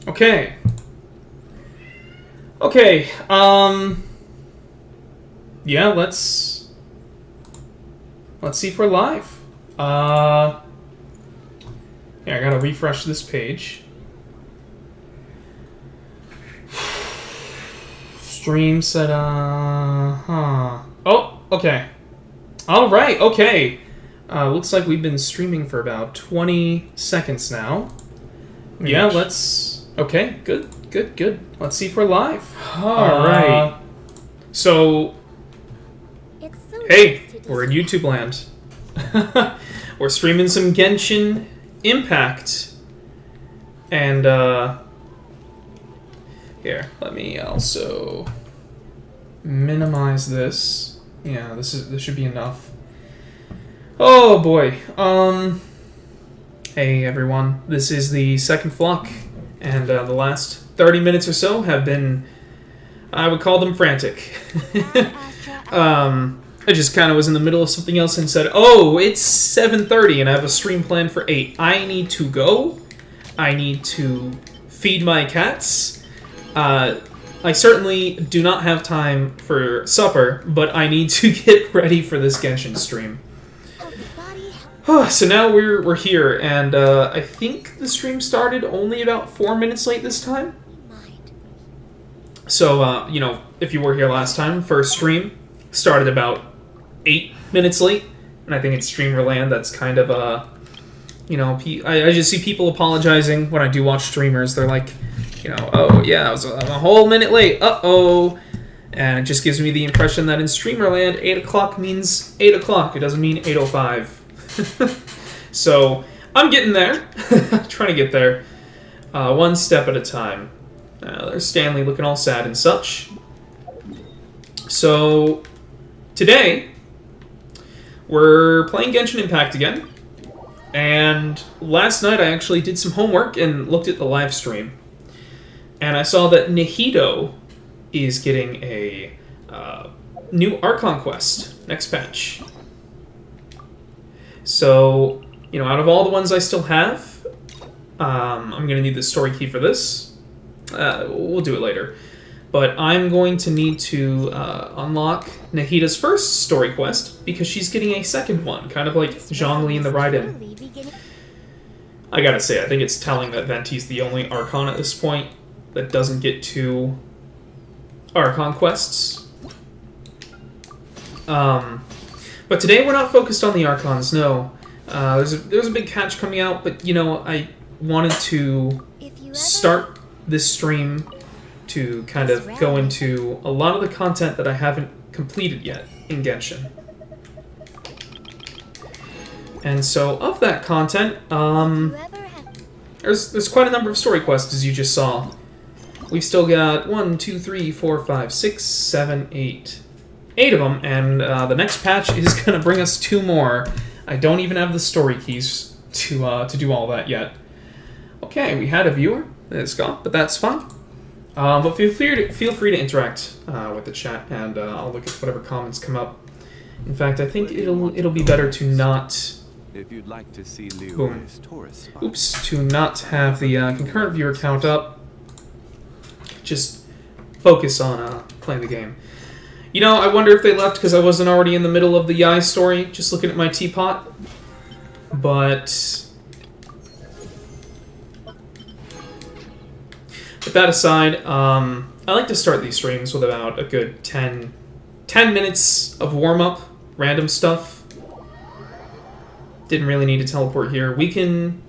Okay. Okay, yeah, let's see if we're live. Yeah, I gotta refresh this page. Stream set, Oh, okay. Alright, okay. Looks like we've been streaming for about 20 seconds now. Yeah, let's... Okay, good. Let's see if we're live. Alright. So... Hey, we're in YouTube land. We're streaming some Genshin Impact. And, here, let me also minimize this. Yeah, this should be enough. Oh boy. Hey everyone, this is the second flock, and the last 30 minutes or so have been, I would call them frantic. I just kind of was in the middle of something else and said, oh, it's 7:30 and I have a stream planned for 8. I need to go. I need to feed my cats. I certainly do not have time for supper, but I need to get ready for this Genshin stream. So now we're here, and I think the stream started only about 4 minutes late this time. So, you know, if you were here last time, first stream started about 8 minutes late, and I think it's Streamerland that's kind of, you know, I just see people apologizing when I do watch streamers. They're like, you know, oh yeah, I was a whole minute late, uh-oh. And it just gives me the impression that in Streamerland, 8 o'clock means 8 o'clock. It doesn't mean 8:05. So, I'm getting there. Trying to get there. One step at a time. There's Stanley looking all sad and such. So, today, we're playing Genshin Impact again. And last night I actually did some homework and looked at the live stream. And I saw that Nihito is getting a new Archon Quest next patch. So, you know, out of all the ones I still have, I'm going to need the story key for this. We'll do it later. But I'm going to need to unlock Nahita's first story quest, because she's getting a second one, kind of like Zhongli in the Raiden. I gotta say, I think it's telling that Venti's the only Archon at this point that doesn't get 2 Archon quests. But today we're not focused on the Archons, no. There's a big catch coming out, but, you know, I wanted to start this stream to kind of go into a lot of the content that I haven't completed yet in Genshin. And so, of that content, there's quite a number of story quests, as you just saw. We've still got 1, 2, 3, 4, 5, 6, 7, 8. 8 of them, and the next patch is going to bring us 2 more. I don't even have the story keys to do all that yet. Okay, we had a viewer. It's gone, but that's fine. But feel free to interact with the chat, and I'll look at whatever comments come up. In fact, I think it'll be better to not... If you'd like to see to not have the concurrent viewer count up. Just focus on playing the game. You know, I wonder if they left because I wasn't already in the middle of the Yae story, just looking at my teapot. But... with that aside, I like to start these streams with about a good 10 minutes of warm-up, random stuff. Didn't really need to teleport here. We can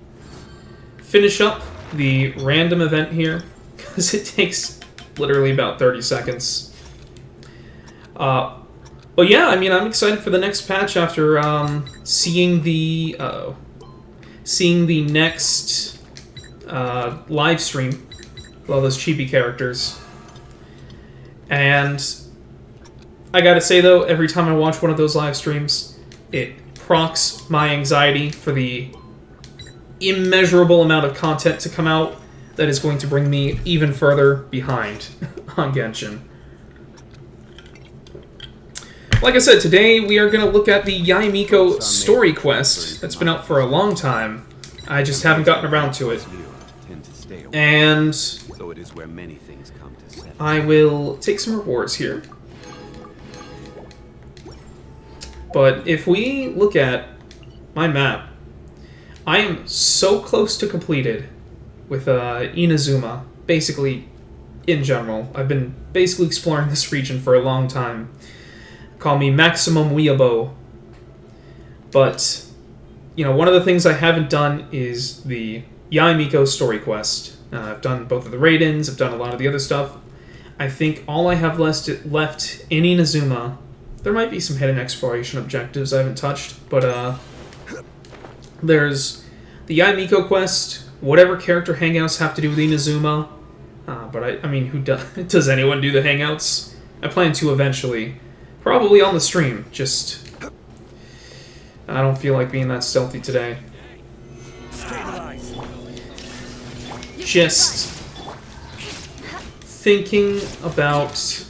finish up the random event here, because it takes literally about 30 seconds. But yeah, I mean, I'm excited for the next patch after seeing the next live stream. All those chibi characters. And I gotta say, though, every time I watch one of those live streams, it procs my anxiety for the immeasurable amount of content to come out that is going to bring me even further behind on Genshin. Like I said, today we are going to look at the Yae Miko story quest that's been out for a long time. I just haven't gotten around to it. And So it is where many things come to settle. I will take some rewards here. But if we look at my map, I am so close to completed with Inazuma, basically in general. I've been basically exploring this region for a long time. Call me Maximum Weeabo. But, you know, one of the things I haven't done is the Yae Miko story quest. I've done both of the raid-ins, I've done a lot of the other stuff. I think all I have left in Inazuma, there might be some hidden exploration objectives I haven't touched, but there's the Yae Miko quest, whatever character hangouts have to do with Inazuma, but I mean, who does anyone do the hangouts? I plan to eventually, probably on the stream, just I don't feel like being that stealthy today. Just thinking about,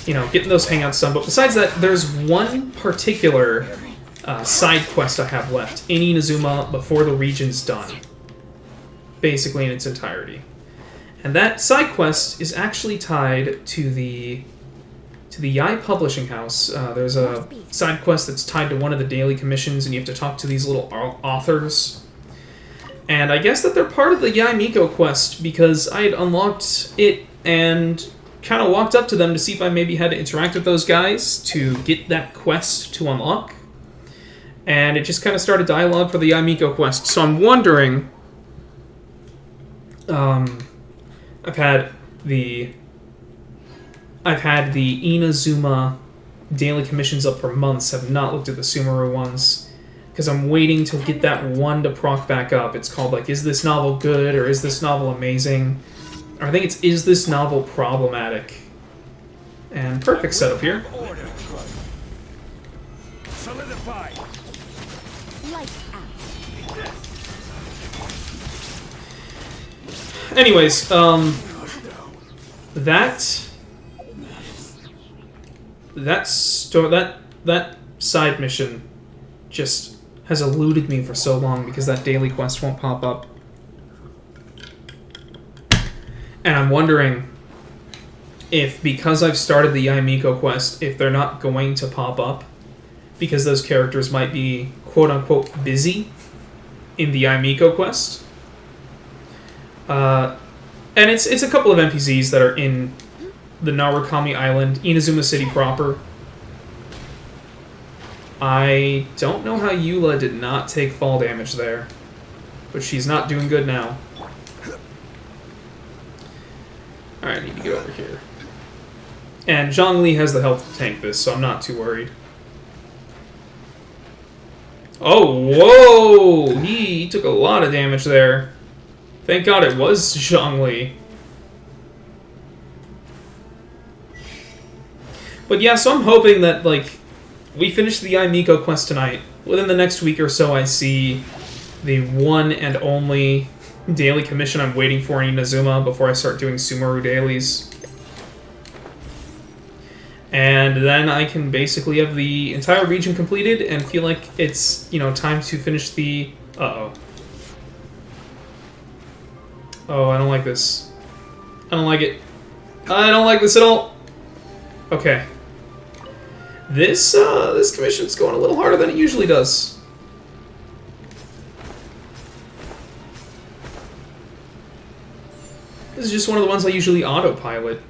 you know, getting those hangouts done. But besides that, there's one particular side quest I have left in Inazuma before the region's done. Basically in its entirety. And that side quest is actually tied to the Yae Publishing House. There's a side quest that's tied to one of the daily commissions, and you have to talk to these little authors. And I guess that they're part of the Yae Miko quest, because I had unlocked it and kind of walked up to them to see if I maybe had to interact with those guys to get that quest to unlock. And it just kind of started dialogue for the Yae Miko quest. So I'm wondering... I've had the Inazuma daily commissions up for months, have not looked at the Sumeru ones. Because I'm waiting to get that one to proc back up. It's called, like, Is This Novel Good? Or Is This Novel Amazing? Or I think it's Is This Novel Problematic? And perfect setup here. Solidify. Anyways, that side mission just has eluded me for so long because that daily quest won't pop up. And I'm wondering if, because I've started the Yae Miko quest, if they're not going to pop up because those characters might be quote-unquote busy in the Yae Miko quest. And it's a couple of NPCs that are in the Narukami Island, Inazuma City proper. I don't know how Eula did not take fall damage there, but she's not doing good now. Alright, I need to get over here. And Zhongli has the health to tank this, so I'm not too worried. Oh, whoa! He took a lot of damage there. Thank God it was Zhongli. But yeah, so I'm hoping that, like, we finish the Yae Miko quest tonight. Within the next week or so, I see the one and only daily commission I'm waiting for in Inazuma before I start doing Sumeru dailies. And then I can basically have the entire region completed and feel like it's, you know, time to finish the... Uh-oh. Oh, I don't like this. I don't like it. I don't like this at all. Okay. This commission's going a little harder than it usually does. This is just one of the ones I usually autopilot.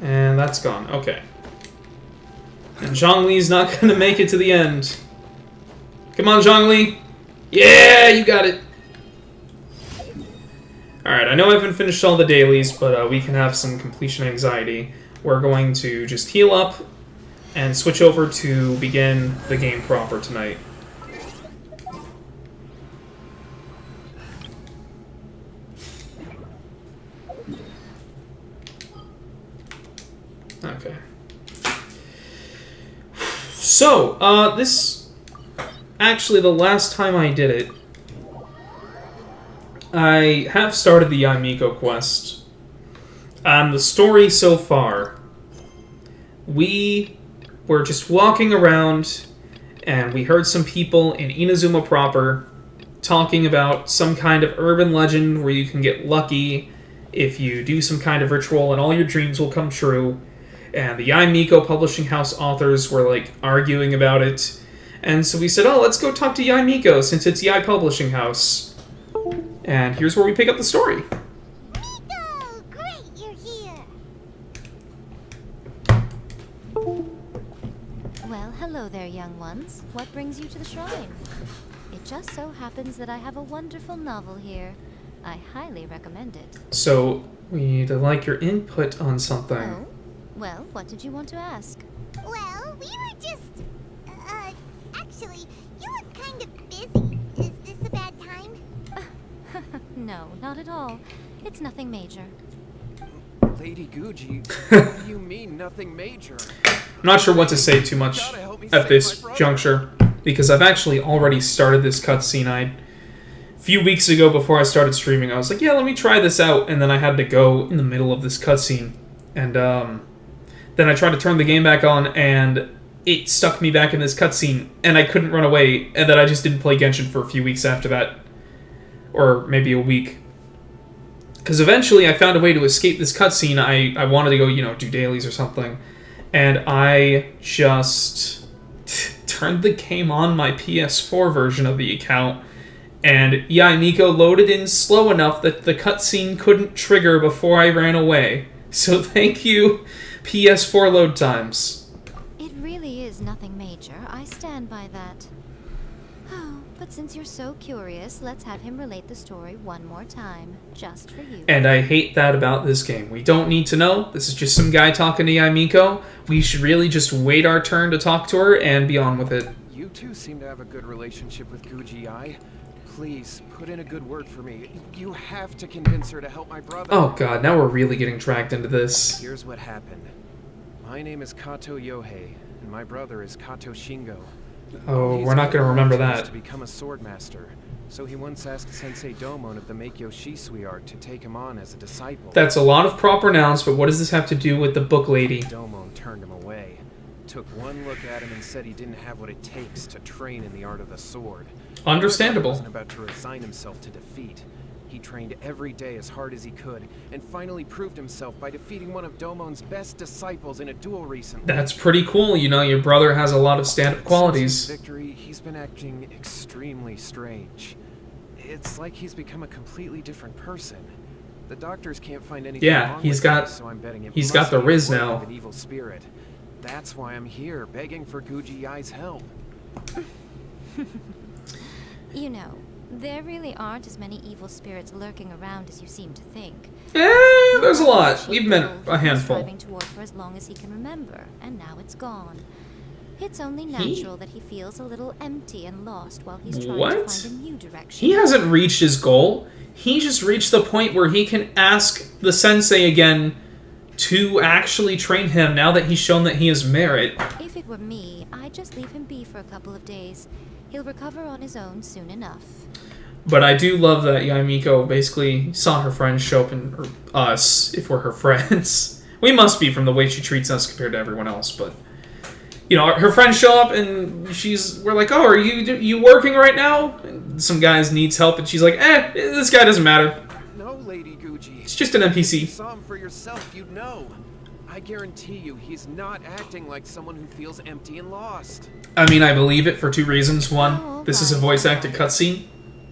And that's gone. Okay. And Zhongli's not going to make it to the end. Come on, Zhongli! Yeah, you got it! Alright, I know I haven't finished all the dailies, but we can have some completion anxiety. We're going to just heal up and switch over to begin the game proper tonight. Okay. So, this... Actually, the last time I did it, I have started the Yae Miko quest. The story so far, we were just walking around and we heard some people in Inazuma proper talking about some kind of urban legend where you can get lucky if you do some kind of ritual and all your dreams will come true. And the Yae Miko publishing house authors were like arguing about it. And so we said, oh, let's go talk to Yae Miko since it's Yae Publishing House. And here's where we pick up the story. Miko! Great, you're here! Well, hello there, young ones. What brings you to the shrine? It just so happens that I have a wonderful novel here. I highly recommend it. So, we'd like your input on something. Oh? Well, what did you want to ask? Well, we were just... actually, you look kind of busy. Is this a bad time? No, not at all. It's nothing major. Lady GUUJI, what do you mean nothing major? I'm not sure what to say too much at this juncture, because I've actually already started this cutscene. A few weeks ago, before I started streaming, I was like, yeah, let me try this out, and then I had to go in the middle of this cutscene, and then I tried to turn the game back on, and it stuck me back in this cutscene, and I couldn't run away, and then I just didn't play Genshin for a few weeks after that. Or maybe a week. Because eventually I found a way to escape this cutscene. I wanted to go, do dailies or something. And I just turned the game on my PS4 version of the account, and Yae Miko loaded in slow enough that the cutscene couldn't trigger before I ran away. So thank you, PS4 load times. It really is nothing major. I stand by that. Oh, but since you're so curious, let's have him relate the story one more time, just for you. And I hate that about this game. We don't need to know. This is just some guy talking to Yae Miko. We should really just wait our turn to talk to her and be on with it. You two seem to have a good relationship with GUUJI. Please, put in a good word for me. You have to convince her to help my brother. Oh god, now we're really getting dragged into this. Here's what happened. My name is Kato Yohei, and my brother is Kato Shingo. Oh, He's we're not going to remember that. to become a swordmaster, so he once asked Sensei Domon of the Meikyo Shisui art to take him on as a disciple. That's a lot of proper nouns, but what does this have to do with the book lady? Domon turned him away, took one look at him and said he didn't have what it takes to train in the art of the sword. Understandable. He wasn't about to resign himself to defeat. He trained every day as hard as he could, and finally proved himself by defeating one of Domon's best disciples in a duel recently. That's pretty cool. Your brother has a lot of stand-up qualities. Since his victory, he's been acting extremely strange. It's like he's become a completely different person. The doctors can't find anything wrong he's with got him, so I'm betting it he's must got the be Riz work now. of an evil spirit. That's why I'm here, begging for GUUJI's help. You know, there really aren't as many evil spirits lurking around as you seem to think. There's a lot. We've met a handful. Striving toward for as long as he can remember, and now it's gone. It's only natural that he feels a little empty and lost while he's trying to find a new direction. He hasn't reached his goal. He just reached the point where he can ask the sensei again to actually train him now that he's shown that he has merit. If it were me, I'd just leave him be for a couple of days. He'll recover on his own soon enough. But I do love that Yae Miko basically saw her friends show up, or us, if we're her friends. We must be from the way she treats us compared to everyone else, but... her friends show up and we're like, oh, are you working right now? And some guy needs help and she's like, this guy doesn't matter. No, Lady GUUJI. It's just an NPC. If you saw him for yourself, you'd know. I guarantee you, he's not acting like someone who feels empty and lost. I mean, I believe it for two reasons. One, Oh, this is a voice-acted cutscene.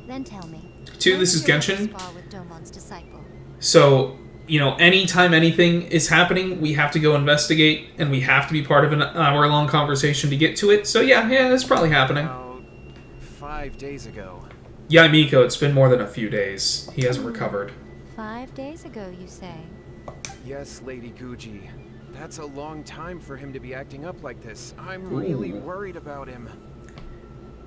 Then tell me. Two, this is Genshin. With Domon's disciple. So, anytime anything is happening, we have to go investigate, and we have to be part of an hour-long conversation to get to it. So yeah, that's probably happening. About 5 days ago. Yae Miko, it's been more than a few days. He hasn't recovered. 5 days ago, you say? Yes, Lady GUUJI. That's a long time for him to be acting up like this. I'm really worried about him.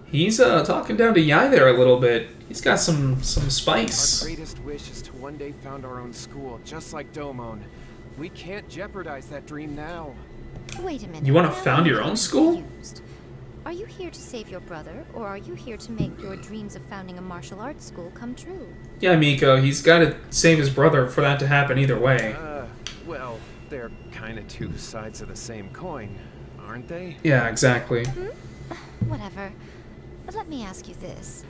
He's talking down to Yae there a little bit. He's got some spice. Our greatest wish is to one day found our own school, just like Domon. We can't jeopardize that dream now. Wait a minute. You want to Now found I'm your own school? confused. Are you here to save your brother, or are you here to make your dreams of founding a martial arts school come true? Yae Miko, he's got to save his brother for that to happen either way. Well, they're kind of two sides of the same coin, aren't they? Yeah, exactly. whatever. But let me ask you this.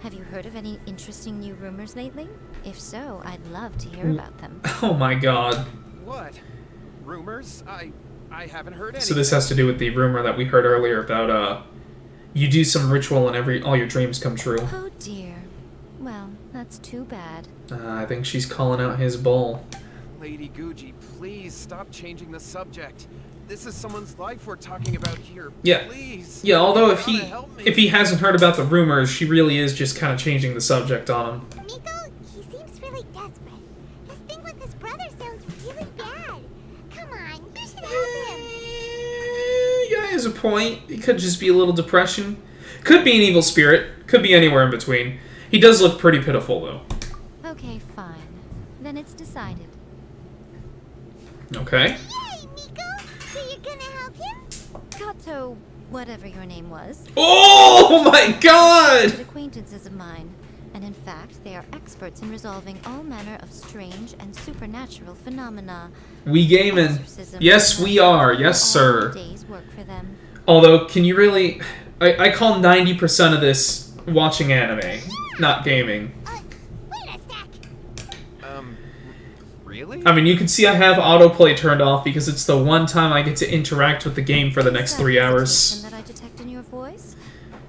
Have you heard of any interesting new rumors lately? If so, I'd love to hear about them. Oh my god. What? Rumors? I haven't heard any. So this has to do with the rumor that we heard earlier about, you do some ritual and all your dreams come true. Oh dear. Well, that's too bad. I think she's calling out his bull. Lady GUUJI, please stop changing the subject. This is someone's life we're talking about here. Yeah. Please. Yeah, although if You gotta help me. he hasn't heard about the rumors, she really is just kind of changing the subject on him. Miko, he seems really desperate. This thing with his brother sounds really bad. Come on, you should help him. Yeah, he has a point. It could just be a little depression. Could be an evil spirit. Could be anywhere in between. He does look pretty pitiful, though. Okay, fine. Then it's decided. Okay. Yay, Miko! So you're gonna help him? Kato, whatever your name was, Oh my god! good acquaintances of mine. And in fact, they are experts in resolving all manner of strange and supernatural phenomena. We gaming. Exorcism Yes, we are. Yes, all sir. days work for them. Although, can you really... I call 90% of this watching anime, not gaming. Wait a sec. Really? I mean, you can see I have autoplay turned off because it's the one time I get to interact with the game for the next Is that 3 hours. hesitation that I detect in your voice?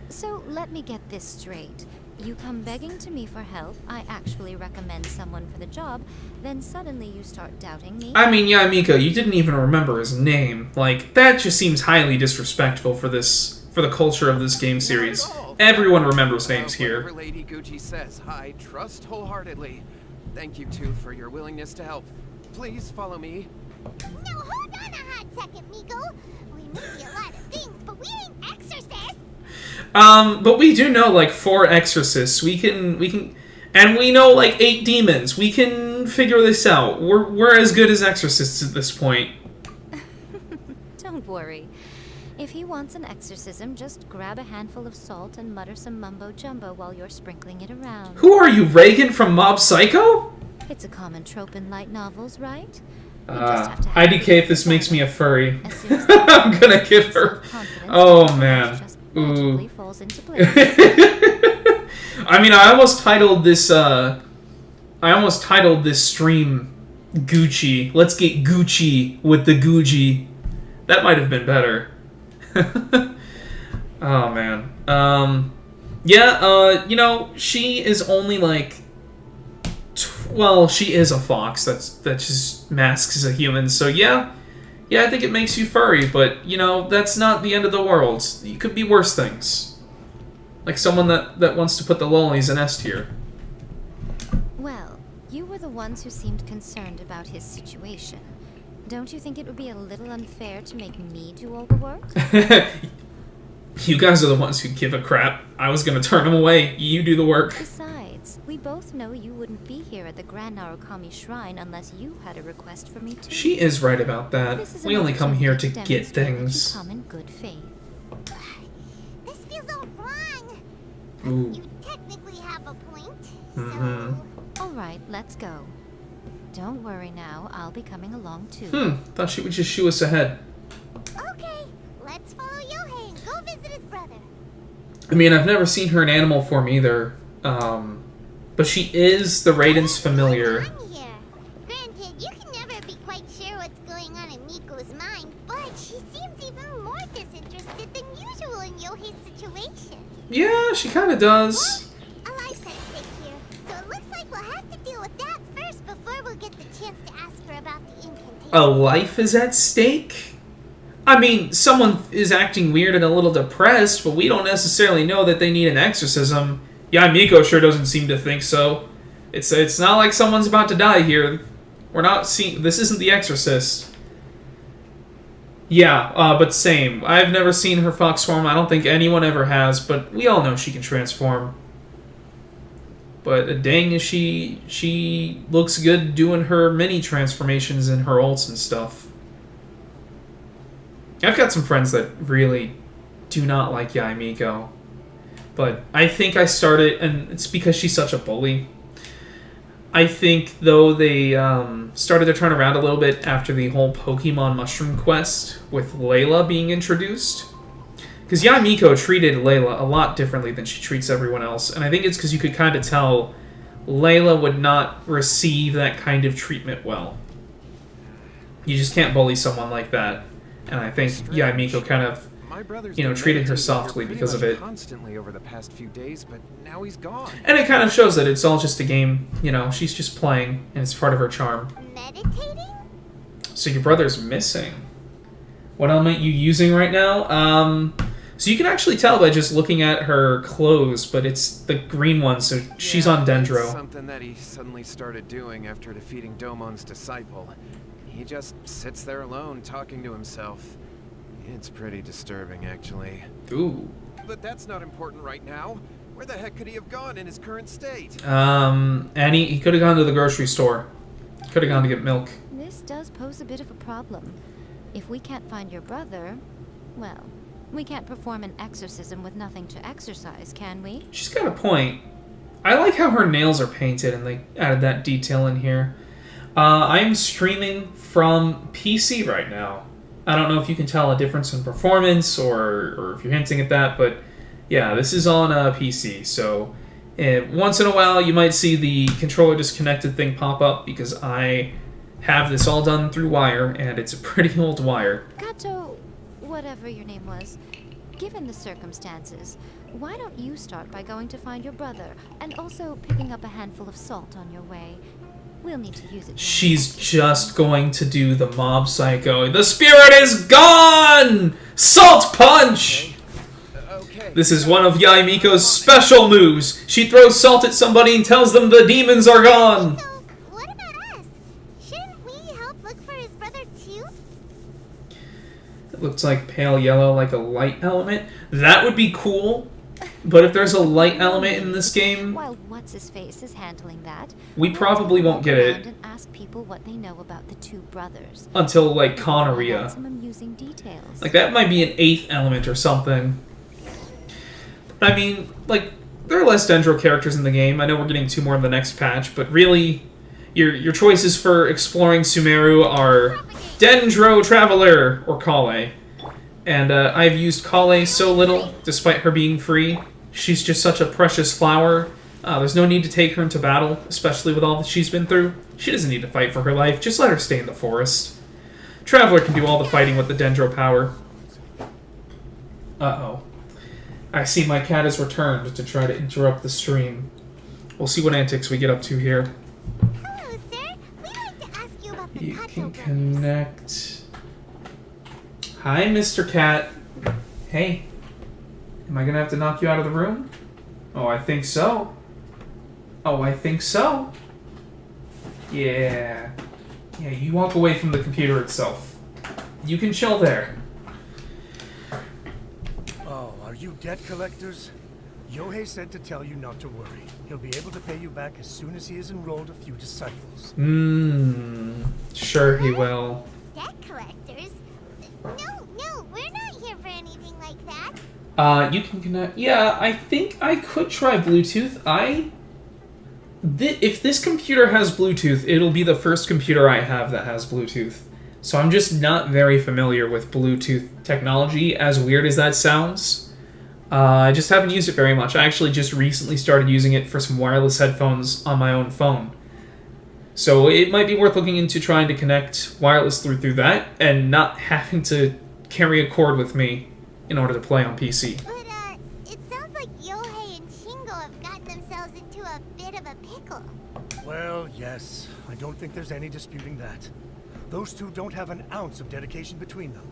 So let me get this straight. You come begging to me for help, I actually recommend someone for the job, then suddenly you start doubting me? I mean, Yae Miko, you didn't even remember his name. Like, that just seems highly disrespectful for the culture of this game series. Not at all. Everyone remembers names Whatever here. Lady GUUJI says, I trust wholeheartedly. Thank you, too, for your willingness to help. Please follow me. No, hold on a hot second, Miko. We may be a lot of things, but we ain't exorcists. But we do know, like, 4 exorcists. We can... And we know, like, 8 demons. We can figure this out. We're as good as exorcists at this point. Don't worry. If he wants an exorcism, just grab a handful of salt and mutter some mumbo-jumbo while you're sprinkling it around. Who are you, Reagan from Mob Psycho? It's a common trope in light novels, right? You just have to have IDK, if this makes me a furry. As soon as I'm gonna give her... self-confidence Oh, man. just Ooh. magically falls into place. I mean, I almost titled this stream Gucci. Let's get Gucci with the GUUJI. That might have been better. Oh, man. You know, she is only like... Well, she is a fox that just masks as a human, so yeah. Yeah, I think it makes you furry, but, you know, that's not the end of the world. You could be worse things. Like someone that wants to put the lollies in S tier. Well, you were the ones who seemed concerned about his situation. Don't you think it would be a little unfair to make me do all the work? You guys are the ones who give a crap. I was gonna turn him away. You do the work. Besides, we both know you wouldn't be here at the Grand Narukami Shrine unless you had a request for me too. She is right about that. This is We an only come here to opportunity get demonstrate that things. You come in good faith. This feels all wrong. Ooh. You technically have a point. Mhm. All right, let's go. Don't worry now, I'll be coming along too. Thought she would just shoo us ahead. So, okay, let's follow Yohei and go visit his brother. I mean, I've never seen her in animal form either. But she is the Raiden's familiar. What's going on here? Granted, you can never be quite sure what's going on in Miko's mind, but she seems even more disinterested than usual in Yohei's situation. Yeah, she kind of does. A life's at stake here, so it looks like we'll have to deal with that first before we'll get the chance to ask her about the incantation. A life is at stake? I mean, someone is acting weird and a little depressed, but we don't necessarily know that they need an exorcism. Yae Miko sure doesn't seem to think so. It's not like someone's about to die here. We're not seeing... This isn't The Exorcist. Yeah, but same. I've never seen her fox form. I don't think anyone ever has, but we all know she can transform. But dang, is she looks good doing her mini transformations and her ults and stuff. I've got some friends that really do not like Yae Miko. But I think I started, and it's because she's such a bully. I think, though, they started to turn around a little bit after the whole Pokemon Mushroom Quest with Layla being introduced. Because Yae Miko treated Layla a lot differently than she treats everyone else, and I think it's because you could kind of tell Layla would not receive that kind of treatment well. You just can't bully someone like that, and I think Yae Miko kind of, My brother's you know, been treated her meditating here softly pretty because of much it. constantly over the past few days, but now he's gone. And it kind of shows that it's all just a game, you know, she's just playing, and it's part of her charm. Meditating? So your brother's missing. What element you using right now? So you can actually tell by just looking at her clothes, but it's the green one, so she's on It's Dendro. something that he suddenly started doing after defeating Domon's disciple. He just sits there alone, talking to himself. It's pretty disturbing, actually. Ooh. But that's not important right now. Where the heck could he have gone in his current state? And he could have gone to the grocery store. Could have gone to get milk. This does pose a bit of a problem. If we can't find your brother, well, we can't perform an exorcism with nothing to exorcise, can we? She's got a point. I like how her nails are painted, and they added that detail in here. I'm streaming from PC right now. I don't know if you can tell a difference in performance, or if you're hinting at that, but yeah, this is on PC, so once in a while you might see the controller disconnected thing pop up, because I have this all done through wire, and it's a pretty old wire. Kato, whatever your name was, given the circumstances, why don't you start by going to find your brother, and also picking up a handful of salt on your way? We'll need to use it. She's just going to do the mob psycho. The spirit is gone! Salt punch! Okay. This is one of Yae Miko's special moves. She throws salt at somebody and tells them the demons are gone. So, what about us? Shouldn't we help look for his brother too? It looks like pale yellow, like a light element. That would be cool. But if there's a light element in this game, While what's-his-face is handling that, we probably won't get around it and ask people what they know about the two brothers. until, like, Find out Conaria. some amusing details. Like, that might be an 8th element or something. I mean, like, there are less Dendro characters in the game. I know we're getting 2 more in the next patch, but really, your choices for exploring Sumeru are Dendro Traveler or Kale. And I've used Kale so little, despite her being free. She's just such a precious flower. There's no need to take her into battle, especially with all that she's been through. She doesn't need to fight for her life. Just let her stay in the forest. Traveler can do all the fighting with the Dendro power. Uh-oh. I see my cat has returned to try to interrupt the stream. We'll see what antics we get up to here. Hello, sir. We'd like to ask you about the You Kato can brothers. connect... Hi, Mr. Cat. Hey. Am I gonna have to knock you out of the room? Oh, I think so. Oh, I think so. Yeah. Yeah, you walk away from the computer itself. You can chill there. Oh, are you debt collectors? Yohei said to tell you not to worry. He'll be able to pay you back as soon as he has enrolled a few disciples. Sure he will. Debt collectors? No, we're not here for anything like that. You can connect... Yeah, I think I could try Bluetooth. If this computer has Bluetooth, it'll be the first computer I have that has Bluetooth. So I'm just not very familiar with Bluetooth technology, as weird as that sounds. I just haven't used it very much. I actually just recently started using it for some wireless headphones on my own phone. So it might be worth looking into trying to connect wireless through that, and not having to carry a cord with me in order to play on PC. But, it sounds like Yohei and Shingo have gotten themselves into a bit of a pickle. Well, yes. I don't think there's any disputing that. Those two don't have an ounce of dedication between them.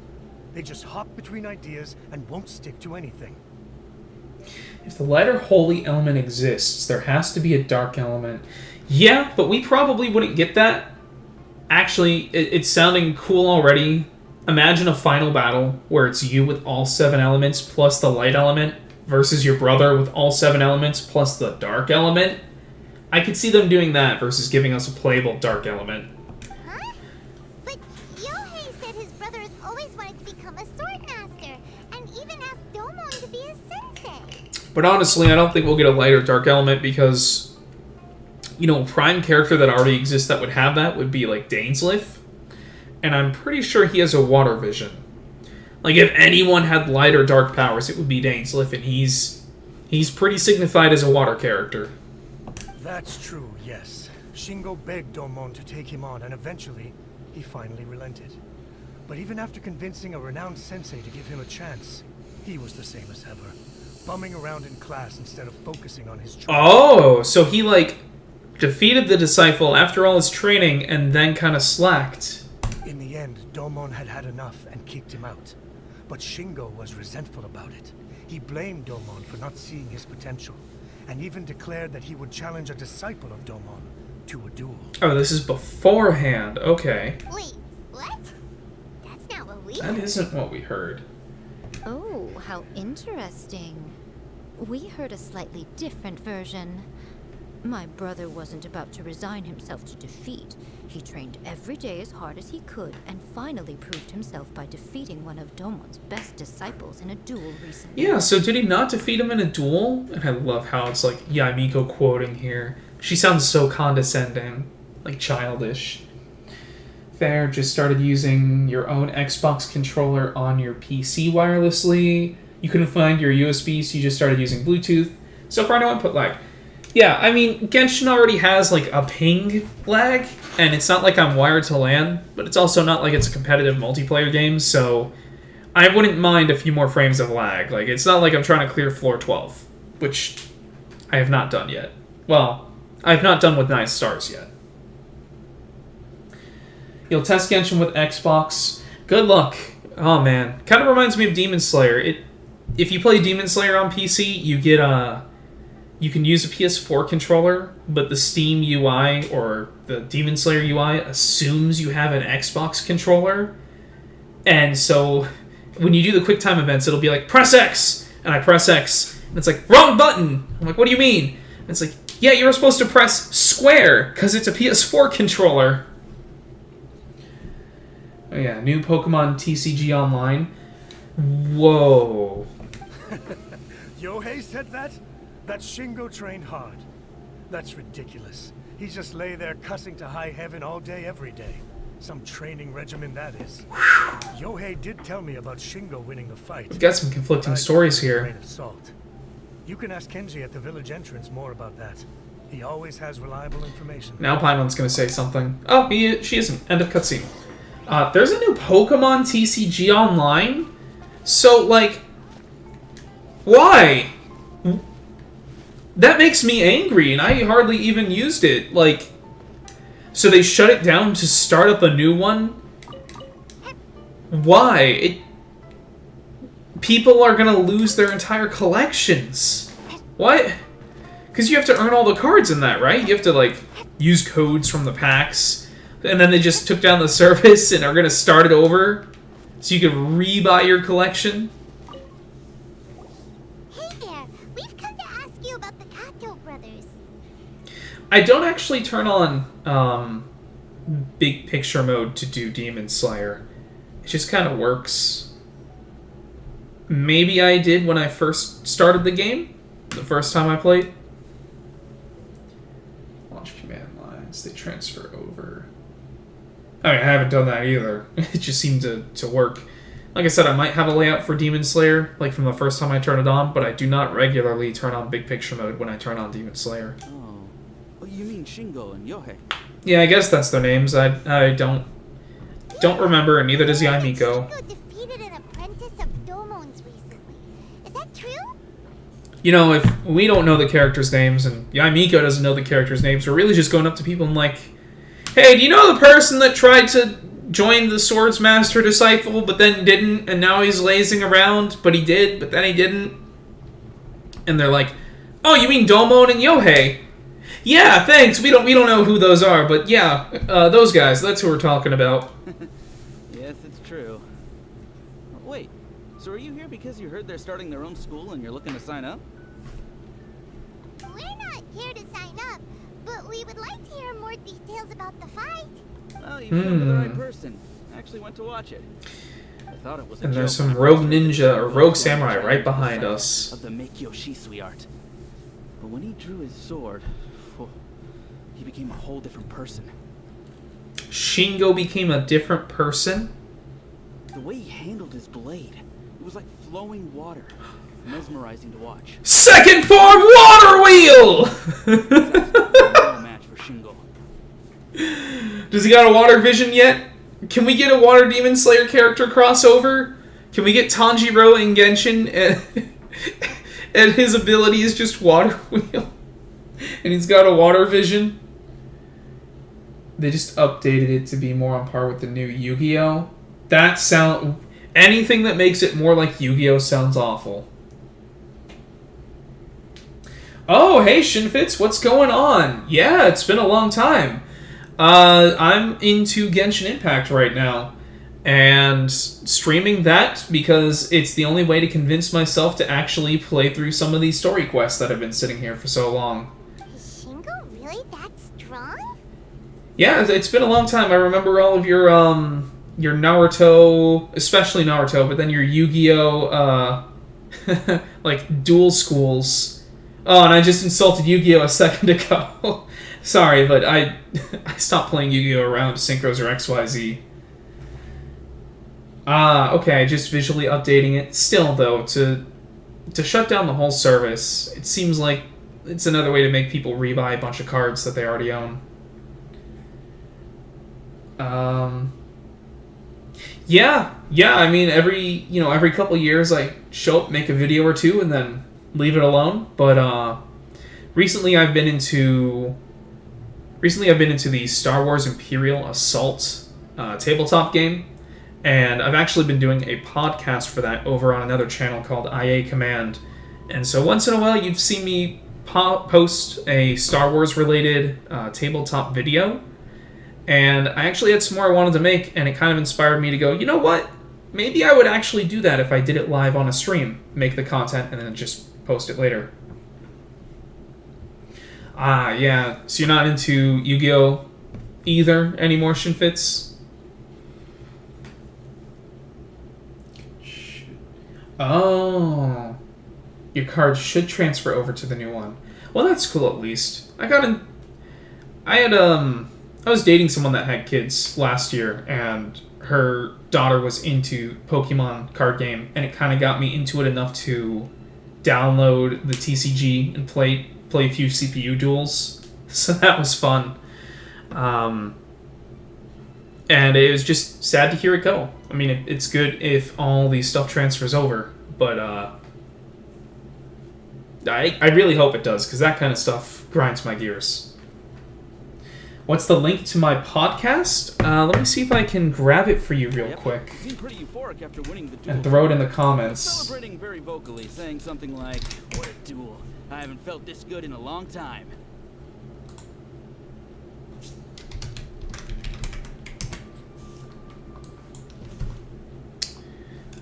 They just hop between ideas and won't stick to anything. If the light or holy element exists, there has to be a dark element. Yeah, but we probably wouldn't get that. Actually, it's sounding cool already. Imagine a final battle where it's you with all 7 elements plus the light element versus your brother with all 7 elements plus the dark element. I could see them doing that versus giving us a playable dark element. Huh? But Yohei said his brother has always wanted to become a sword master, and even asked Domon to be his sensei. But honestly, I don't think we'll get a light or dark element because, you know, a prime character that already exists that would have that would be like Dainsleif. And I'm pretty sure he has a water vision. Like, if anyone had light or dark powers, it would be Dainsleif, and he's pretty signified as a water character. That's true, yes. Shingo begged Domon to take him on, and eventually, he finally relented. But even after convincing a renowned sensei to give him a chance, he was the same as ever, bumming around in class instead of focusing on his training. Oh, so he, like, defeated the disciple after all his training and then kind of slacked. In the end, Domon had had enough and kicked him out. But Shingo was resentful about it. He blamed Domon for not seeing his potential, and even declared that he would challenge a disciple of Domon to a duel. Oh, this is beforehand. Okay. Wait, what? That's not what we That heard. isn't what we heard. Oh, how interesting. We heard a slightly different version. My brother wasn't about to resign himself to defeat. He trained every day as hard as he could and finally proved himself by defeating one of Domon's best disciples in a duel recently. Yeah, so did he not defeat him in a duel? And I love how it's like Yae Miko quoting here. She sounds so condescending, like childish. Fair, just started using your own Xbox controller on your PC wirelessly. You couldn't find your USB, so you just started using Bluetooth. So far, no input lag. Yeah, I mean, Genshin already has, like, a ping lag, and it's not like I'm wired to LAN, but it's also not like it's a competitive multiplayer game, so I wouldn't mind a few more frames of lag. Like, it's not like I'm trying to clear floor 12, which I have not done yet. Well, I have not done with 9 stars yet. You'll test Genshin with Xbox. Good luck. Oh, man. Kind of reminds me of Demon Slayer. If you play Demon Slayer on PC, you get you can use a PS4 controller, but the Steam UI or the Demon Slayer UI assumes you have an Xbox controller. And so when you do the QuickTime events, it'll be like, press X! And I press X. And it's like, wrong button! I'm like, what do you mean? And it's like, yeah, you were supposed to press square, because it's a PS4 controller. Oh yeah, new Pokemon TCG Online. Whoa. Yohei said that? That Shingo trained hard. That's ridiculous. He just lay there cussing to high heaven all day, every day. Some training regimen, that is. Yohei did tell me about Shingo winning the fight. We've got some conflicting stories here. Grain of salt. You can ask Kenji at the village entrance more about that. He always has reliable information. Now Paimon's gonna say something. Oh, she isn't. End of cutscene. There's a new Pokemon TCG Online? So, like... Why? That makes me angry, and I hardly even used it. Like... So they shut it down to start up a new one? Why? People are gonna lose their entire collections. What? Because you have to earn all the cards in that, right? You have to, like, use codes from the packs. And then they just took down the service and are gonna start it over? So you can re-buy your collection? Hey there, we've come to ask you about the Kato brothers. I don't actually turn on big picture mode to do Demon Slayer. It just kind of works. Maybe I did when I first started the game, the first time I played. Launch command lines, they transfer over. I mean, I haven't done that either. It just seemed to work. Like I said, I might have a layout for Demon Slayer, like from the first time I turn it on, but I do not regularly turn on big picture mode when I turn on Demon Slayer. Oh, you mean Shingo and Yohei? Yeah, I guess that's their names. I don't remember, and neither does Yae Miko. Shingo defeated an apprentice of Domon's recently. Is that true? You know, if we don't know the characters' names, and Yae Miko doesn't know the characters' names, we're really just going up to people and like, hey, do you know the person that tried to join the Swords Master Disciple, but then didn't, and now he's lazing around, but he did, but then he didn't? And they're like, oh, you mean Domon and Yohei? Yeah, thanks. We don't know who those are, but yeah, those guys. That's who we're talking about. Yes, it's true. Wait, so are you here because you heard they're starting their own school and you're looking to sign up? We're not here to sign up, but we would like to hear more details about the fight. Well, you've come to the right person. I actually went to watch it. I thought it was a And there's joke some when I rogue first heard ninja or the rogue Lord samurai Lord right the behind fight us. Of the Meikyo Shisui art. But when he drew his sword, he became a whole different person. Shingo became a different person? The way he handled his blade, it was like flowing water. Mesmerizing to watch. Second form water wheel! No match for Shingo. Does he got a water vision yet? Can we get a Water Demon Slayer character crossover? Can we get Tanjiro in Genshin and his ability is just water wheel? And he's got a water vision? They just updated it to be more on par with the new Yu-Gi-Oh! Anything that makes it more like Yu-Gi-Oh! Sounds awful. Oh, hey Shinfitz, what's going on? Yeah, it's been a long time. I'm into Genshin Impact right now, and streaming that because it's the only way to convince myself to actually play through some of these story quests that have been sitting here for so long. Is Shingo really that strong? Yeah, it's been a long time. I remember all of your Naruto, especially Naruto, but then your Yu-Gi-Oh! Like dual schools. Oh, and I just insulted Yu-Gi-Oh! A second ago. Sorry, but I stopped playing Yu-Gi-Oh! Around Synchros or XYZ. Okay, just visually updating it. Still, though, to shut down the whole service, it seems like it's another way to make people rebuy a bunch of cards that they already own. Yeah, I mean, every couple years I show up, make a video or two, and then leave it alone. But recently I've been into the Star Wars Imperial Assault tabletop game, and I've actually been doing a podcast for that over on another channel called Yae Command. And so once in a while you've seen me post a Star Wars related tabletop video, and I actually had some more I wanted to make, and it kind of inspired me to go, you know what? Maybe I would actually do that if I did it live on a stream, make the content, and then just post it later. Yeah. So you're not into Yu-Gi-Oh! Either anymore, Shinfitz? Oh. Your cards should transfer over to the new one. Well, that's cool at least. I was dating someone that had kids last year, and her daughter was into Pokemon card game, and it kind of got me into it enough to download the TCG and play a few CPU duels. So that was fun. And it was just sad to hear it go. I mean, it's good if all the stuff transfers over, but I really hope it does, because that kind of stuff grinds my gears. What's the link to my podcast? Let me see if I can grab it for you real quick. You seem pretty euphoric after winning the duel. And throw it in the comments. Celebrating very vocally, saying something like, "What a duel. I haven't felt this good in a long time."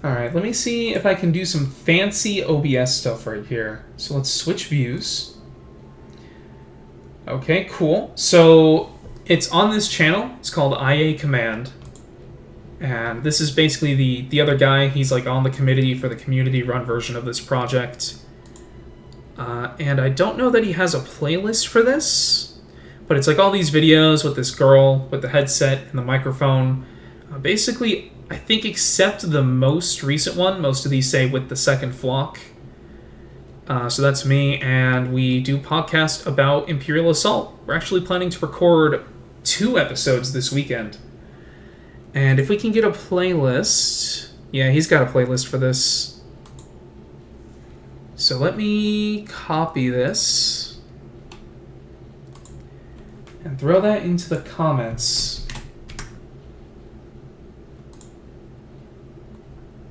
Alright, let me see if I can do some fancy OBS stuff right here. So let's switch views. Okay, cool. So it's on this channel. It's called Yae Command. And this is basically the other guy. He's like on the committee for the community-run version of this project. And I don't know that he has a playlist for this, but it's like all these videos with this girl with the headset and the microphone. Basically, I think except the most recent one, most of these say with TheSecondFlock. So that's me, and we do podcast about Imperial Assault. We're actually planning to record 2 episodes this weekend. And if we can get a playlist... Yeah, he's got a playlist for this. So let me copy this and throw that into the comments.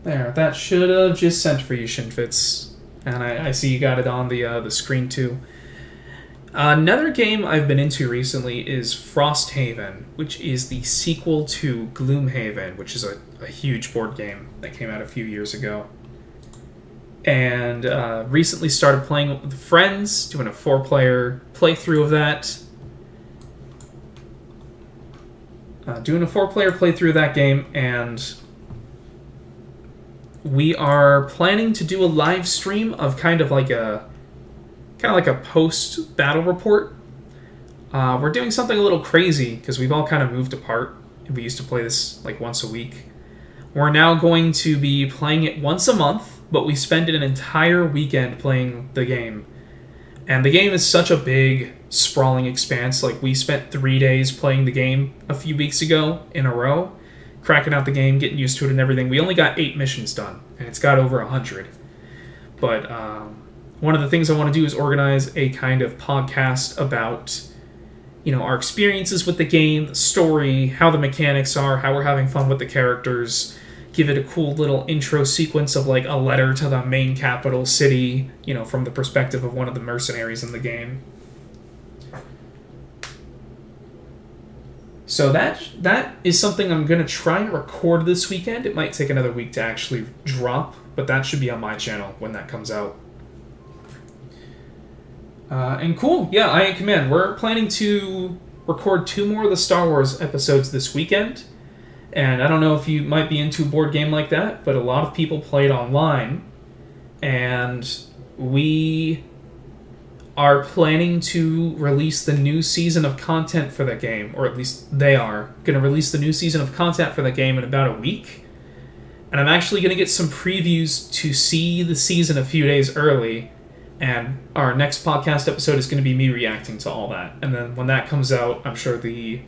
There, that should have just sent for you, Shinfitz. And I see you got it on the screen too. Another game I've been into recently is Frosthaven, which is the sequel to Gloomhaven, which is a huge board game that came out a few years ago. And recently started playing with friends, doing a 4-player playthrough of that. Doing a 4-player playthrough of that game, and we are planning to do a live stream of kind of like a post-battle report. We're doing something a little crazy, because we've all kind of moved apart, and we used to play this like once a week. we're now going to be playing it once a month, but we spend an entire weekend playing the game. And the game is such a big, sprawling expanse. Like, we spent 3 days playing the game a few weeks ago in a row, cracking out the game, getting used to it and everything. We only got 8 missions done, and it's got over 100. But one of the things I want to do is organize a kind of podcast about, our experiences with the game, the story, how the mechanics are, how we're having fun with the characters, give it a cool little intro sequence of like a letter to the main capital city, from the perspective of one of the mercenaries in the game. So that is something I'm going to try and record this weekend. It might take another week to actually drop, but that should be on my channel when that comes out. And cool, yeah, I Am Command. We're planning to record 2 more of the Star Wars episodes this weekend. And I don't know if you might be into a board game like that, but a lot of people play it online. And we are planning to release the new season of content for the game, or at least they are going to release the new season of content for the game in about a week. And I'm actually going to get some previews to see the season a few days early. And our next podcast episode is going to be me reacting to all that. And then when that comes out, I'm sure the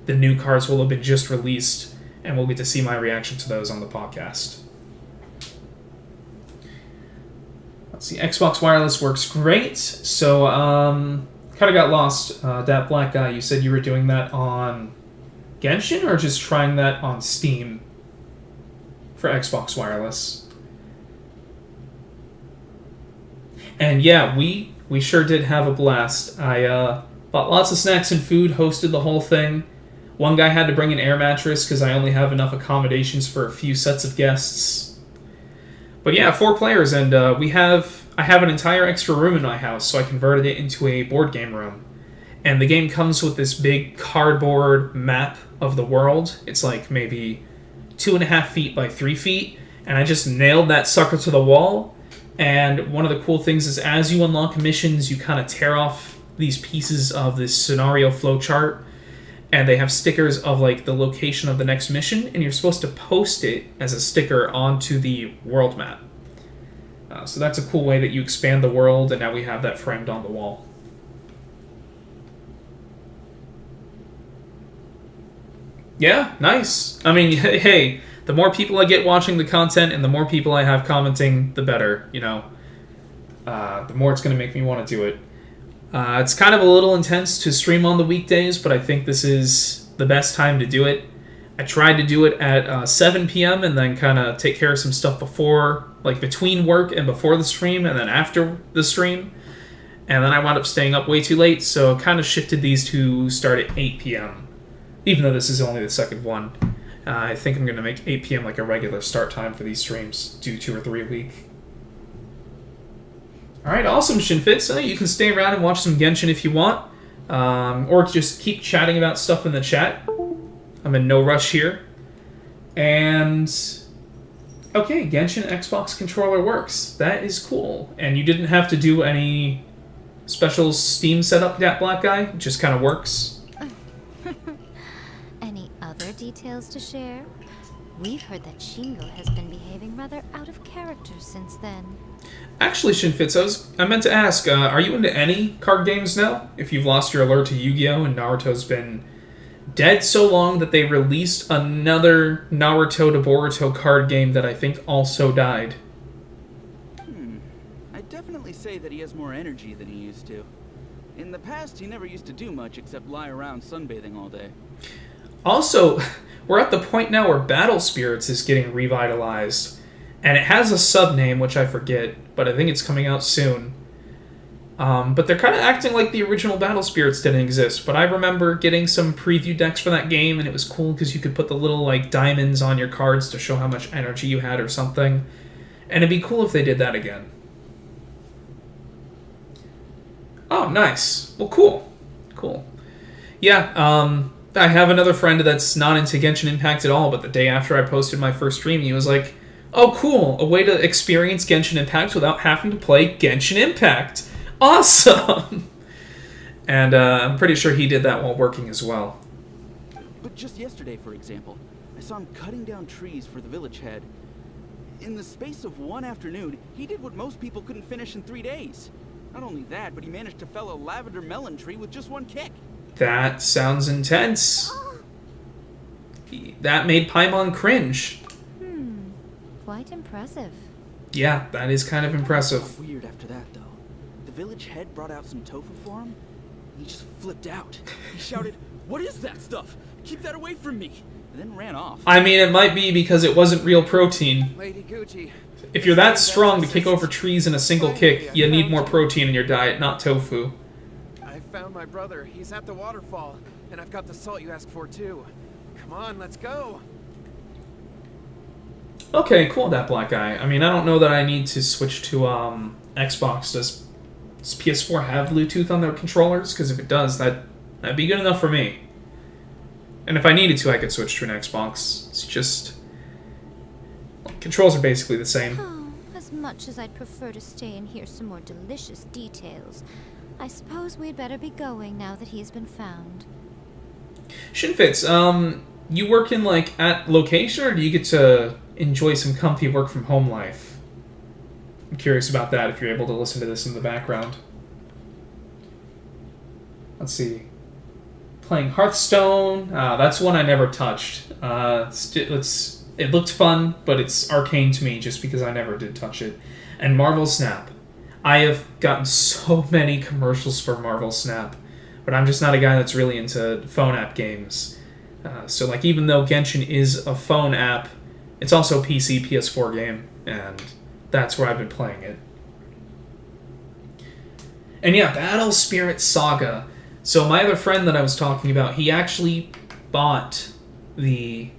new cards will have been just released, and we'll get to see my reaction to those on the podcast. Let's see, Xbox Wireless works great. So, kind of got lost. That black guy, you said you were doing that on Genshin, or just trying that on Steam for Xbox Wireless? And yeah, we sure did have a blast. I bought lots of snacks and food, hosted the whole thing. One guy had to bring an air mattress because I only have enough accommodations for a few sets of guests. But yeah, 4 players, and I have an entire extra room in my house, so I converted it into a board game room. And the game comes with this big cardboard map of the world. It's like maybe 2.5 feet by 3 feet, and I just nailed that sucker to the wall. And one of the cool things is, as you unlock missions, you kind of tear off these pieces of this scenario flowchart, and they have stickers of like the location of the next mission, and you're supposed to post it as a sticker onto the world map. So that's a cool way that you expand the world, and now we have that framed on the wall. Yeah, nice. I mean, hey, the more people I get watching the content and the more people I have commenting, the better, the more it's going to make me want to do it. It's kind of a little intense to stream on the weekdays, but I think this is the best time to do it. I tried to do it at 7 p.m. and then kind of take care of some stuff before, like between work and before the stream, and then after the stream. And then I wound up staying up way too late, so kind of shifted these to start at 8 p.m. Even though this is only the second one. I think I'm going to make 8 p.m. like a regular start time for these streams, do 2 or 3 a week. Alright, awesome, Shinfits. You can stay around and watch some Genshin if you want, or just keep chatting about stuff in the chat. I'm in no rush here. And okay, Genshin Xbox controller works. That is cool. And you didn't have to do any special Steam setup, that black guy? It just kind of works. Any other details to share? We've heard that Shingo has been behaving rather out of character since then. Actually, Shinfits, I meant to ask, are you into any card games now? If you've lost your allure to Yu-Gi-Oh! And Naruto's been dead so long that they released another Naruto to Boruto card game that I think also died. I'd definitely say that he has more energy than he used to. In the past, he never used to do much except lie around sunbathing all day. Also, we're at the point now where Battle Spirits is getting revitalized. And it has a sub-name, which I forget, but I think it's coming out soon. But they're kind of acting like the original Battle Spirits didn't exist. But I remember getting some preview decks for that game, and it was cool because you could put the little like diamonds on your cards to show how much energy you had or something. And it'd be cool if they did that again. Oh, nice. Well, cool. Cool. Yeah, I have another friend that's not into Genshin Impact at all, but the day after I posted my first stream, he was like, oh, cool, a way to experience Genshin Impact without having to play Genshin Impact. Awesome! And I'm pretty sure he did that while working as well. But just yesterday, for example, I saw him cutting down trees for the village head. In the space of one afternoon, he did what most people couldn't finish in 3 days. Not only that, but he managed to fell a lavender melon tree with just one kick. That sounds intense. That made Paimon cringe. Quite impressive. Yeah, that is kind of impressive. Weird after that, though. The village head brought out some tofu for him, and he just flipped out. He shouted, "What is that stuff? Keep that away from me!" And then ran off. I mean, it might be because it wasn't real protein. Lady GUUJI. If you're that strong to kick over trees in a single kick, you need more protein in your diet, not tofu. I found my brother. He's at the waterfall. And I've got the salt you asked for, too. Come on, let's go. Okay, cool, that black guy. I mean, I don't know that I need to switch to Xbox. Does PS4 have Bluetooth on their controllers? Because if it does, that'd be good enough for me. And if I needed to, I could switch to an Xbox. It's just... controls are basically the same. Oh, as much as I'd prefer to stay and hear some more delicious details, I suppose we'd better be going now that he's been found. Shinfitz, you work in, like, at location, or do you get to enjoy some comfy work from home life? I'm curious about that, if you're able to listen to this in the background. Let's see. Playing Hearthstone. That's one I never touched. It looked fun, but it's arcane to me just because I never did touch it. And Marvel Snap. I have gotten so many commercials for Marvel Snap, but I'm just not a guy that's really into phone app games. So, like, even though Genshin is a phone app, it's also a PC, PS4 game, and that's where I've been playing it. And yeah, Battle Spirit Saga. So my other friend that I was talking about, he actually bought the...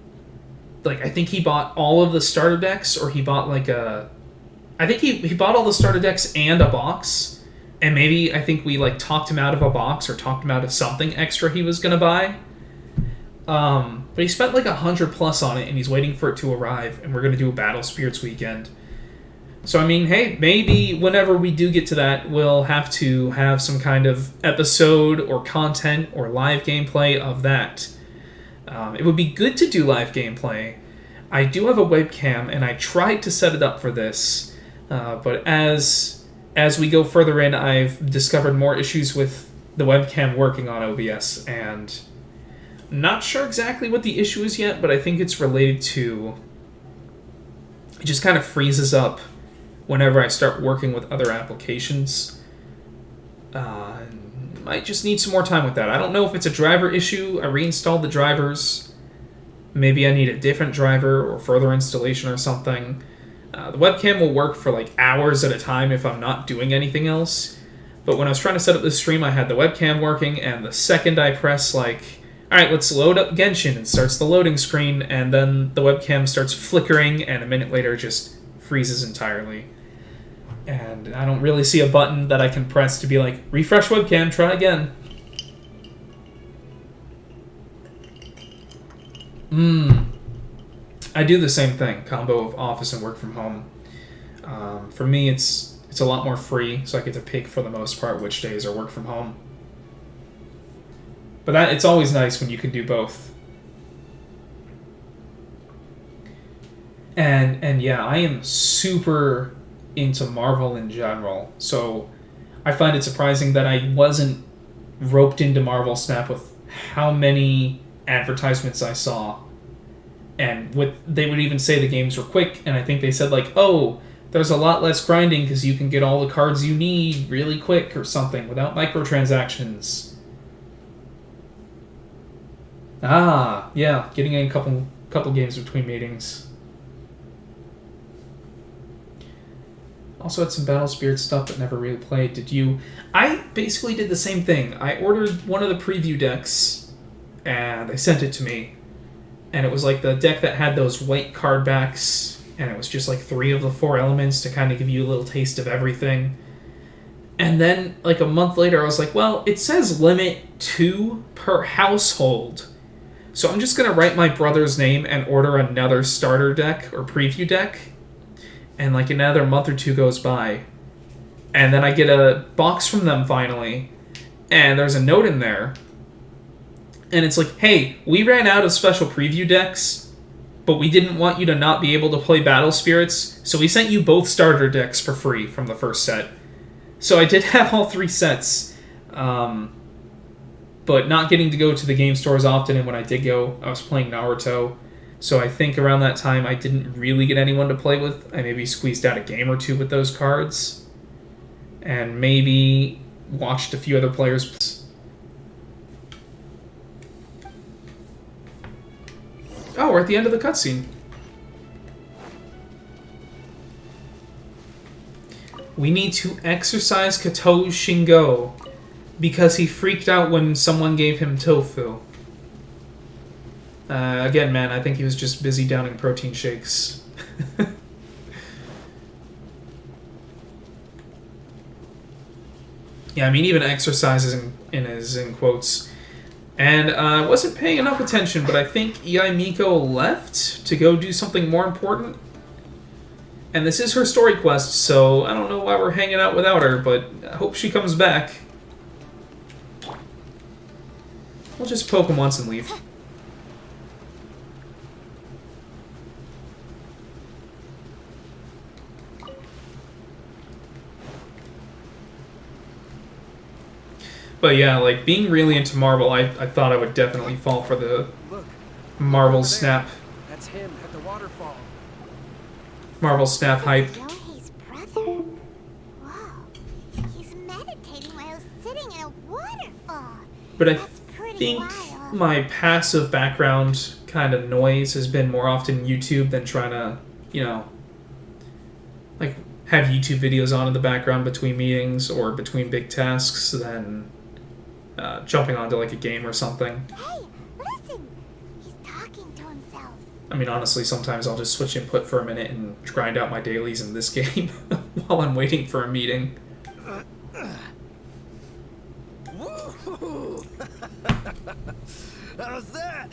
like, I think he bought all of the starter decks, or he bought, like, I think he bought all the starter decks and a box, and maybe, I think we, like, talked him out of a box, or talked him out of something extra he was gonna buy. But he spent, like, 100 plus on it, and he's waiting for it to arrive, and we're gonna do a Battle Spirits weekend. So, I mean, hey, maybe whenever we do get to that, we'll have to have some kind of episode, or content, or live gameplay of that. It would be good to do live gameplay. I do have a webcam, and I tried to set it up for this, but as we go further in, I've discovered more issues with the webcam working on OBS, and I'm not sure exactly what the issue is yet, but I think it's related to... it just kind of freezes up whenever I start working with other applications. Might just need some more time with that. I don't know if it's a driver issue. I reinstalled the drivers. Maybe I need a different driver or further installation or something. The webcam will work for like hours at a time if I'm not doing anything else. But when I was trying to set up this stream, I had the webcam working, and the second I press, like, alright, let's load up Genshin, it starts the loading screen, and then the webcam starts flickering, and a minute later it just freezes entirely. And I don't really see a button that I can press to be like, refresh webcam, try again. I do the same thing, combo of office and work from home. For me, it's a lot more free, so I get to pick, for the most part, which days are work from home. But it's always nice when you can do both. And yeah, I am super into Marvel in general, so I find it surprising that I wasn't roped into Marvel Snap with how many advertisements I saw. And they would even say the games were quick, and I think they said, like, oh, there's a lot less grinding because you can get all the cards you need really quick or something without microtransactions. Ah, yeah, getting in a couple games between meetings. Also had some Battle Spirit stuff but never really played. Did you? I basically did the same thing. I ordered one of the preview decks, and they sent it to me. And it was like the deck that had those white card backs, and it was just like 3 of the 4 elements to kind of give you a little taste of everything. And then, like a month later, I was like, well, it says limit 2 per household. So I'm just going to write my brother's name and order another starter deck or preview deck. And like another month or 2 goes by. And then I get a box from them finally. And there's a note in there. And it's like, hey, we ran out of special preview decks. but we didn't want you to not be able to play Battle Spirits, so we sent you both starter decks for free from the first set. So I did have all 3 sets, but not getting to go to the game stores often, and when I did go, I was playing Naruto. So I think around that time I didn't really get anyone to play with. I maybe squeezed out a game or 2 with those cards, and maybe watched a few other players. Oh, we're at the end of the cutscene. We need to exorcise Katou Shingo because he freaked out when someone gave him tofu. Again, man, I think he was just busy downing protein shakes. Yeah, I mean, even exercises in quotes. And I wasn't paying enough attention, but I think Yae Miko left to go do something more important. And this is her story quest, so I don't know why we're hanging out without her, but I hope she comes back. We'll just poke him once and leave. But yeah, like, being really into Marvel, I thought I would definitely fall for the Look, Marvel over there. Snap. That's him at the waterfall. Marvel Snap hype. Yohei's brother. Wow. He's meditating while sitting in a waterfall. But I That's pretty think wild. my passive background kind of noise has been more often YouTube than trying to, you know, like, have YouTube videos on in the background between meetings or between big tasks than jumping onto, like, a game or something. Hey, listen. He's talking to himself. I mean, honestly, sometimes I'll just switch input for a minute and grind out my dailies in this game while I'm waiting for a meeting. Woo! How's that?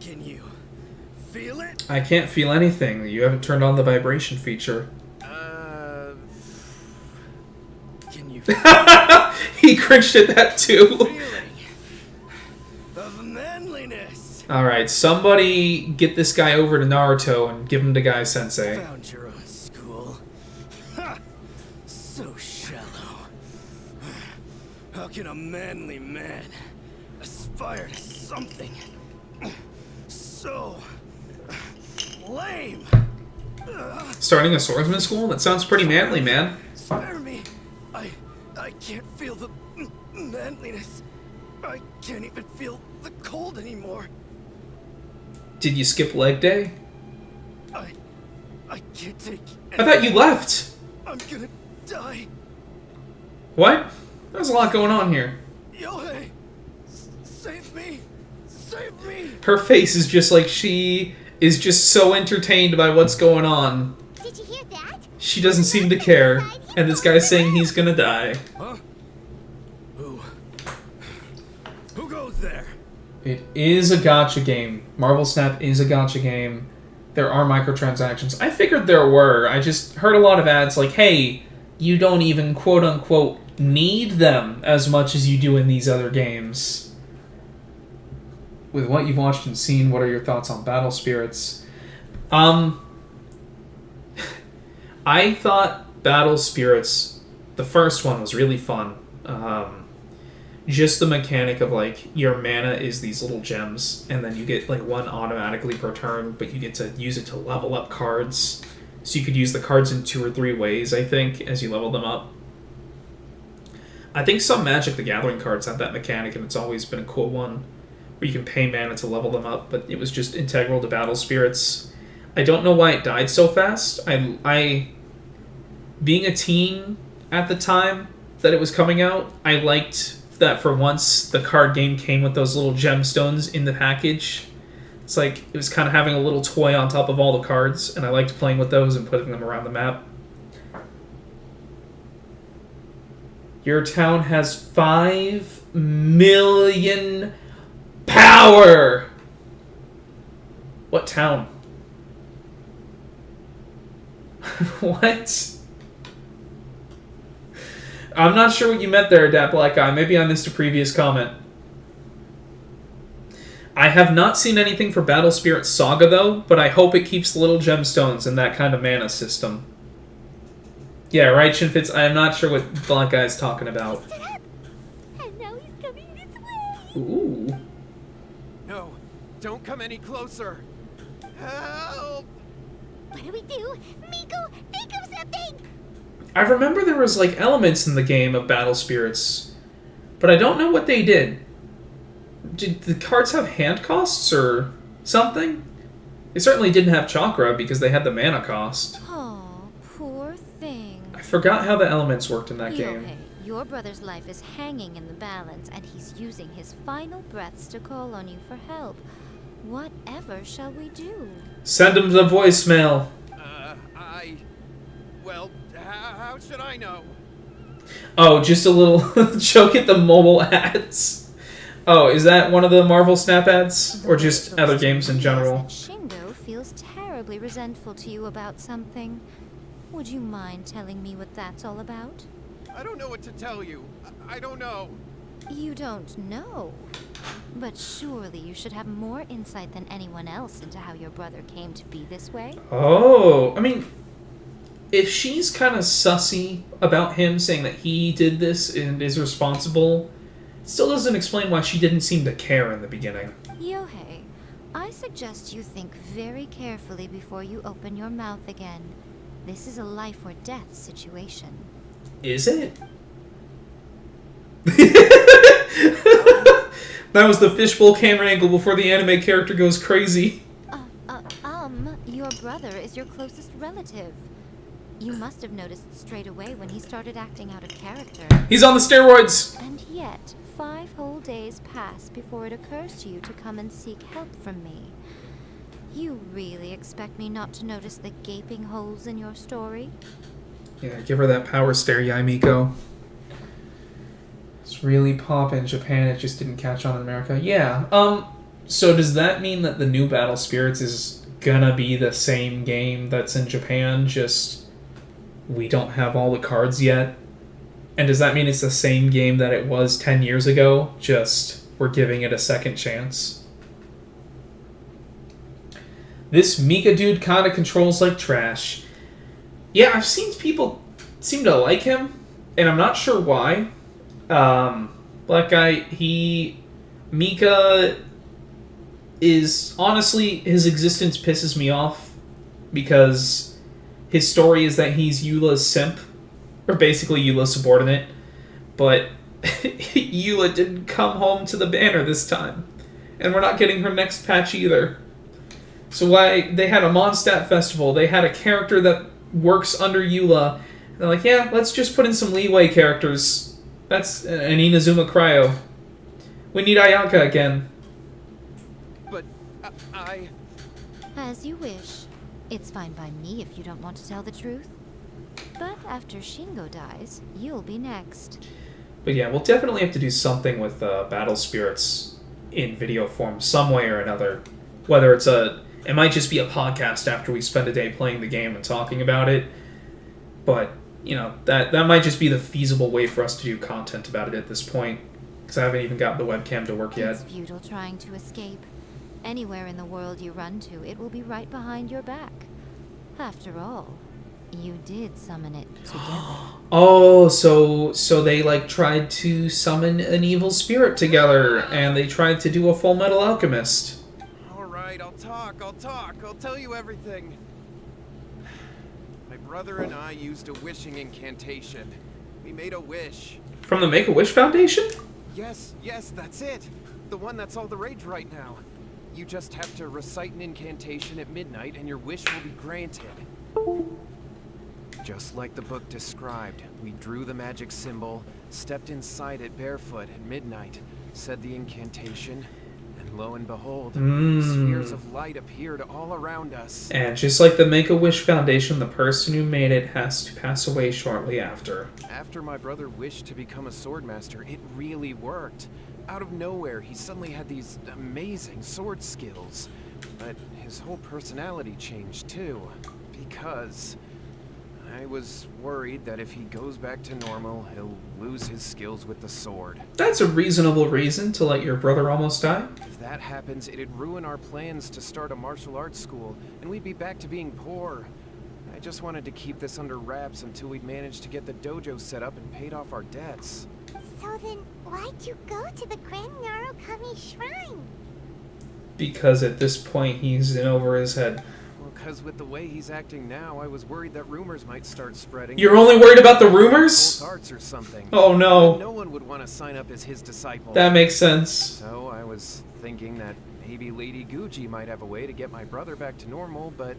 Can you feel it? I can't feel anything. You haven't turned on the vibration feature. Can you He cringed at that too. feeling of manliness? Alright, somebody get this guy over to Naruto and give him to Guy Sensei. Found your own school. Ha! So shallow. How can a manly man aspire to something so lame? Starting a swordsman school? That sounds pretty manly, man. Spare me. I can't feel the manliness. I can't even feel the cold anymore. Did you skip leg day? I can't take I thought you left. I'm gonna die. What? There's a lot going on here. Yohei! Save me! Save me! Her face is just like she is just so entertained by what's going on. Did you hear that? She doesn't seem to care. And this guy's saying he's gonna die. Huh? Who goes there? It is a gacha game. Marvel Snap is a gacha game. There are microtransactions. I figured there were. I just heard a lot of ads like, hey, you don't even quote-unquote need them as much as you do in these other games. With what you've watched and seen, what are your thoughts on Battle Spirits? I thought Battle Spirits, the first one, was really fun. Just the mechanic of, like, your mana is these little gems, and then you get, like, one automatically per turn, but you get to use it to level up cards. So you could use the cards in 2 or 3 ways, I think, as you level them up. I think some Magic the Gathering cards have that mechanic, and it's always been a cool one, where you can pay mana to level them up, but it was just integral to Battle Spirits. I don't know why it died so fast. I being a teen at the time that it was coming out, I liked that for once the card game came with those little gemstones in the package. It's like it was kind of having a little toy on top of all the cards, and I liked playing with those and putting them around the map. Your town has 5 million power! What town? What? I'm not sure what you meant there, Dat Black Guy. Maybe I missed a previous comment. I have not seen anything for Battle Spirit Saga, though, but I hope it keeps little gemstones in that kind of mana system. Yeah, right, Shinfitz? I'm not sure what Black Guy's talking about. Stood up. And now he's coming this way. Ooh. No, don't come any closer. Help! What do we do? Miko, think of something! I remember there was, like, elements in the game of Battle Spirits, but I don't know what they did. Did the cards have hand costs or something? They certainly didn't have chakra because they had the mana cost. Oh, poor thing. I forgot how the elements worked in that game. Yohei, your brother's life is hanging in the balance, and he's using his final breaths to call on you for help. Whatever shall we do? Send him the voicemail. Well, how should I know? Oh, just a little joke at the mobile ads. Oh, is that one of the Marvel Snap ads? Or just other games in general? Shingo feels terribly resentful to you about something. Would you mind telling me what that's all about? I don't know what to tell you. I don't know. You don't know. But surely you should have more insight than anyone else into how your brother came to be this way. Oh, I mean, if she's kind of sussy about him saying that he did this and is responsible, it still doesn't explain why she didn't seem to care in the beginning. Yohei, I suggest you think very carefully before you open your mouth again. This is a life or death situation. Is it? That was the fishbowl camera angle before the anime character goes crazy. Your brother is your closest relative. You must have noticed straight away when he started acting out of character. He's on the steroids! And yet, 5 whole days pass before it occurs to you to come and seek help from me. You really expect me not to notice the gaping holes in your story? Yeah, give her that power stare, Yae Miko. It's really pop in Japan, it just didn't catch on in America. Yeah, so does that mean that the new Battle Spirits is gonna be the same game that's in Japan, just we don't have all the cards yet? And does that mean it's the same game that it was 10 years ago, just we're giving it a second chance? This Mika dude kinda controls like trash. Yeah, I've seen people seem to like him, and I'm not sure why. Black Guy, Mika is, honestly, his existence pisses me off, because his story is that he's Eula's simp, or basically Eula's subordinate, but Eula didn't come home to the banner this time, and we're not getting her next patch either. So why, they had a Mondstadt festival, they had a character that works under Eula, and they're like, yeah, let's just put in some leeway characters. That's an Inazuma Cryo. We need Ayaka again. But I... As you wish. It's fine by me if you don't want to tell the truth. But after Shingo dies, you'll be next. But yeah, we'll definitely have to do something with Battle Spirits in video form, some way or another. Whether it's it might just be a podcast after we spend a day playing the game and talking about it. But, you know, that might just be the feasible way for us to do content about it at this point. Because I haven't even gotten the webcam to work yet. It's futile trying to escape. Anywhere in the world you run to, it will be right behind your back. After all, you did summon it together. Oh, so they, like, tried to summon an evil spirit together, and they tried to do a Full Metal Alchemist. Alright, I'll talk. I'll tell you everything. My brother and I used a wishing incantation. We made a wish. From the Make-A-Wish Foundation? Yes, that's it. The one that's all the rage right now. You just have to recite an incantation at midnight and your wish will be granted. Just like the book described, we drew the magic symbol, stepped inside it barefoot at midnight, said the incantation, and lo and behold, spheres of light appeared all around us. And just like the Make-A-Wish Foundation, the person who made it has to pass away shortly after. After my brother wished to become a swordmaster, it really worked. Out of nowhere, he suddenly had these amazing sword skills. But his whole personality changed too. Because I was worried that if he goes back to normal, he'll lose his skills with the sword. That's a reasonable reason to let your brother almost die. If that happens, it'd ruin our plans to start a martial arts school, and we'd be back to being poor. I just wanted to keep this under wraps until we'd managed to get the dojo set up and paid off our debts. So then, why'd you go to the Grand Narukami Shrine? Because at this point, he's in over his head. Well, because with the way he's acting now, I was worried that rumors might start spreading. You're only worried about the rumors? Occult arts or something. Oh no. No one would want to sign up as his disciple. That makes sense. So I was thinking that maybe Lady GUUJI might have a way to get my brother back to normal, but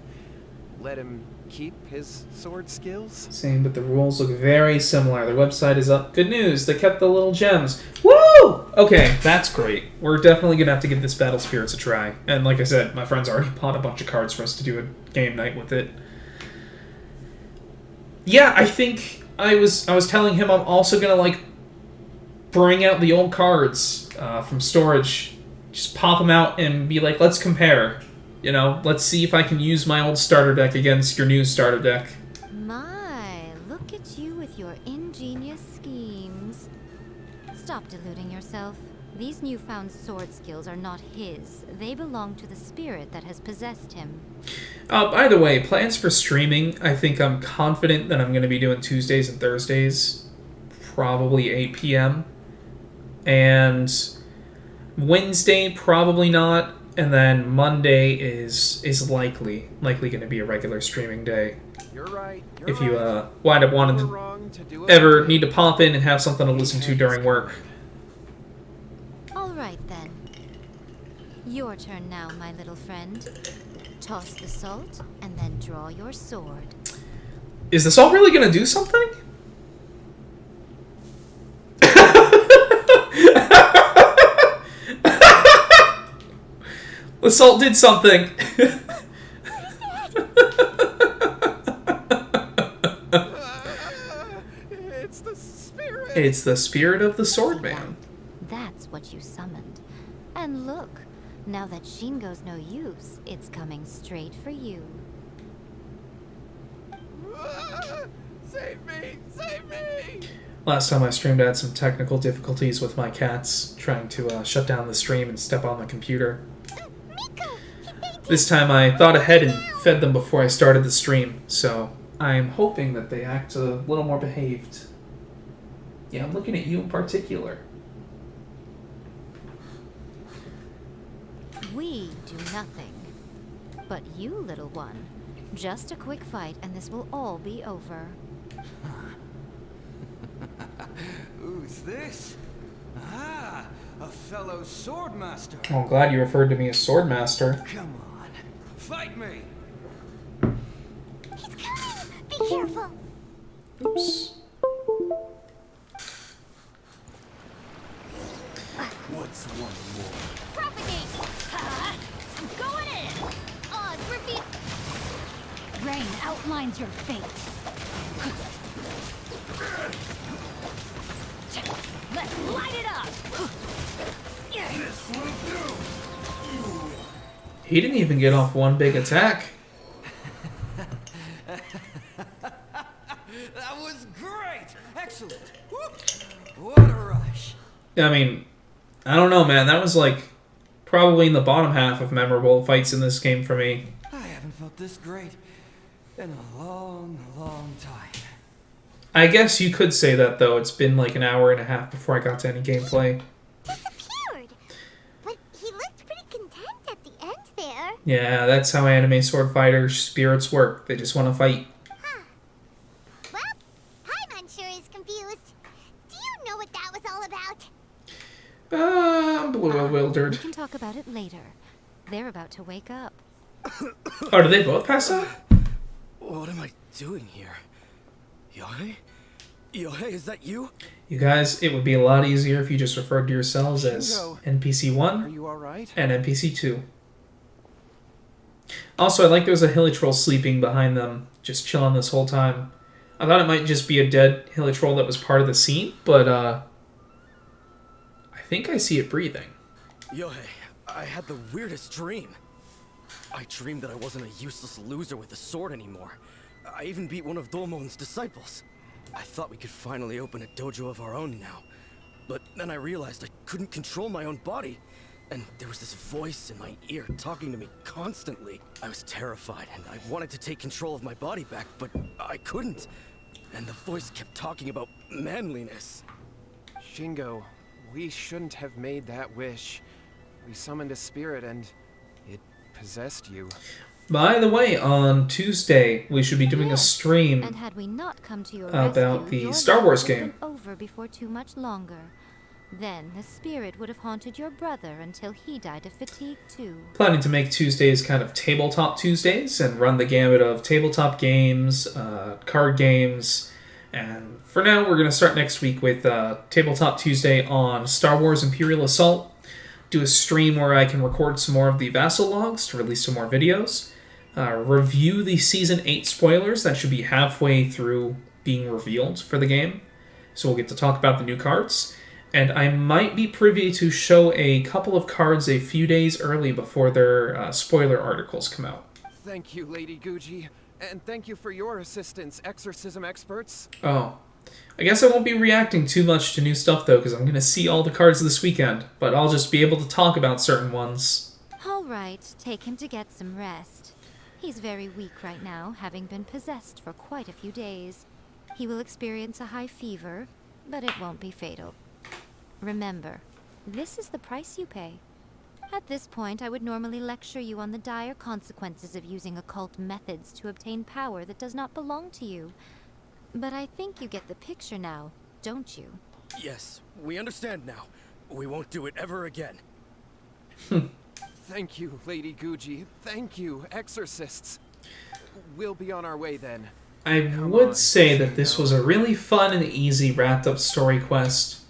let him keep his sword skills. Same, but the rules look very similar. Their website is up. Good news, they kept the little gems. Woo! Okay, that's great. We're definitely gonna have to give this Battle Spirits a try. And like I said, my friend's already bought a bunch of cards for us to do a game night with it. Yeah, I think I was telling him I'm also gonna like bring out the old cards from storage, just pop them out and be like, let's compare. You know, let's see if I can use my old starter deck against your new starter deck. My, look at you with your ingenious schemes. Stop deluding yourself. These newfound sword skills are not his. They belong to the spirit that has possessed him. By the way, plans for streaming, I think I'm confident that I'm going to be doing Tuesdays and Thursdays, probably 8 p.m. And Wednesday, probably not. And then Monday is likely going to be a regular streaming day. You're right. If you wind up wanting to ever need to pop in and have something to listen to during work. All right then. Your turn now, my little friend. Toss the salt and then draw your sword. Is the salt really going to do something? The salt did something. It's the spirit. It's the spirit of the swordman. That's what you summoned. And look, now that Shingo's no use, it's coming straight for you. Save me! Save me! Last time I streamed, I had some technical difficulties with my cats trying to shut down the stream and step on the computer. Miko! This time I thought ahead and fed them before I started the stream, so I'm hoping that they act a little more behaved. Yeah, I'm looking at you in particular. We do nothing. But you, little one, just a quick fight and this will all be over. Who's this? Ah, a fellow swordmaster. Oh, I'm glad you referred to me as Swordmaster. Come on, fight me. He's coming! Be careful! Oops. What's one more? Propagate! I'm going in! Odds reveal... Rain outlines your fate. Let's light it up! This will do. He didn't even get off one big attack. That was great. Excellent. Whoop. What a rush. I mean, I don't know, man. That was like probably in the bottom half of memorable fights in this game for me. I haven't felt this great in a long, long time. I guess you could say that, though. It's been like an hour and a half before I got to any gameplay. Disappeared! But he looked pretty content at the end there. Yeah, that's how anime sword fighter spirits work. They just want to fight. Huh. Well, Paimon sure is confused. Do you know what that was all about? I'm bewildered. We can talk about it later. They're about to wake up. Oh, did they both pass out? What am I doing here? Yae? Yae, is that you? You guys, it would be a lot easier if you just referred to yourselves as Shingo. NPC Are 1 you alright? and NPC 2. Also, I like there was a hilly troll sleeping behind them, just chilling this whole time. I thought it might just be a dead hilly troll that was part of the scene, but I think I see it breathing. Yae, I had the weirdest dream. I dreamed that I wasn't a useless loser with a sword anymore, I even beat one of Dolmon's disciples. I thought we could finally open a dojo of our own now. But then I realized I couldn't control my own body. And there was this voice in my ear talking to me constantly. I was terrified and I wanted to take control of my body back, but I couldn't. And the voice kept talking about manliness. Shingo, we shouldn't have made that wish. We summoned a spirit and it possessed you. By the way, on Tuesday, we should be doing a Yes, stream And had we not come to your about rescue, the your Star life Wars would have game. been over before too much longer. Then the spirit would have haunted your brother until he died of fatigue too. Planning to make Tuesdays kind of tabletop Tuesdays and run the gamut of tabletop games, card games, and for now we're going to start next week with Tabletop Tuesday on Star Wars Imperial Assault. Do a stream where I can record some more of the Vassal logs to release some more videos. Review the Season 8 spoilers that should be halfway through being revealed for the game. So we'll get to talk about the new cards. And I might be privy to show a couple of cards a few days early before their spoiler articles come out. Thank you, Lady GUUJI. And thank you for your assistance, exorcism experts. Oh. I guess I won't be reacting too much to new stuff, though, because I'm going to see all the cards this weekend. But I'll just be able to talk about certain ones. All right, take him to get some rest. He's very weak right now, having been possessed for quite a few days. He will experience a high fever, but it won't be fatal. Remember, this is the price you pay. At this point, I would normally lecture you on the dire consequences of using occult methods to obtain power that does not belong to you. But I think you get the picture now, don't you? Yes, we understand now. We won't do it ever again. Thank you, Lady GUUJI. Thank you, exorcists. We'll be on our way then. I would say that this was a really fun and easy wrapped-up story quest.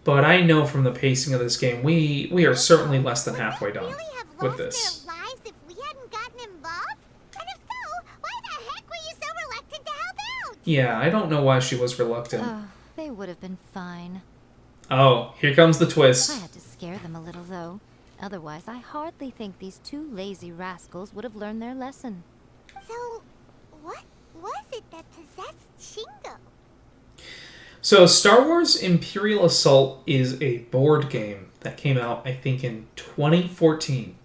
But I know from the pacing of this game, we are certainly less than halfway done Really have with lost this. their lives if we hadn't gotten involved? And if so, why the heck were you so reluctant to help out? Yeah, I don't know why she was reluctant. Oh, they would have been fine. Oh, here comes the I twist. had to scare them a little, though. Otherwise, I hardly think these two lazy rascals would have learned their lesson. So, what was it that possessed Shingo? So, Star Wars Imperial Assault is a board game that came out, I think, in 2014.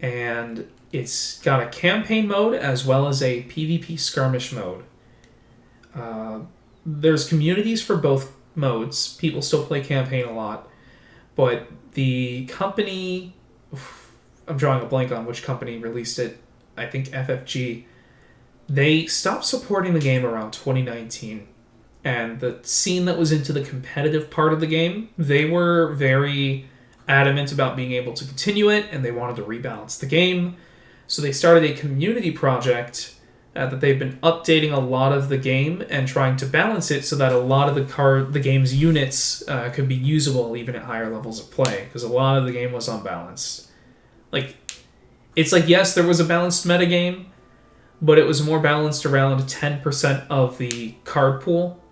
And it's got a campaign mode as well as a PvP skirmish mode. There's communities for both modes. People still play campaign a lot. But the company... I'm drawing a blank on which company released it. I think FFG. They stopped supporting the game around 2019. And the scene that was into the competitive part of the game, they were very adamant about being able to continue it, and they wanted to rebalance the game. So they started a community project that they've been updating a lot of the game and trying to balance it so that a lot of the game's units could be usable even at higher levels of play, because a lot of the game was unbalanced. It's like, yes, there was a balanced metagame, but it was more balanced around 10% of the card pool.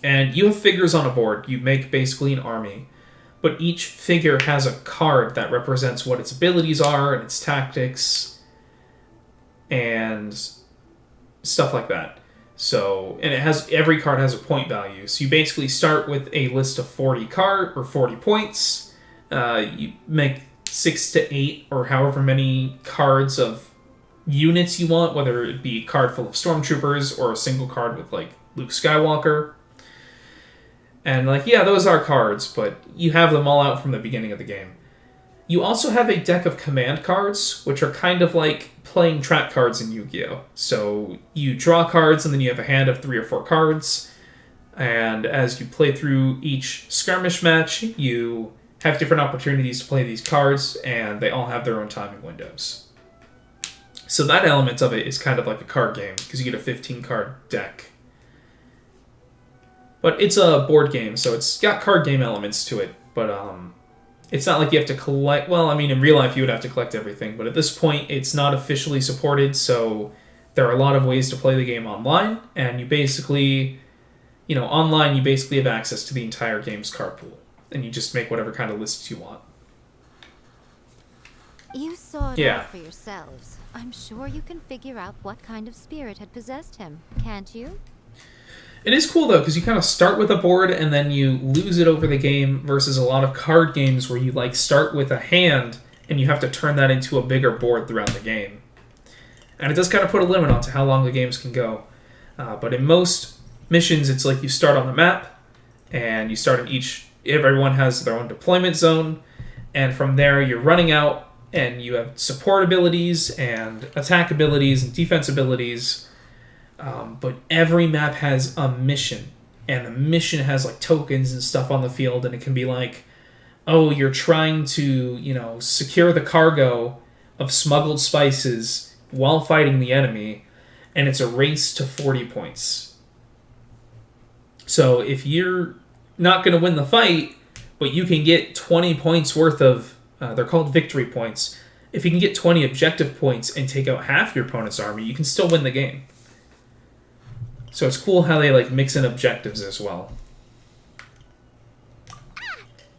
And you have figures on a board. You make basically an army. But each figure has a card that represents what its abilities are and its tactics and stuff like that. So, and every card has a point value. So you basically start with a list of 40 points. You make 6 to 8 or however many cards of units you want, whether it be a card full of stormtroopers or a single card with like Luke Skywalker. And those are cards, but you have them all out from the beginning of the game. You also have a deck of command cards, which are kind of like playing track cards in Yu-Gi-Oh! So you draw cards, and then you have a hand of 3 or 4 cards. And as you play through each skirmish match, you have different opportunities to play these cards, and they all have their own timing windows. So that element of it is kind of like a card game, because you get a 15-card deck. But it's a board game, so it's got card game elements to it. But it's not like you have to collect... Well, I mean, in real life you would have to collect everything. But at this point, it's not officially supported, so there are a lot of ways to play the game online. And you basically... online you basically have access to the entire game's card pool. And you just make whatever kind of lists you want. You saw it Yeah. all for yourselves. I'm sure you can figure out what kind of spirit had possessed him, can't you? It is cool, though, because you kind of start with a board and then you lose it over the game versus a lot of card games where you, like, start with a hand and you have to turn that into a bigger board throughout the game. And it does kind of put a limit on to how long the games can go. But in most missions, it's like you start on the map and you start in each... Everyone has their own deployment zone, and from there you're running out and you have support abilities and attack abilities and defense abilities. But every map has a mission, and the mission has like tokens and stuff on the field, and it can be like, oh, you're trying to, secure the cargo of smuggled spices while fighting the enemy, and it's a race to 40 points. So if you're not going to win the fight, but you can get 20 points worth of, they're called victory points. If you can get 20 objective points and take out half your opponent's army, you can still win the game. So it's cool how they like mix in objectives as well.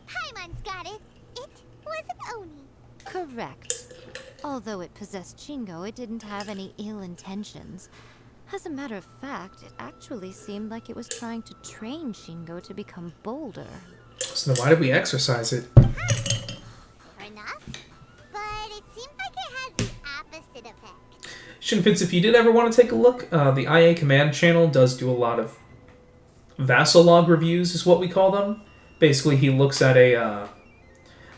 Paimon's got it. It was an Oni. Correct. Although it possessed Shingo, it didn't have any ill intentions. As a matter of fact, it actually seemed like it was trying to train Shingo to become bolder. So then why did we exercise it? Fair enough. But it seemed like it had the opposite effect. Shinfitz, if you did ever want to take a look, the IA Command channel does do a lot of vassal log reviews, is what we call them. Basically, he looks at a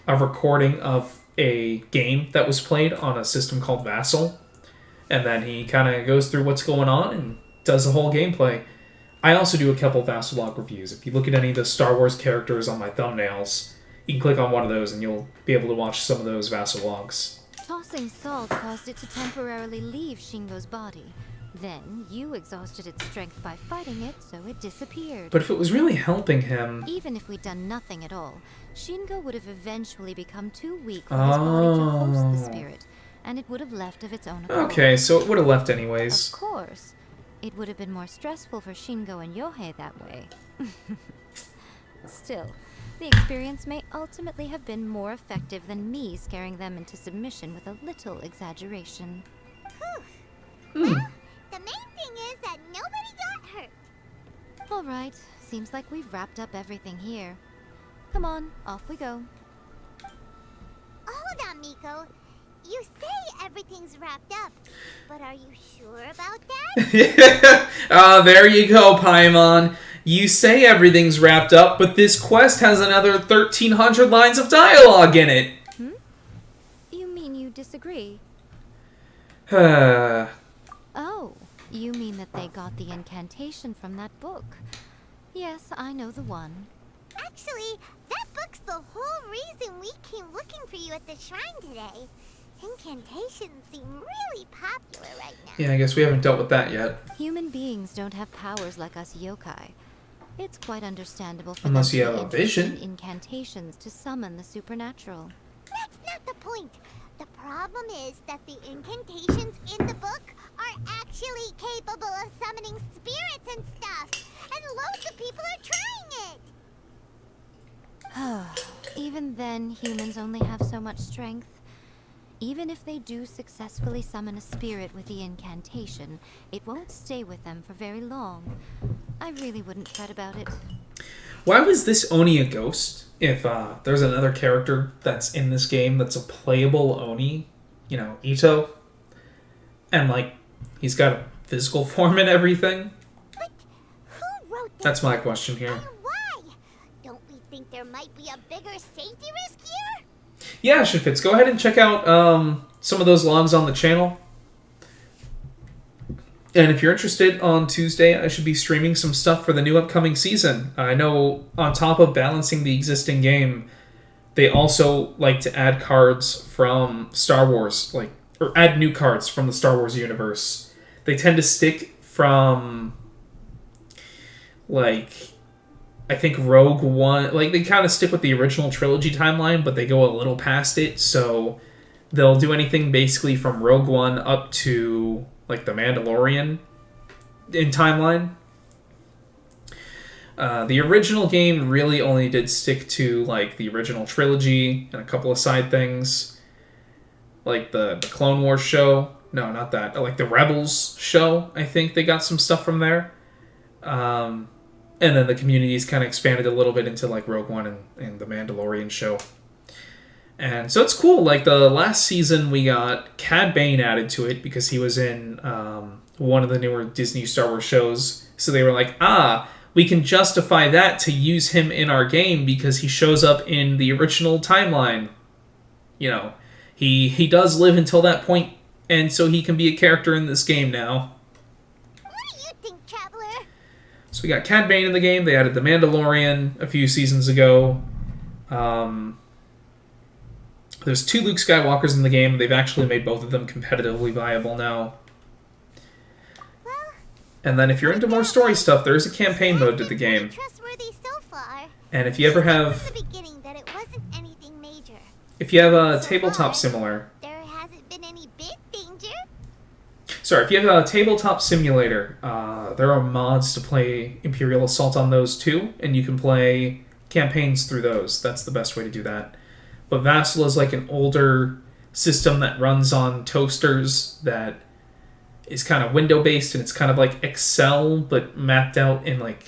recording of a game that was played on a system called Vassal, and then he kind of goes through what's going on and does the whole gameplay. I also do a couple Vassal log reviews. If you look at any of the Star Wars characters on my thumbnails, you can click on one of those and you'll be able to watch some of those Vassal logs. Tossing salt caused it to temporarily leave Shingo's body. Then you exhausted its strength by fighting it, so it disappeared. But if it was really helping him... Even if we'd done nothing at all, Shingo would have eventually become too weak for his body to host the spirit, and it would have left of its own accord. Okay, so it would have left anyways. Of course. It would have been more stressful for Shingo and Yohei that way. Still, the experience may ultimately have been more effective than me scaring them into submission with a little exaggeration. Well, the main thing is that nobody got hurt. All right, seems like we've wrapped up everything here. Come on, off we go. Hold on, Miko. You say everything's wrapped up, but are you sure about that? There you go, Paimon. You say everything's wrapped up, but this quest has another 1,300 lines of dialogue in it. You mean you disagree? Uh... Oh, you mean that they got the incantation from that book. Yes, I know the one. Actually, that book's the whole reason we came looking for you at the shrine today. Incantations seem really popular right now. Yeah, I guess we haven't dealt with that yet. Human beings don't have powers like us yokai. It's quite understandable for Unless them you to have be a vision. interested in incantations to summon the supernatural. That's not the point. The problem is that the incantations in the book are actually capable of summoning spirits and stuff. And loads of people are trying it. Even then, humans only have so much strength. Even if they do successfully summon a spirit with the incantation, it won't stay with them for very long. I really wouldn't fret about it. Why was this Oni a ghost? If there's another character that's in this game that's a playable Oni, Ito, and like he's got a physical form and everything. But who wrote that? That's my question here. And why? Don't we think there might be a bigger safety risk here? Yeah, Shinfitz, go ahead and check out some of those logs on the channel. And if you're interested, on Tuesday, I should be streaming some stuff for the new upcoming season. I know on top of balancing the existing game, they also like to add cards from Star Wars, or add new cards from the Star Wars universe. They tend to stick from, I think Rogue One, they kind of stick with the original trilogy timeline, but they go a little past it, so they'll do anything basically from Rogue One up to the Mandalorian in timeline. The original game really only did stick to the original trilogy and a couple of side things, like the Clone Wars show. No, not that. Like the Rebels show, I think they got some stuff from there. And then the community's kind of expanded a little bit into like Rogue One and the Mandalorian show. And so it's cool. Like the last season, we got Cad Bane added to it because he was in one of the newer Disney Star Wars shows. So they were like, we can justify that to use him in our game because he shows up in the original timeline. You know, he does live until that point, and so he can be a character in this game now. What do you think, Traveler? So we got Cad Bane in the game. They added the Mandalorian a few seasons ago. There's 2 Luke Skywalkers in the game. They've actually made both of them competitively viable now. And then if you're into more story stuff, there's a campaign mode to the game. Trustworthy so far. And if you ever have... From the beginning that it wasn't anything major. If you have a tabletop simulator... There hasn't been any big danger. Sorry, if you have a tabletop simulator, there are mods to play Imperial Assault on those too, and you can play campaigns through those. That's the best way to do that. But Vassal is like an older system that runs on toasters that is kind of window-based, and it's kind of like Excel, but mapped out and like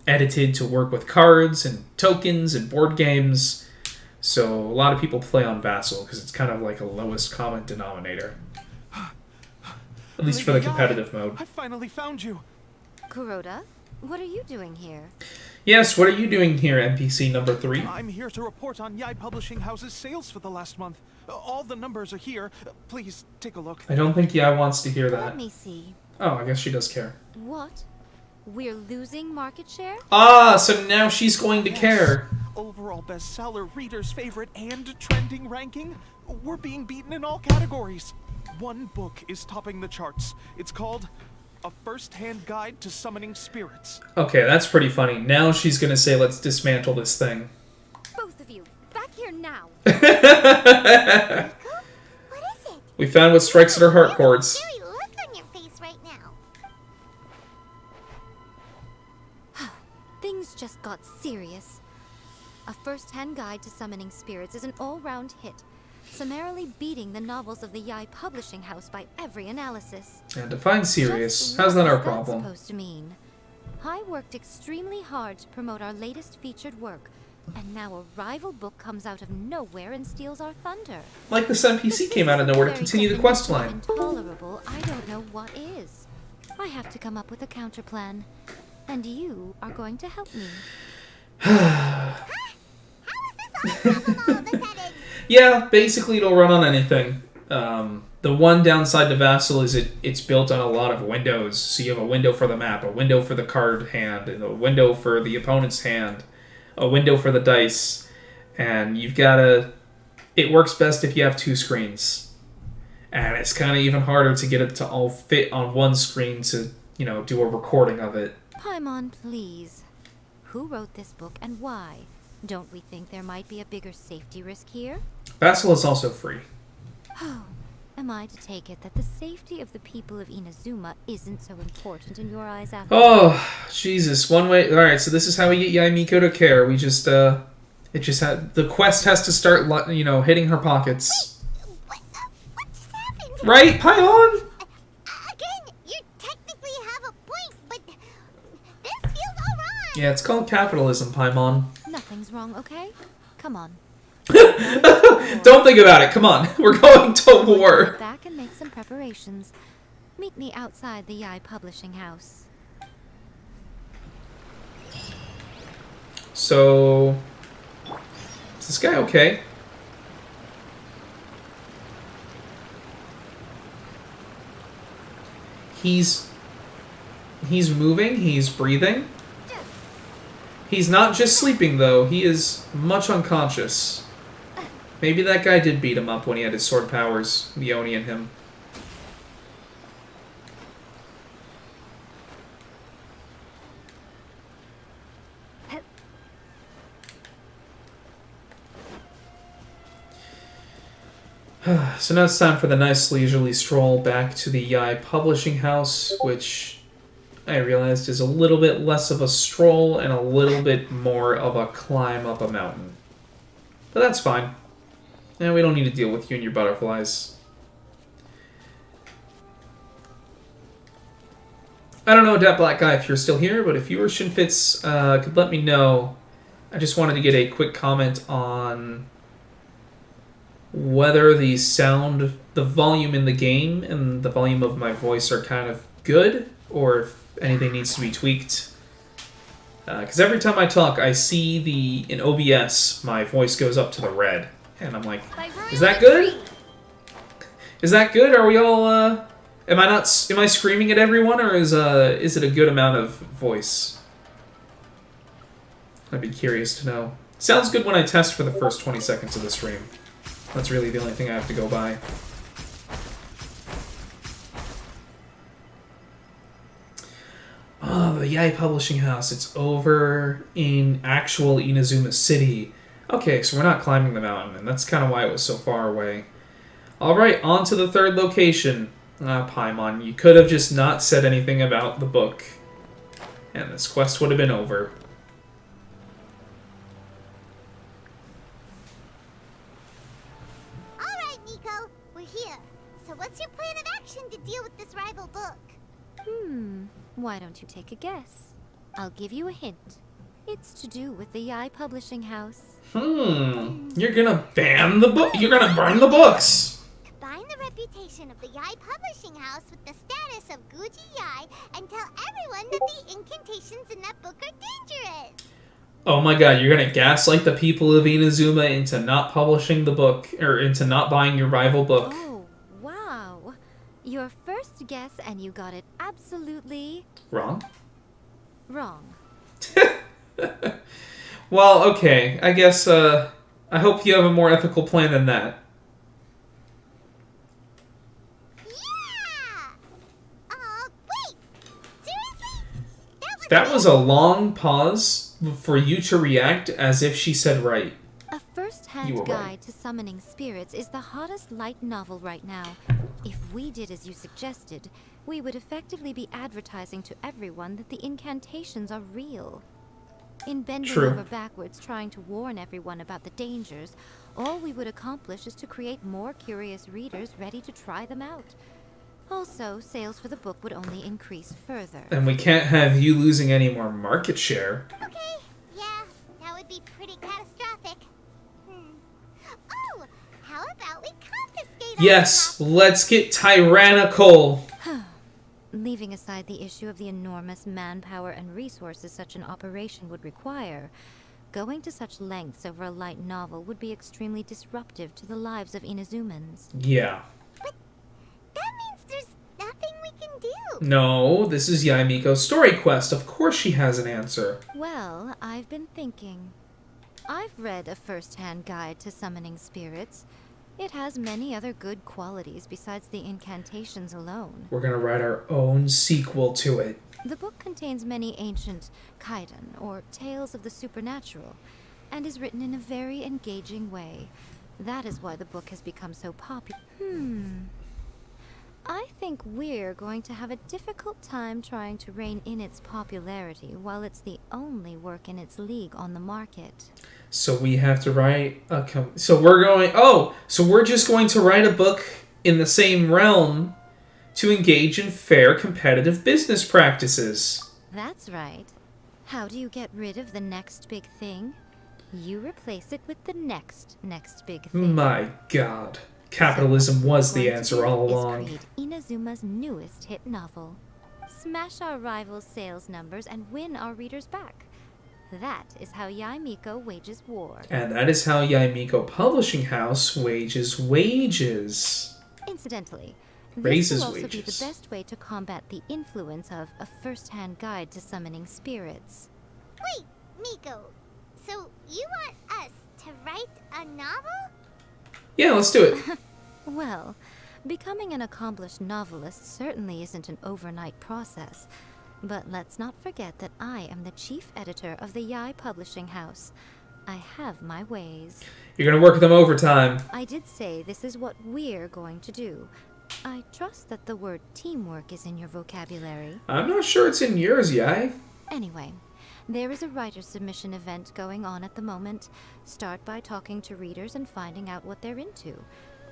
edited to work with cards and tokens and board games. So a lot of people play on Vassal because it's kind of like a lowest common denominator. At least for the competitive mode. I finally found you. Kuroda, what are you doing here? Yes, what are you doing here, NPC number 3? I'm here to report on Yae Publishing House's sales for the last month. All the numbers are here. Please take a look. I don't think Yae wants to hear that. Let me see. Oh, I guess she does care. What? We're losing market share? So now she's going to care. Overall bestseller, readers' favorite, and trending ranking. We're being beaten in all categories. One book is topping the charts. It's called A First-Hand Guide to Summoning Spirits. Okay, that's pretty funny. Now she's going to say, let's dismantle this thing. Both of you, back here now. What is it? We found what strikes at her heart chords. Scary look on your face right now. Things just got serious. A First-Hand Guide to Summoning Spirits is an all-round hit, summarily beating the novels of the Yae Publishing House by every analysis. And define serious. Just How's that what our is problem? Supposed to mean? I worked extremely hard to promote our latest featured work, and now a rival book comes out of nowhere and steals our thunder. Like this NPC came out of nowhere to Very continue the definition quest of line. Intolerable, I don't know what is. I have to come up with a counterplan, and you are going to help me. How is this our problem all of a sudden? Yeah, basically it'll run on anything. The one downside to Vassal is it's built on a lot of windows. So you have a window for the map, a window for the card hand, and a window for the opponent's hand, a window for the dice, and you've got to... It works best if you have 2 screens. And it's kind of even harder to get it to all fit on one screen to, do a recording of it. Paimon, please. Who wrote this book and why? Don't we think there might be a bigger safety risk here? Vassal is also free. Oh, am I to take it that the safety of the people of Inazuma isn't so important in your eyes after all? Oh, Jesus. One way... Alright, so this is how we get Yae Miko to care. We just, the quest has to start, hitting her pockets. What just happened? Right, Paimon? Again, you technically have a point, but this feels alright. Yeah, it's called capitalism, Paimon. Nothing's wrong, okay? Come on. Don't think about it. Come on. We're going to war. Go back and make some preparations. Meet me outside the Yae Publishing House. So... Is this guy okay? He's moving. He's breathing. He's not just sleeping, though. He is much unconscious. Maybe that guy did beat him up when he had his sword powers, the Oni in him. So now it's time for the nice leisurely stroll back to the Yae Publishing House, which I realized is a little bit less of a stroll and a little bit more of a climb up a mountain. But that's fine. And we don't need to deal with you and your butterflies. I don't know, that black guy, if you're still here, but if you or Shinfitz could let me know. I just wanted to get a quick comment on whether the sound, the volume in the game and the volume of my voice are kind of good, or if anything needs to be tweaked. Because every time I talk, I see in OBS, my voice goes up to the red. And I'm like, is that good? Is that good? Are we all, am I screaming at everyone, or is it a good amount of voice? I'd be curious to know. Sounds good when I test for the first 20 seconds of the stream. That's really the only thing I have to go by. Oh, the Yae Publishing House. It's over in actual Inazuma City. Okay, so we're not climbing the mountain, and that's kind of why it was so far away. Alright, on to the third location. Paimon, you could have just not said anything about the book, and this quest would have been over. Alright, Miko, we're here. So what's your plan of action to deal with this rival book? Why don't you take a guess? I'll give you a hint. It's to do with the Yae Publishing House. You're gonna ban the book? You're gonna burn the books! Combine the reputation of the Yae Publishing House with the status of GUUJI Yae and tell everyone that the incantations in that book are dangerous. Oh my god, you're gonna gaslight the people of Inazuma into not publishing the book, or into not buying your rival book. Oh, wow. Your first guess, and you got it absolutely Wrong? wrong. Well, okay. I guess, I hope you have a more ethical plan than that. Yeah! Wait! Seriously? That was a long pause for you to react as if she said right. A You first-hand were guide right. to summoning spirits is the hottest light novel right now. If we did as you suggested, we would effectively be advertising to everyone that the incantations are real. In bending True. over backwards trying to warn everyone about the dangers, all we would accomplish is to create more curious readers ready to try them out. Also, sales for the book would only increase further. And we can't have you losing any more market share. Okay, yeah, that would be pretty catastrophic. Oh, how about we confiscate all Yes, the let's get tyrannical. Leaving aside the issue of the enormous manpower and resources such an operation would require, going to such lengths over a light novel would be extremely disruptive to the lives of Inazumans. Yeah. That means there's nothing we can do. No, this is Yae Miko's story quest. Of course she has an answer. Well, I've been thinking. I've read a first-hand guide to summoning spirits. It has many other good qualities besides the incantations alone. We're gonna write our own sequel to it. The book contains many ancient kaiden, or tales of the supernatural, and is written in a very engaging way. That is why the book has become so popular. I think we're going to have a difficult time trying to rein in its popularity while it's the only work in its league on the market. So we have to write a so we're just going to write a book in the same realm to engage in fair competitive business practices. That's right. How do you get rid of the next big thing? You replace it with the next big thing. My god. Capitalism was the answer all along. Is create Inazuma's newest hit novel. Smash our rivals' sales numbers and win our readers back. That is how Yae Miko wages war. And that is how Yae Miko Publishing House wages wages. Incidentally, Raises this will also wages. be the best way to combat the influence of a first-hand guide to summoning spirits. Wait, Miko, so you want us to write a novel? Yeah, let's do it. Well, becoming an accomplished novelist certainly isn't an overnight process. But let's not forget that I am the chief editor of the Yae Publishing House. I have my ways. You're gonna work them overtime. I did say this is what we're going to do. I trust that the word teamwork is in your vocabulary. I'm not sure it's in yours, Yae. Anyway, there is a writer submission event going on at the moment. Start by talking to readers and finding out what they're into.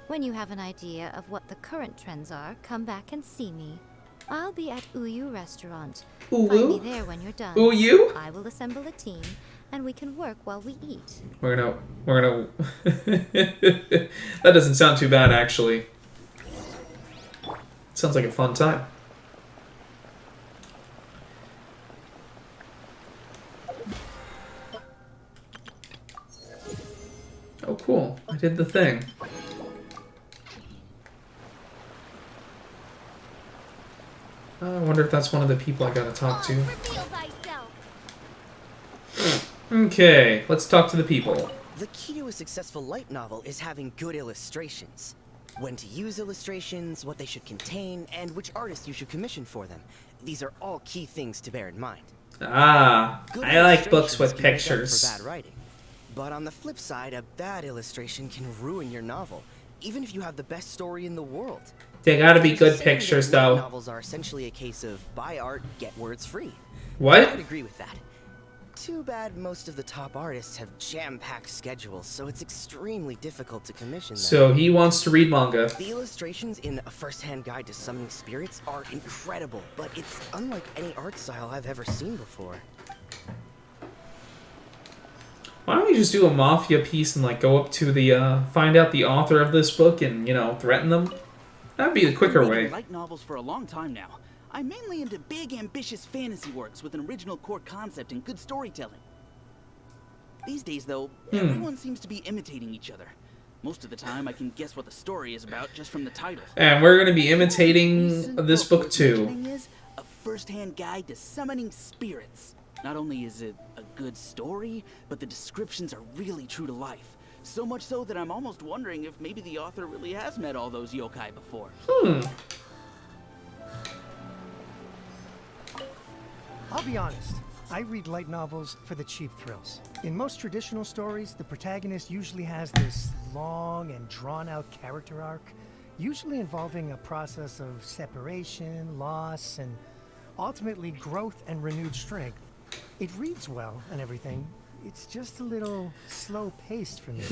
When you have an idea of what the current trends are, come back and see me. I'll be at Uyu Restaurant. Find me Uwu? there when you're done. Uyu? I will assemble a team, and we can work while we eat. We're gonna that doesn't sound too bad, actually. Sounds like a fun time. Oh, cool. I did the thing. I wonder if that's one of the people I gotta talk to. Reveal thyself. Okay, let's talk to the people. The key to a successful light novel is having good illustrations. When to use illustrations, what they should contain, and which artist you should commission for them. These are all key things to bear in mind. Ah, Good I like books illustrations with can make up pictures. for bad writing. But on the flip side, a bad illustration can ruin your novel, even if you have the best story in the world. They gotta be good Saying that pictures, light though. Novels are essentially a case of buy art, get words free. I'd What? agree with that. Too bad most of the top artists have jam-packed schedules, so it's extremely difficult to commission them. So he wants to read manga. The illustrations in A First-Hand Guide to Summoning Spirits are incredible, but it's unlike any art style I've ever seen before. Why don't we just do a mafia piece and like go up to the find out the author of this book and, you know, threaten them? That'd be the quicker I've been reading way. light novels for a long time now. I'm mainly into big, ambitious fantasy works with an original core concept and good storytelling. These days, though, everyone seems to be imitating each other. Most of the time, I can guess what the story is about just from the title. And we're gonna be imitating Recent this book worth too. mentioning is A First-Hand Guide to Summoning Spirits. Not only is it a good story, but the descriptions are really true to life. So much so that I'm almost wondering if maybe the author really has met all those yokai before. I'll be honest, I read light novels for the cheap thrills. In most traditional stories, the protagonist usually has this long and drawn-out character arc, usually involving a process of separation, loss, and ultimately growth and renewed strength. It reads well and everything. It's just a little slow-paced for me.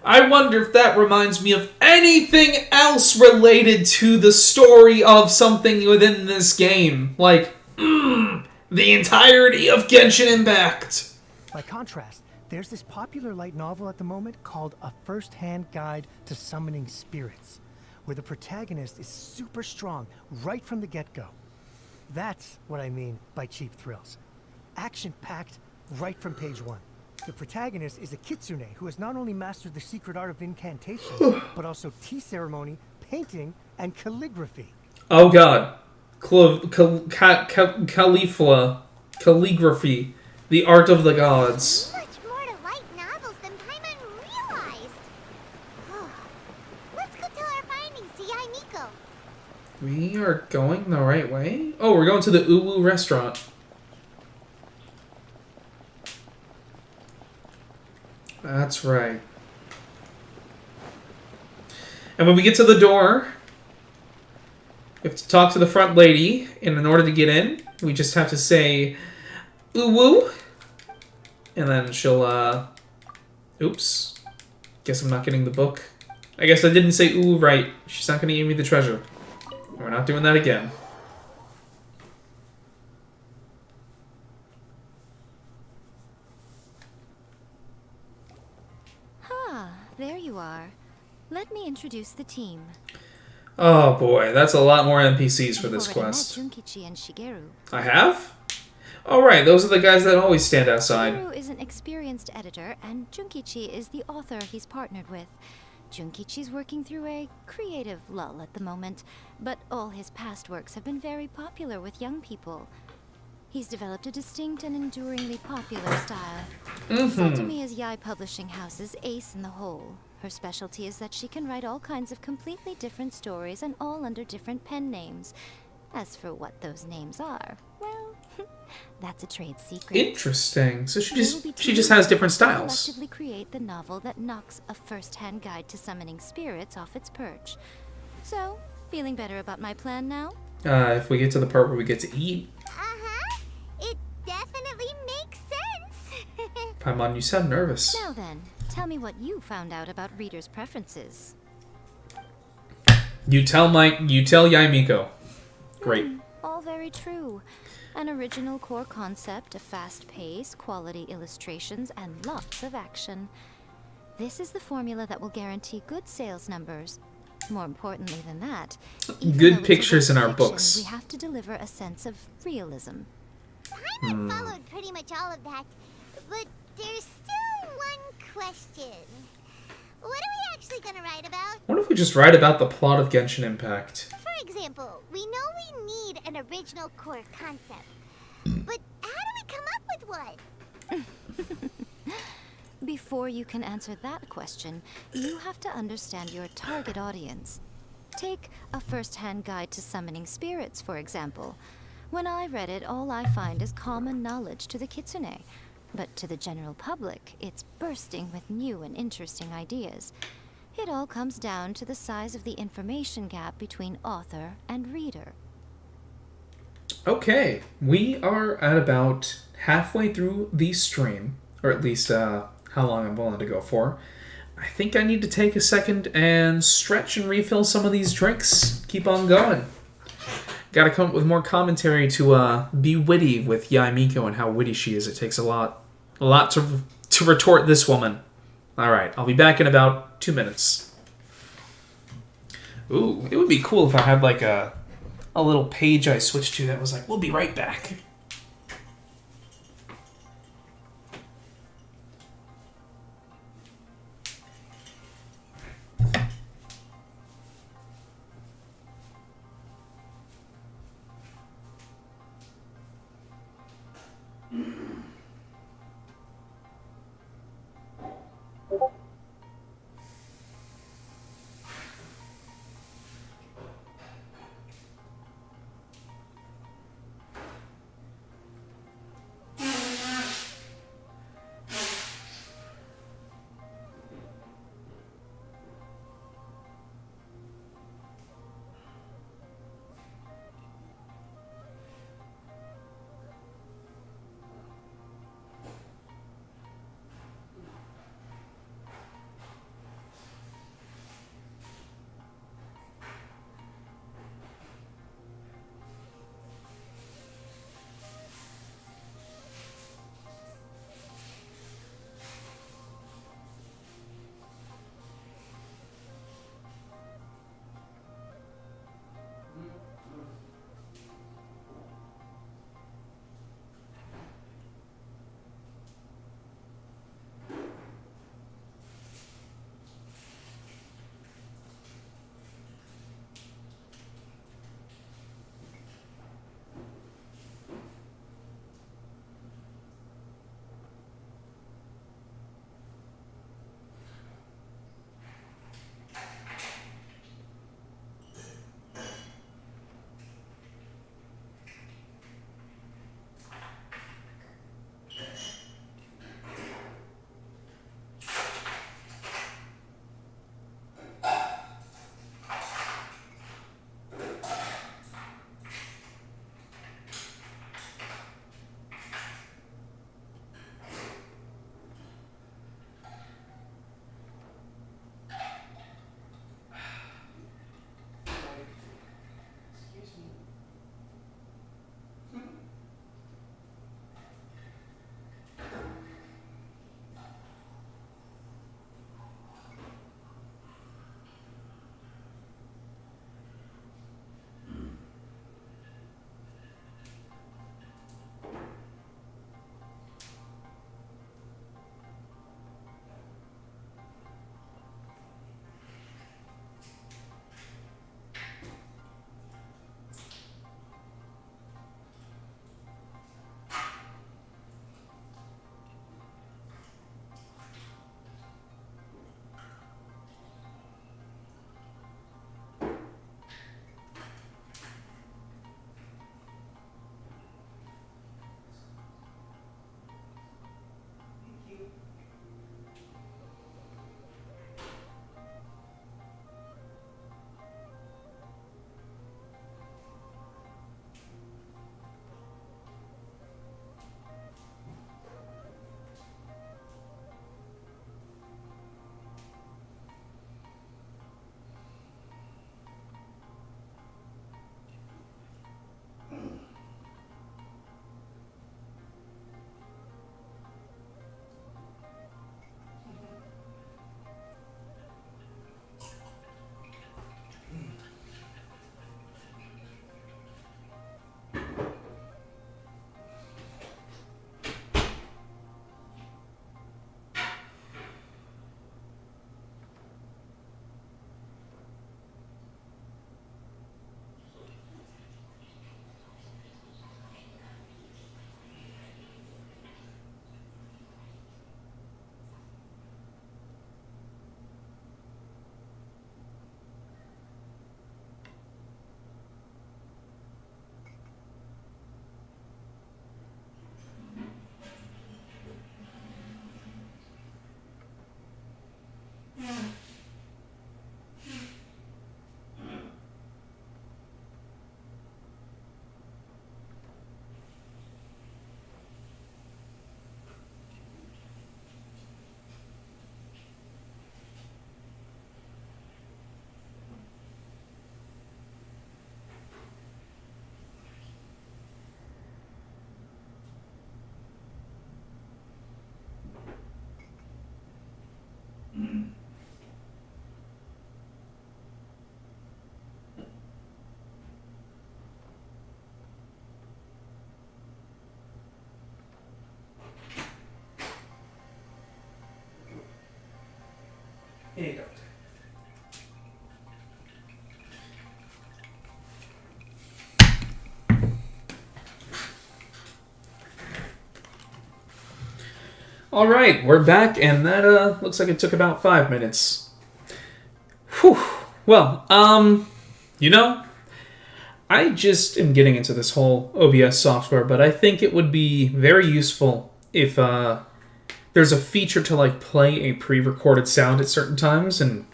I wonder if that reminds me of anything else related to the story of something within this game. Like, the entirety of Genshin Impact. By contrast, there's this popular light novel at the moment called A First-Hand Guide to Summoning Spirits, where the protagonist is super strong right from the get-go. That's what I mean by cheap thrills. Action-packed right from page one. The protagonist is a kitsune who has not only mastered the secret art of incantation, but also tea ceremony, painting, and calligraphy. Oh god. Calligraphy. The art of the gods. Much more to light novels than Paimon realized. Let's go tell our findings to Yae Miko. We are going the right way? Oh, we're going to the Uwu restaurant. That's right. And when we get to the door, we have to talk to the front lady, and in order to get in, we just have to say, Uwu, and then she'll, oops. Guess I'm not getting the book. I guess I didn't say Uwu right. She's not gonna give me the treasure. We're not doing that again. There you are. Let me introduce the team. Oh boy, that's a lot more NPCs for this You've already quest. met Junkichi and Shigeru. I have? Alright, those are the guys that always stand outside. Shigeru is an experienced editor, and Junkichi is the author he's partnered with. Junkichi's working through a creative lull at the moment, but all his past works have been very popular with young people. He's developed a distinct and enduringly popular style. Satumi is Yae Publishing House's ace in the hole. Her specialty is that she can write all kinds of completely different stories and all under different pen names. As for what those names are, well, that's a trade secret. Interesting. So she They will be just teaming has different to styles. collectively create the novel that knocks A First-Hand Guide to Summoning Spirits off its perch. So, feeling better about my plan now? If we get to the part where we get to eat, It definitely makes sense. Paimon, you sound nervous. Now then, tell me what you found out about readers' preferences. You tell Yae Miko. Great. All very true. An original core concept, a fast pace, quality illustrations, and lots of action. This is the formula that will guarantee good sales numbers. More importantly than that, even Good though it's a pictures in work our fiction, books. we have to deliver a sense of realism. Paimon followed pretty much all of that, but there's still one question. What are we actually gonna write about? What if we just write about the plot of Genshin Impact? For example, we know we need an original core concept, but how do we come up with one? Before you can answer that question, you have to understand your target audience. Take a first-hand guide to summoning spirits, for example. When I read it, all I find is common knowledge to the kitsune. But to the general public, it's bursting with new and interesting ideas. It all comes down to the size of the information gap between author and reader. Okay, we are at about halfway through the stream, or at least how long I'm willing to go for. I think I need to take a second and stretch and refill some of these drinks. Keep on going. Gotta come up with more commentary to be witty with Yae Miko and how witty she is. It takes a lot to retort this woman. Alright, I'll be back in about 2 minutes. Ooh, it would be cool if I had like a little page I switched to that was like, we'll be right back. Here you go. All right, we're back, and that looks like it took about 5 minutes. Whew. Well, you know, I just am getting into this whole OBS software, but I think it would be very useful if there's a feature to like play a pre-recorded sound at certain times, and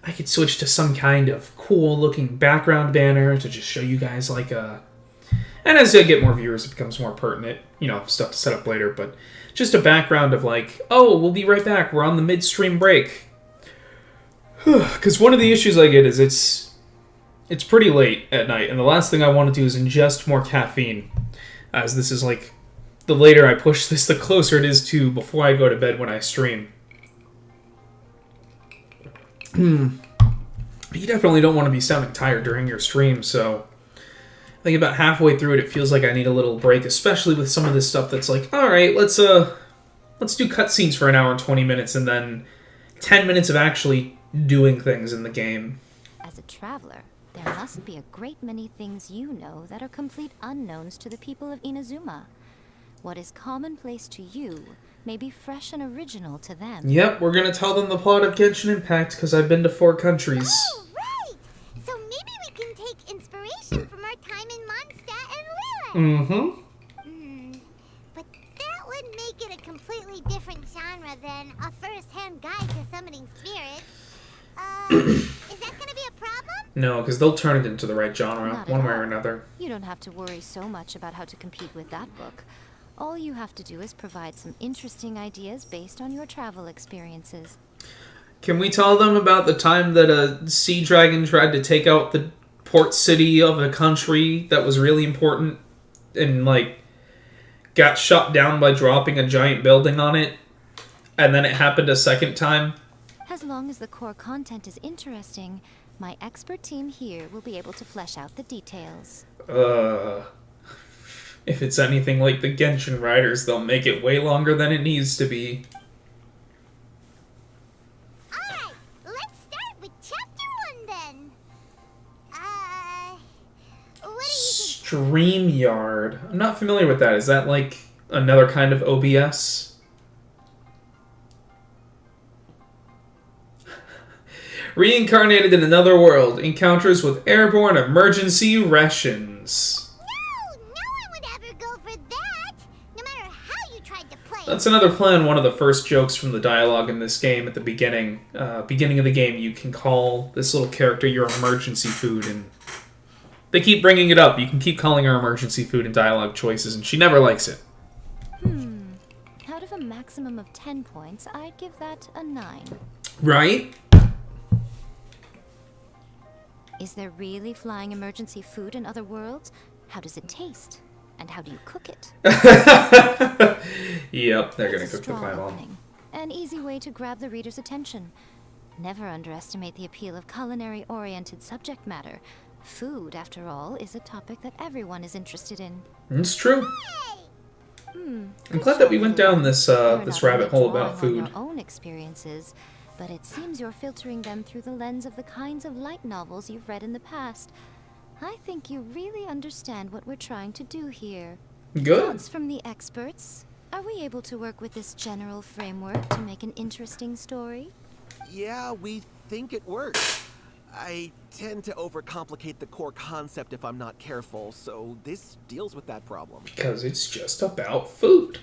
I could switch to some kind of cool-looking background banner to just show you guys like a. And as I get more viewers, it becomes more pertinent, you know, stuff to set up later, but just a background of like, oh, we'll be right back, we're on the midstream break. Because one of the issues I get is it's pretty late at night, and the last thing I want to do is ingest more caffeine, as this is like, the later I push this, the closer it is to before I go to bed when I stream. You definitely don't want to be sounding tired during your stream, so I think about halfway through it feels like I need a little break, especially with some of this stuff that's like, alright, let's do cutscenes for an hour and 20 minutes, and then 10 minutes of actually doing things in the game. As a traveler, there must be a great many things you know that are complete unknowns to the people of Inazuma. What is commonplace to you may be fresh and original to them. Yep, we're gonna tell them the plot of Genshin Impact, because I've been to 4 countries. Oh, right! So maybe we can take inspiration from our time in Mondstadt and Lilith. But that would make it a completely different genre than a first-hand guide to summoning spirits. Is that gonna be a problem? No, because they'll turn it into the right genre, Not at one way all. or another. You don't have to worry so much about how to compete with that book. All you have to do is provide some interesting ideas based on your travel experiences. Can we tell them about the time that a sea dragon tried to take out the port city of a country that was really important and, like, got shot down by dropping a giant building on it, and then it happened a second time? As long as the core content is interesting, my expert team here will be able to flesh out the details. If it's anything like the Genshin writers, they'll make it way longer than it needs to be. Alright, let's start with chapter 1 then. What do you think? StreamYard. I'm not familiar with that. Is that like another kind of OBS? Reincarnated in another world. Encounters with airborne emergency rations. That's another plan. One of the first jokes from the dialogue in this game at the beginning of the game, you can call this little character your emergency food, and they keep bringing it up. You can keep calling her emergency food in dialogue choices, and she never likes it. Out of a maximum of 10 points, I'd give that a 9. Right? Is there really flying emergency food in other worlds? How does it taste? And how do you cook it? Yep, they're gonna It's a cook the strong pie bomb. opening. An easy way to grab the reader's attention. Never underestimate the appeal of culinary-oriented subject matter. Food, after all, is a topic that everyone is interested in. It's true. I'm glad that we went down this this rabbit hole about food. Your own experiences, but it seems you're filtering them through the lens of the kinds of light novels you've read in the past. I think you really understand what we're trying to do here. Good. Thoughts from the experts? Are we able to work with this general framework to make an interesting story? Yeah, we think it works. I tend to overcomplicate the core concept if I'm not careful, so this deals with that problem. Because it's just about food.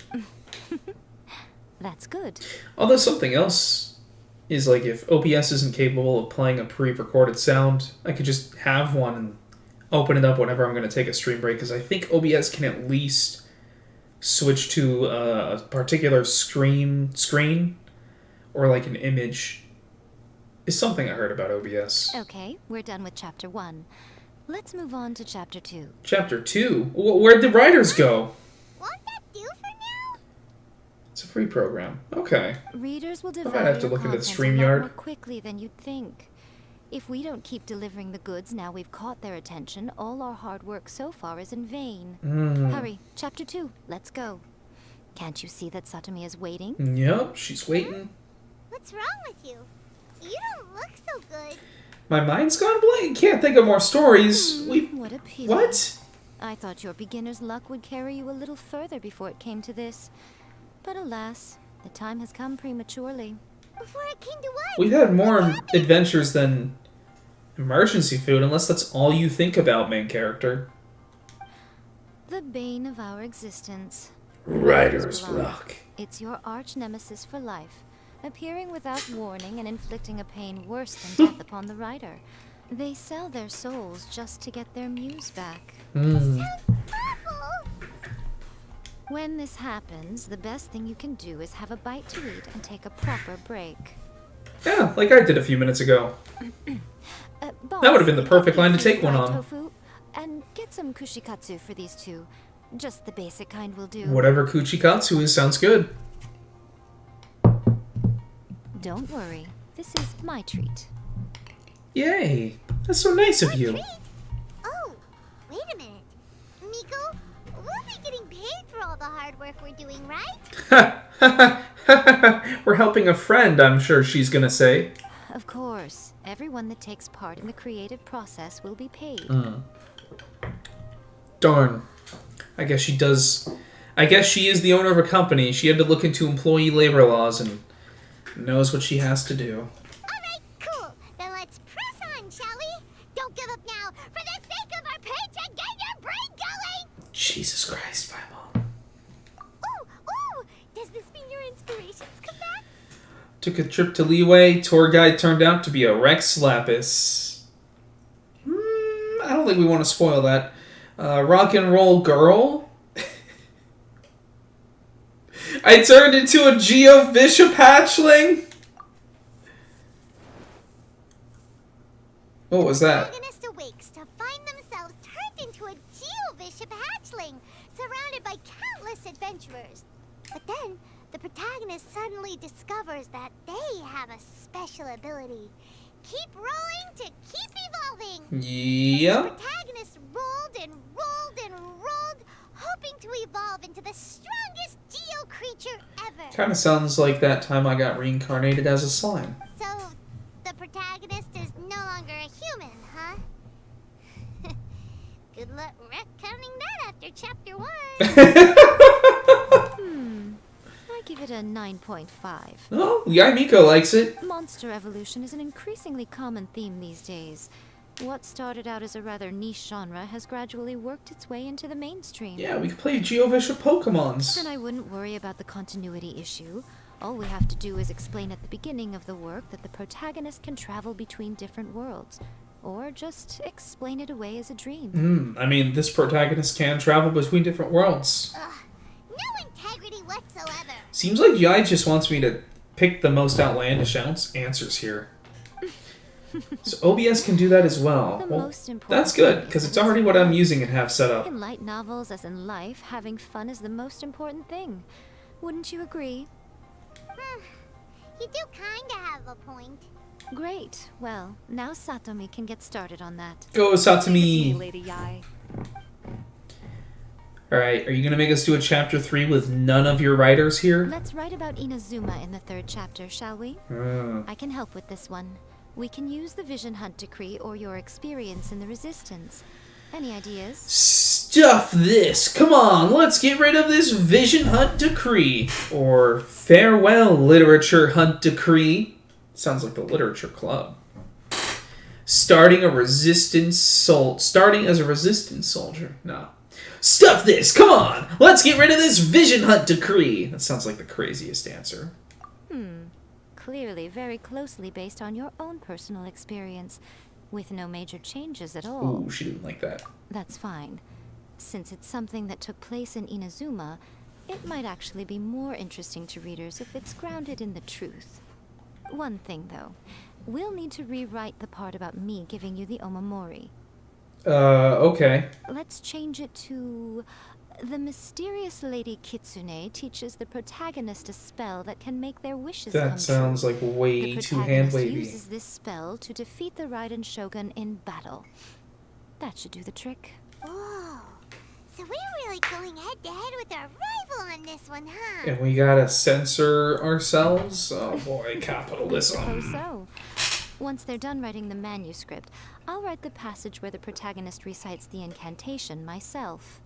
That's good. Although something else is like if OBS isn't capable of playing a pre-recorded sound, I could just have one and open it up whenever I'm going to take a stream break, because I think OBS can at least switch to a particular screen or like an image. Is something I heard about OBS. Okay, we're done with chapter 1. Let's move on to chapter 2. Chapter 2? Where'd the writers go? Won't that do for now? It's a free program. Okay. Readers will might devour have to your look into the content a lot StreamYard. more quickly than you'd think. If we don't keep delivering the goods now we've caught their attention, all our hard work so far is in vain. Hurry, chapter 2, let's go. Can't you see that Satomi is waiting? Yep, she's waiting. What's wrong with you? You don't look so good. My mind's gone blank. Can't think of more stories. What a pity. What? I thought your beginner's luck would carry you a little further before it came to this. But alas, the time has come prematurely. Before it came to what? We've had more adventures than emergency food, unless that's all you think about, main character. The bane of our existence. Writer's block. It's your arch nemesis for life, appearing without warning and inflicting a pain worse than death upon the writer. They sell their souls just to get their muse back. Sounds awful. When this happens, the best thing you can do is have a bite to eat and take a proper break. Yeah, like I did a few minutes ago. Boss, That would have been the perfect get line to a few take one fried on. tofu, and get some kushikatsu for these two. Just the basic kind will do. Whatever kuchikatsu is sounds good. Don't worry, this is my treat. Yay! That's so nice of you. Treat? Oh, wait a minute. Miko, we'll be getting paid for all the hard work we're doing, right? We're helping a friend, I'm sure she's gonna say. Of course, everyone that takes part in the creative process will be paid. Darn. I guess she does. I guess she is the owner of a company. She had to look into employee labor laws and knows what she has to do. Alright, cool. Then let's press on, shall we? Don't give up now. For the sake of our paycheck, get your brain going! Jesus Christ, my mom. Ooh! Does this mean your inspirations come back? Took a trip to Liyue. Tour guide turned out to be a Rex Lapis. I don't think we want to spoil that. Rock and roll girl. I turned into a Geovicious hatchling. What was that? Protagonist awakes to find themselves turned into a Geovicious hatchling, surrounded by countless adventurers. But then, the protagonist suddenly discovers that they have a special ability. Keep rolling to keep evolving. The Yeah. protagonist rolled and rolled and rolled, hoping to evolve into the strongest geo creature ever. Kind of sounds like that time I got reincarnated as a slime. So, the protagonist is no longer a human, huh? Good luck retconning that after chapter 1. I give it a 9.5. Oh, Yae Miko likes it. Monster evolution is an increasingly common theme these days. What started out as a rather niche genre has gradually worked its way into the mainstream. Yeah, we could play Geovicious Pokemons. And I wouldn't worry about the continuity issue. All we have to do is explain at the beginning of the work that the protagonist can travel between different worlds. Or just explain it away as a dream. I mean, this protagonist can travel between different worlds. No integrity whatsoever. Seems like Yae just wants me to pick the most outlandish answers here. So OBS can do that as well. The Well, most important that's good, thing because is it's that already what I'm using and have set up. in light novels, as in life, having fun is the most important thing. Wouldn't you agree? You do kinda have a point. Great. Well, now Satomi can get started on that. Go, Satomi! Lady Yae. Alright, are you going to make us do a chapter 3 with none of your writers here? Let's write about Inazuma in the 3rd chapter, shall we? I can help with this one. We can use the Vision Hunt Decree or your experience in the Resistance. Any ideas? Stuff this! Come on, let's get rid of this Vision Hunt Decree. Or Farewell Literature Hunt Decree. Sounds like the Literature Club. Starting as a resistance soldier. No. Stuff this! Come on! Let's get rid of this Vision Hunt Decree! That sounds like the craziest answer. Clearly very closely based on your own personal experience, with no major changes at all. Ooh, she didn't like that. That's fine. Since it's something that took place in Inazuma, it might actually be more interesting to readers if it's grounded in the truth. One thing, though. We'll need to rewrite the part about me giving you the Omamori. Okay. Let's change it to... The mysterious Lady Kitsune teaches the protagonist a spell that can make their wishes come That sounds true. like way The too protagonist hand-wavy. uses this spell to defeat the Raiden Shogun in battle. That should do the trick. Whoa. So we're really going head to head with our rival on this one, huh? And we gotta censor ourselves? Oh boy, Suppose capitalism. so. Once they're done writing the manuscript, I'll write the passage where the protagonist recites the incantation myself.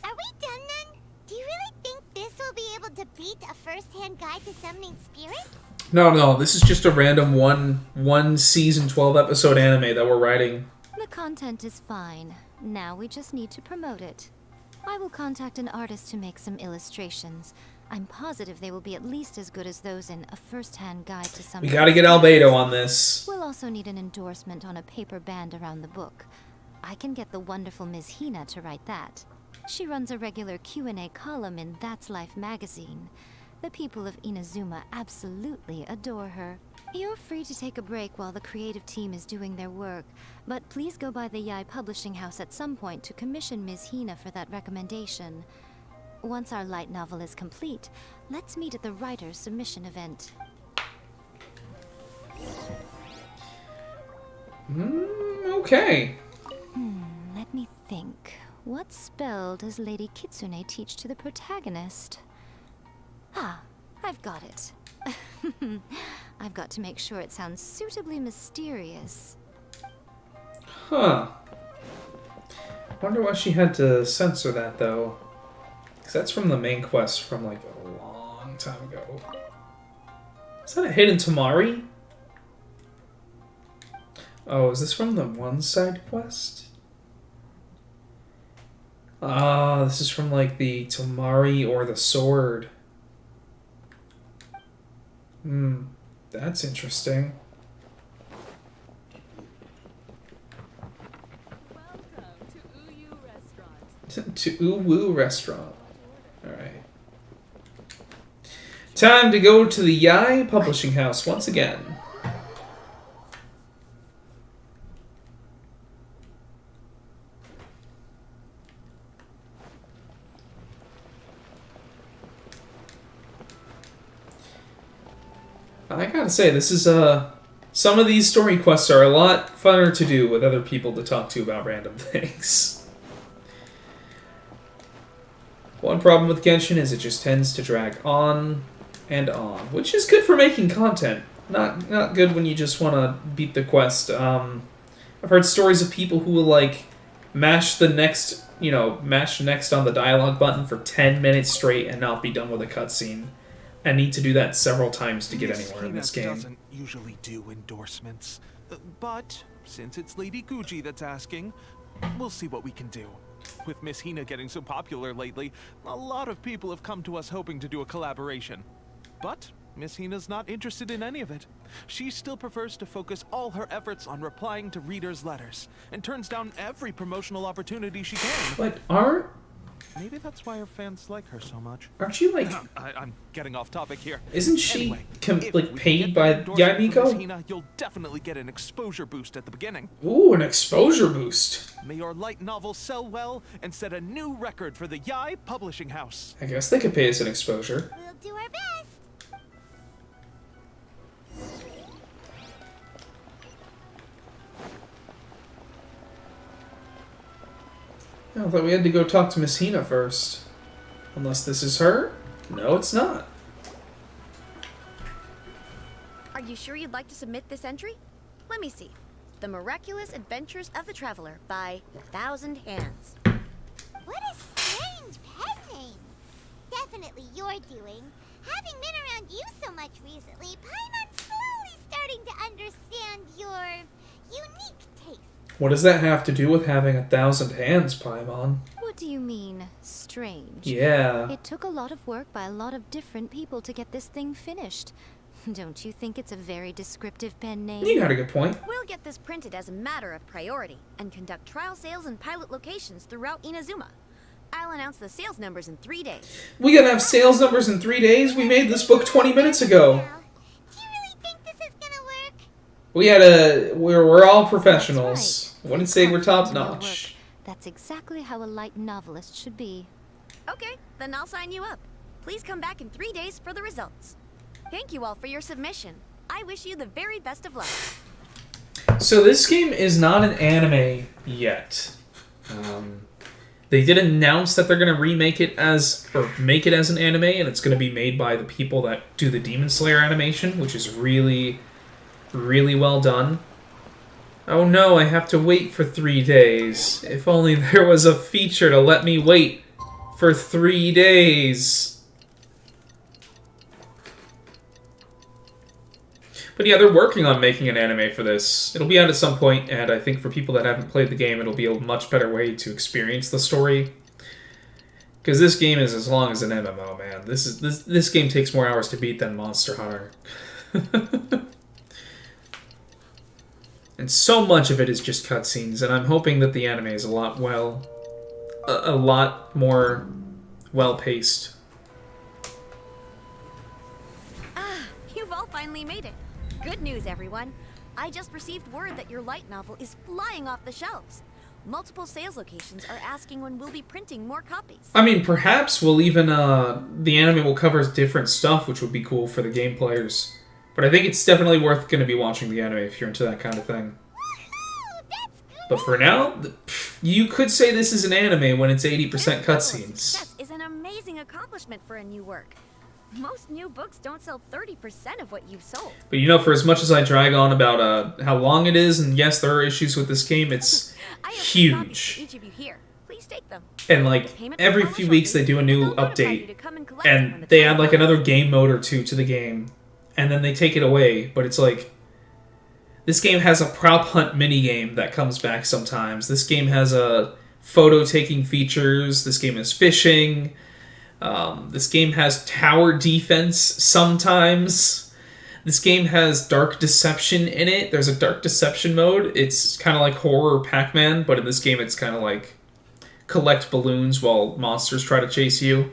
Are we done then? Do you really think this will be able to beat a first-hand guide to summoning spirits? No, this is just a random one season 12 episode anime that we're writing. The content is fine. Now we just need to promote it. I will contact an artist to make some illustrations. I'm positive they will be at least as good as those in A First-Hand Guide to We Summoning gotta get Albedo on this. We'll also need an endorsement on a paper band around the book. I can get the wonderful Ms. Hina to write that. She runs a regular Q&A column in That's Life magazine. The people of Inazuma absolutely adore her. You're free to take a break while the creative team is doing their work, but please go by the Yae publishing house at some point to commission Ms. Hina for that recommendation. Once our light novel is complete, let's meet at the writer's submission event. Okay. Let me think. What spell does Lady Kitsune teach to the protagonist? Ah, I've got it. I've got to make sure it sounds suitably mysterious. Huh. Wonder why she had to censor that, though. Because that's from the main quest from, like, a long time ago. Is that a hidden Tamari? Oh, is this from the one side quest? Ah, this is from, like, the Tamari or the sword. That's interesting. Welcome to UU Restaurant. To Uwu Restaurant. Alright. Time to go to the Yae publishing house once again. I gotta say, this is, some of these story quests are a lot funner to do with other people to talk to about random things. One problem with Genshin is it just tends to drag on and on, which is good for making content. Not good when you just want to beat the quest. I've heard stories of people who will, like, mash next on the dialogue button for 10 minutes straight and not be done with a cutscene. And need to do that several times to get anywhere in this game. Doesn't usually do endorsements, but since it's Lady GUUJI that's asking, we'll see what we can do. With Miss Hina getting so popular lately, a lot of people have come to us hoping to do a collaboration. But Miss Hina's not interested in any of it. She still prefers to focus all her efforts on replying to readers' letters, and turns down every promotional opportunity she can. But maybe that's why her fans like her so much. Aren't you, like... I'm getting off topic here. Isn't she, Anyway, like, paid by Yae Miko? Hina, you'll definitely get an exposure boost at the beginning. Ooh, an exposure boost. May your light novel sell well and set a new record for the Yae publishing house. I guess they could pay us an exposure. We'll do our best. I thought we had to go talk to Miss Hina first. Unless this is her? No, it's not. Are you sure you'd like to submit this entry? Let me see. The Miraculous Adventures of the Traveler by 1,000 Hands. What a strange pen name. Definitely your doing. Having been around you so much recently, Paimon's slowly starting to understand your unique taste. What does that have to do with having 1,000 hands, Paimon? What do you mean, strange? Yeah. It took a lot of work by a lot of different people to get this thing finished. Don't you think it's a very descriptive pen name? You got a good point. We'll get this printed as a matter of priority and conduct trial sales in pilot locations throughout Inazuma. I'll announce the sales numbers in 3 days. We gotta have sales numbers in 3 days? We made this book 20 minutes ago. Do you really think this is gonna work? We're all professionals. Right. Wouldn't say we're top Continue to notch. work. That's exactly how a light novelist should be. Okay, then I'll sign you up. Please come back in 3 days for the results. Thank you all for your submission. I wish you the very best of luck. So this game is not an anime yet. They did announce that they're gonna remake it make it as an anime, and it's gonna be made by the people that do the Demon Slayer animation, which is really really well done. Oh no, I have to wait for 3 days. If only there was a feature to let me wait for 3 days. But yeah, they're working on making an anime for this. It'll be out at some point, and I think for people that haven't played the game, it'll be a much better way to experience the story. Because this game is as long as an MMO, man. This game takes more hours to beat than Monster Hunter. And so much of it is just cutscenes, and I'm hoping that the anime is a lot more well-paced. Ah, you've all finally made it. Good news, everyone. I just received word that your light novel is flying off the shelves. Multiple sales locations are asking when we'll be printing more copies. I mean, perhaps we'll even, the anime will cover different stuff, which would be cool for the game players. But I think it's definitely worth going to be watching the anime if you're into that kind of thing. But for now, you could say this is an anime when it's 80% cutscenes. Success is an amazing accomplishment for a new work. Most new books don't sell 30% of what you've sold. But you know, for as much as I drag on about how long it is, and yes, there are issues with this game, it's huge. Each of you here. Please take them. And like every few weeks they do a new update, and they add like another game mode or two to the game, and then they take it away. But it's like, this game has a prop hunt minigame that comes back sometimes. This game has a photo taking features. This game is fishing. This game has tower defense sometimes. This game has dark deception in it. There's a dark deception mode. It's kind of like horror Pac-Man, but in this game it's kind of like collect balloons while monsters try to chase you.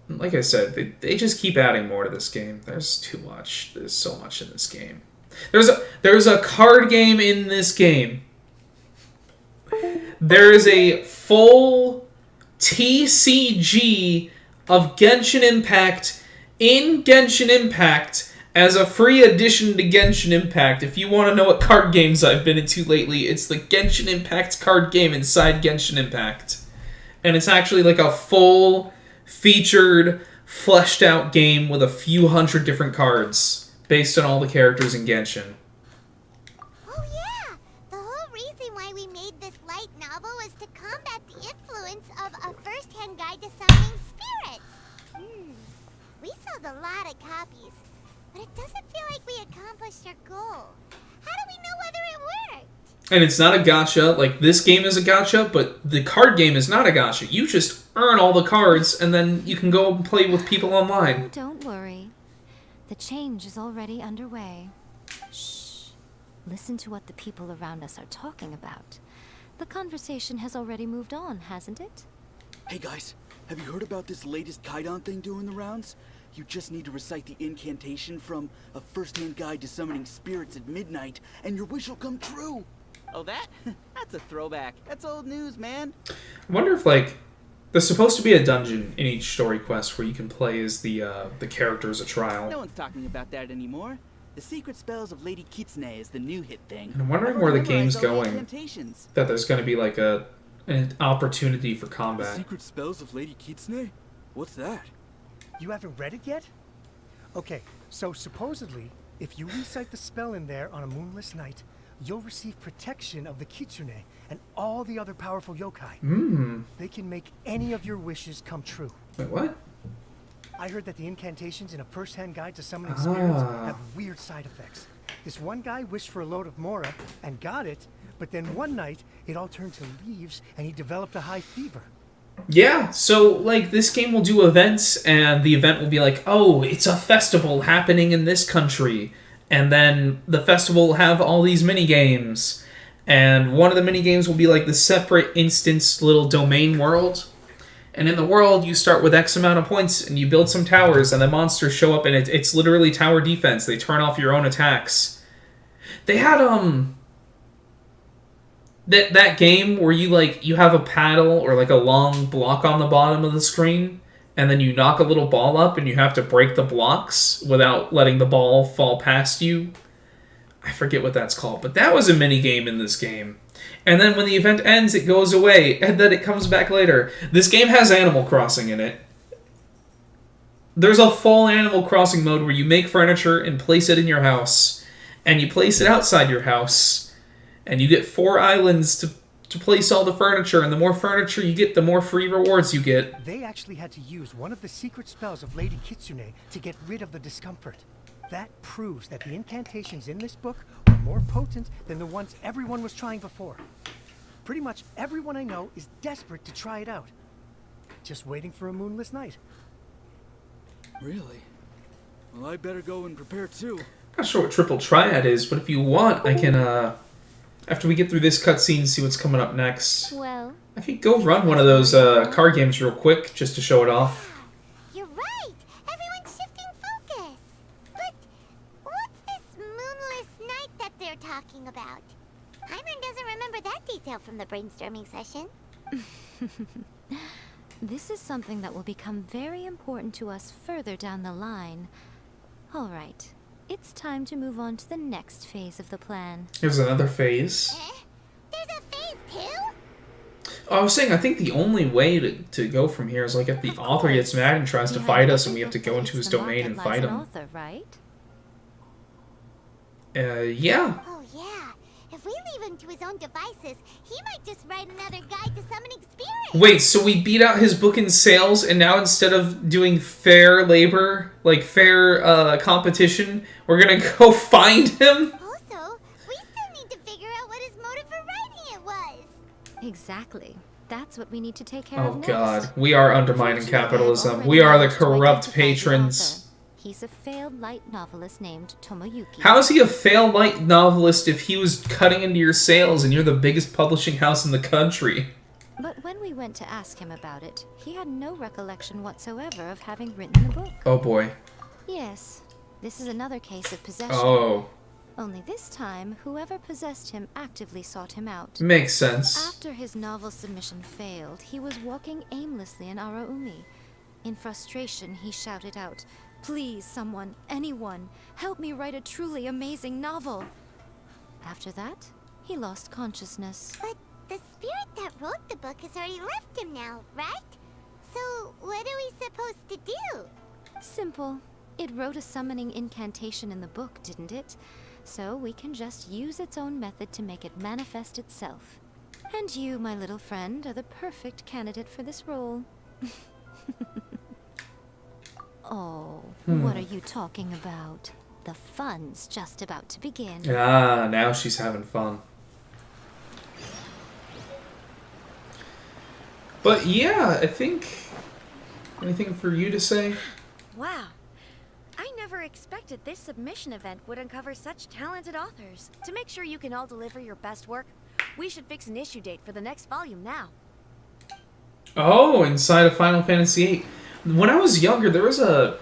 Like I said, they just keep adding more to this game. There's too much. There's so much in this game. There's a card game in this game. There is a full TCG of Genshin Impact in Genshin Impact as a free addition to Genshin Impact. If you want to know what card games I've been into lately, it's the Genshin Impact card game inside Genshin Impact. And it's actually like a full featured, fleshed out game with a few hundred different cards based on all the characters in Genshin. Oh yeah! The whole reason why we made this light novel was to combat the influence of a first-hand guide to summoning spirits. We sold a lot of copies, but it doesn't feel like we accomplished our goal. How do we know whether it worked? And it's not a gacha. Like, this game is a gacha, but the card game is not a gacha. You just earn all the cards, and then you can go and play with people online. Oh, don't worry. The change is already underway. Shh. Listen to what the people around us are talking about. The conversation has already moved on, hasn't it? Hey guys, have you heard about this latest Kaidan thing doing the rounds? You just need to recite the incantation from A First-Hand Guide to Summoning Spirits at Midnight, and your wish will come true! Oh, that? That's a throwback. That's old news, man. I wonder if, like, there's supposed to be a dungeon in each story quest where you can play as the character as a trial. No one's talking about that anymore. The Secret Spells of Lady Kitsune is the new hit thing. And I'm wondering where the game's going. That there's going to be, like, an opportunity for combat. The Secret Spells of Lady Kitsune? What's that? You haven't read it yet? Okay, so supposedly, if you recite the spell in there on a moonless night, you'll receive protection of the Kitsune and all the other powerful yokai. They can make any of your wishes come true. Wait, what? I heard that the incantations in A First-Hand Guide to Summoning Spirits have weird side effects. This one guy wished for a load of Mora and got it, but then one night, it all turned to leaves and he developed a high fever. Yeah, so, like, this game will do events, and the event will be like, oh, it's a festival happening in this country. And then the festival will have all these mini-games. And one of the mini-games will be like the separate instance little domain world. And in the world, you start with X amount of points, and you build some towers, and the monsters show up, and it's literally tower defense. They turn off your own attacks. They had, that game where you have a paddle or like a long block on the bottom of the screen, and then you knock a little ball up and you have to break the blocks without letting the ball fall past you. I forget what that's called, but that was a mini game in this game. And then when the event ends, it goes away, and then it comes back later. This game has Animal Crossing in it. there's a full Animal Crossing mode where you make furniture and place it in your house, and you place it outside your house, and you get 4 islands to place all the furniture, and the more furniture you get, the more free rewards you get. They actually had to use one of the secret spells of Lady Kitsune to get rid of the discomfort. That proves that the incantations in this book are more potent than the ones everyone was trying before. Pretty much everyone I know is desperate to try it out. Just waiting for a moonless night. Really? Well, I better go and prepare too. Not sure what Triple Triad is, but if you want, I can, after we get through this cutscene, see what's coming up next. Well, I could go run one of those card games real quick, just to show it off. You're right. Everyone's shifting focus. But what's this moonless night that they're talking about? Hyman doesn't remember that detail from the brainstorming session. this is something that will become very important to us further down the line. All right, it's time to move on to the next phase of the plan. Here's another phase. There's a phase 2? Oh, I was saying, I think the only way to go from here is like if the author gets mad and tries to fight us and we have to go into his domain and fight him. Author, right? Yeah. Oh, yeah. If we leave him to his own devices, he might just write another guide to summoning spirits. Wait, so we beat out his book in sales, and now instead of doing fair labor, like fair competition, we're gonna go find him? Also, we still need to figure out what his motive for writing it was. Exactly. That's what we need to take care Oh of next. god, we are undermining Fortunately, I've capitalism. already We are the managed to corrupt identify the patrons. author. He's a failed light novelist named Tomoyuki. How is he a failed light novelist if he was cutting into your sales and you're the biggest publishing house in the country? But when we went to ask him about it, he had no recollection whatsoever of having written the book. Oh boy. Yes, this is another case of possession. Oh. Only this time, whoever possessed him actively sought him out. Makes sense. After his novel submission failed, he was walking aimlessly in Araumi. In frustration, he shouted out, "Please, someone, anyone, help me write a truly amazing novel." After that, he lost consciousness. But the spirit that wrote the book has already left him now, right? So what are we supposed to do? Simple. It wrote a summoning incantation in the book, didn't it? So we can just use its own method to make it manifest itself. And you, my little friend, are the perfect candidate for this role. Oh, what are you talking about? The fun's just about to begin. Ah, now she's having fun. But yeah, I think... Anything for you to say? Wow. I never expected this submission event would uncover such talented authors. To make sure you can all deliver your best work, we should fix an issue date for the next volume now. Oh, inside of Final Fantasy VIII. When I was younger, there was a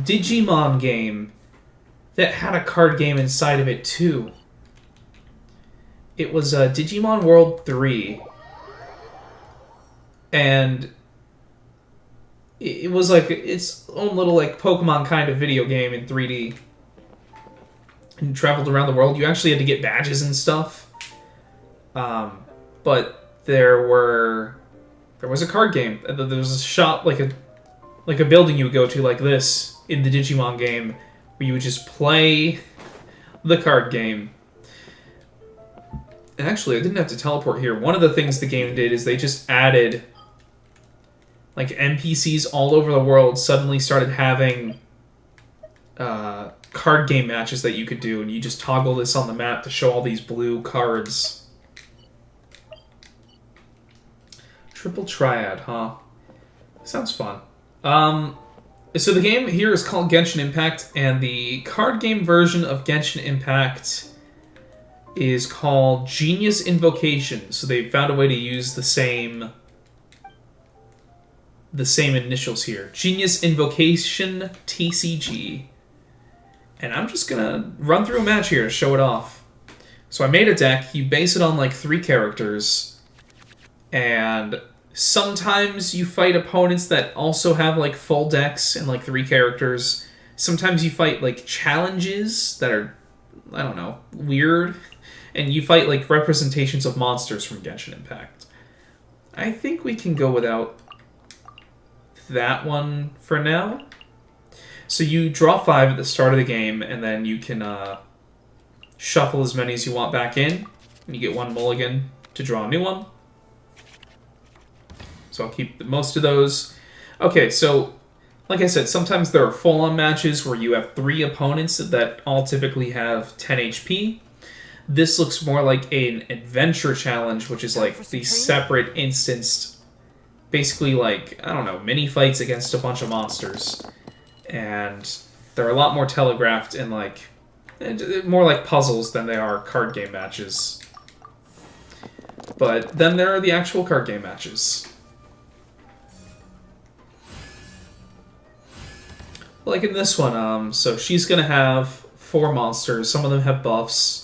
Digimon game that had a card game inside of it too. It was Digimon World 3. And it was like its own little like Pokemon kind of video game in 3D. And you traveled around the world. You actually had to get badges and stuff. But there was a card game. There was a shop, like a building you would go to like this in the Digimon game, where you would just play the card game. And actually, I didn't have to teleport here. One of the things the game did is they just added, like, NPCs all over the world suddenly started having card game matches that you could do, and you just toggle this on the map to show all these blue cards. Triple Triad, huh? Sounds fun. So the game here is called Genshin Impact, and the card game version of Genshin Impact is called Genius Invocation. So they found a way to use the same initials here. Genius Invocation TCG. And I'm just gonna run through a match here to show it off. So I made a deck. You base it on like 3 characters, and sometimes you fight opponents that also have like full decks and like 3 characters. Sometimes you fight like challenges that are, I don't know, weird. And you fight like representations of monsters from Genshin Impact. I think we can go without that one for now. So you draw 5 at the start of the game, and then you can shuffle as many as you want back in, and you get 1 mulligan to draw a new one. So I'll keep most of those. Okay, so like I said, sometimes there are full-on matches where you have 3 opponents that all typically have 10 HP. This looks more like an adventure challenge, which is like the separate instanced, basically like, I don't know, mini fights against a bunch of monsters. And they're a lot more telegraphed and like, more like puzzles than they are card game matches. But then there are the actual card game matches. Like in this one, so she's gonna have 4 monsters. Some of them have buffs.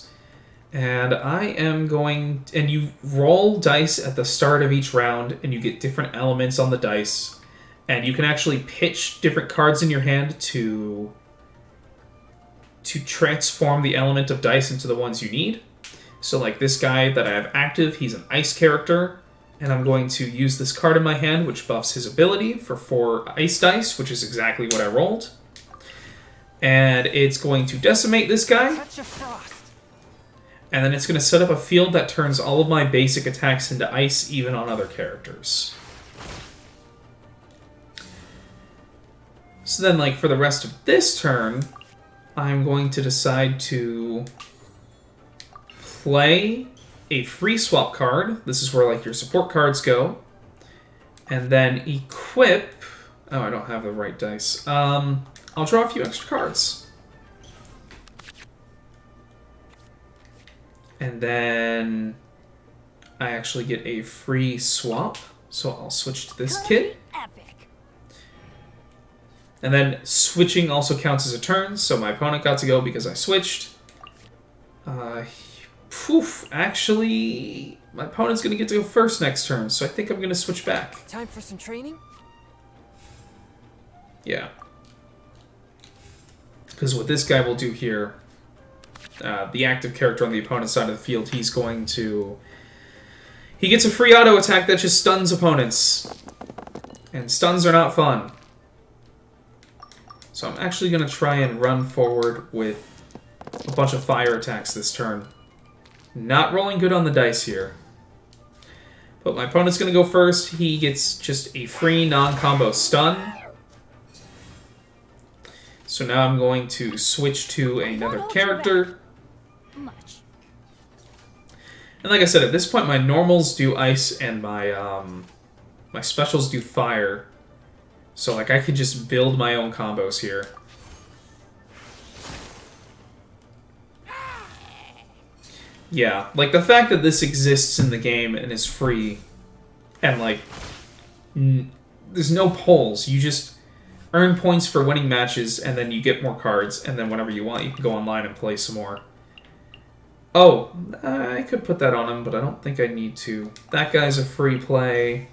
And I am going... And you roll dice at the start of each round, and you get different elements on the dice. And you can actually pitch different cards in your hand to transform the element of dice into the ones you need. So like this guy that I have active, he's an ice character. And I'm going to use this card in my hand, which buffs his ability for 4 ice dice, which is exactly what I rolled. And it's going to decimate this guy. And then it's going to set up a field that turns all of my basic attacks into ice, even on other characters. So then, like, for the rest of this turn, I'm going to decide to play a free swap card. This is where, like, your support cards go. And then equip... Oh, I don't have the right dice. I'll draw a few extra cards. And then I actually get a free swap, so I'll switch to this kid. And then switching also counts as a turn, so my opponent got to go because I switched. Actually, my opponent's going to get to go first next turn, so I think I'm going to switch back. Time for some training? Yeah. Because what this guy will do here... the active character on the opponent's side of the field, he's going to... He gets a free auto attack that just stuns opponents. And stuns are not fun. So I'm actually going to try and run forward with a bunch of fire attacks this turn. Not rolling good on the dice here. But my opponent's going to go first. He gets just a free non-combo stun. So now I'm going to switch to another character. And like I said, at this point my normals do ice and my my specials do fire. So like I could just build my own combos here. Yeah, like the fact that this exists in the game and is free and like there's no polls. You just earn points for winning matches and then you get more cards and then whenever you want you can go online and play some more. Oh, I could put that on him, but I don't think I need to. That guy's a free play.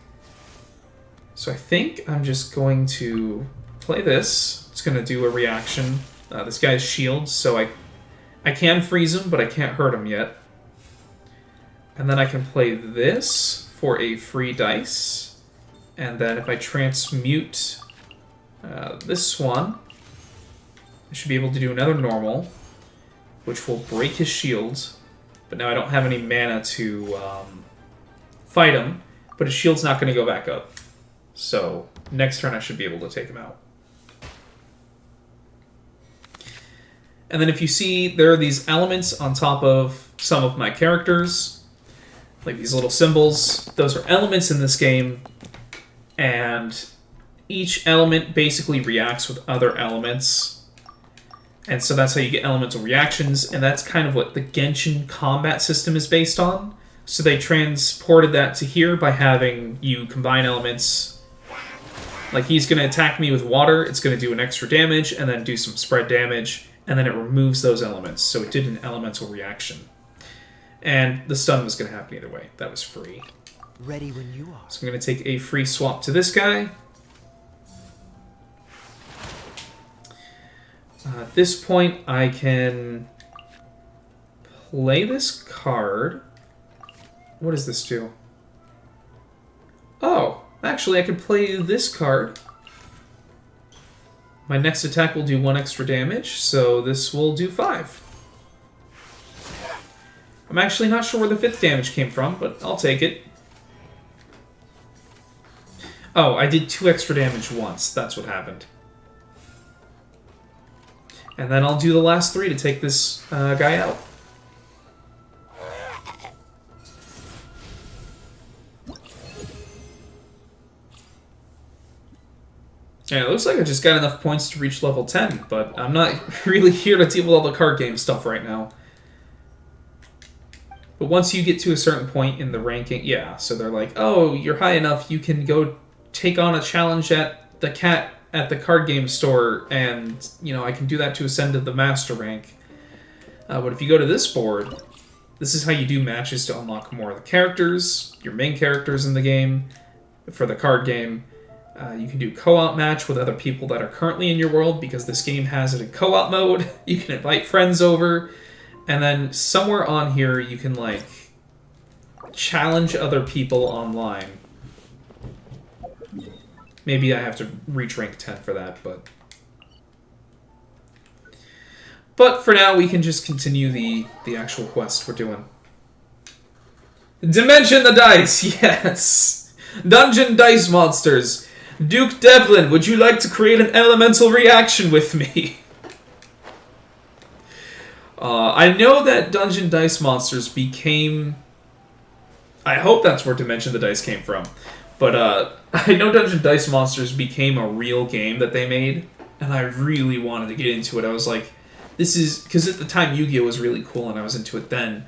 So I think I'm just going to play this. It's going to do a reaction. This guy's shield, so I can freeze him, but I can't hurt him yet. And then I can play this for a free dice. And then if I transmute this one, I should be able to do another normal, which will break his shield. But now I don't have any mana to fight him, but his shield's not going to go back up. So next turn I should be able to take him out. And then if you see, there are these elements on top of some of my characters, like these little symbols. Those are elements in this game, and each element basically reacts with other elements. And so that's how you get elemental reactions, and that's kind of what the Genshin combat system is based on. So they transported that to here by having you combine elements. Like, he's going to attack me with water, it's going to do an extra damage, and then do some spread damage, and then it removes those elements, so it did an elemental reaction. And the stun was going to happen either way. That was free. Ready when you are. So I'm going to take a free swap to this guy. At this point, I can play this card. What does this do? Oh, actually, I can play this card. My next attack will do 1 extra damage, so this will do 5. I'm actually not sure where the 5th damage came from, but I'll take it. Oh, I did 2 extra damage once. That's what happened. And then I'll do the last 3 to take this guy out. Yeah, it looks like I just got enough points to reach level 10, but I'm not really here to deal with all the card game stuff right now. But once you get to a certain point in the ranking, yeah, so they're like, oh, you're high enough, you can go take on a challenge at the cat at the card game store, and, you know, I can do that to ascend to the master rank. But if you go to this board, this is how you do matches to unlock more of the characters, your main characters in the game, for the card game. You can do co-op match with other people that are currently in your world, because this game has it in co-op mode. You can invite friends over, and then somewhere on here you can, like, challenge other people online. Maybe I have to reach rank 10 for that, but for now we can just continue the actual quest we're doing. Dimension the dice, yes! Dungeon dice monsters. Duke Devlin, would you like to create an elemental reaction with me? I know that Dungeon Dice Monsters became... I hope that's where Dimension the Dice came from. But I know Dungeon Dice Monsters became a real game that they made, and I really wanted to get into it. I was like, this is... Because at the time, Yu-Gi-Oh! Was really cool, and I was into it then.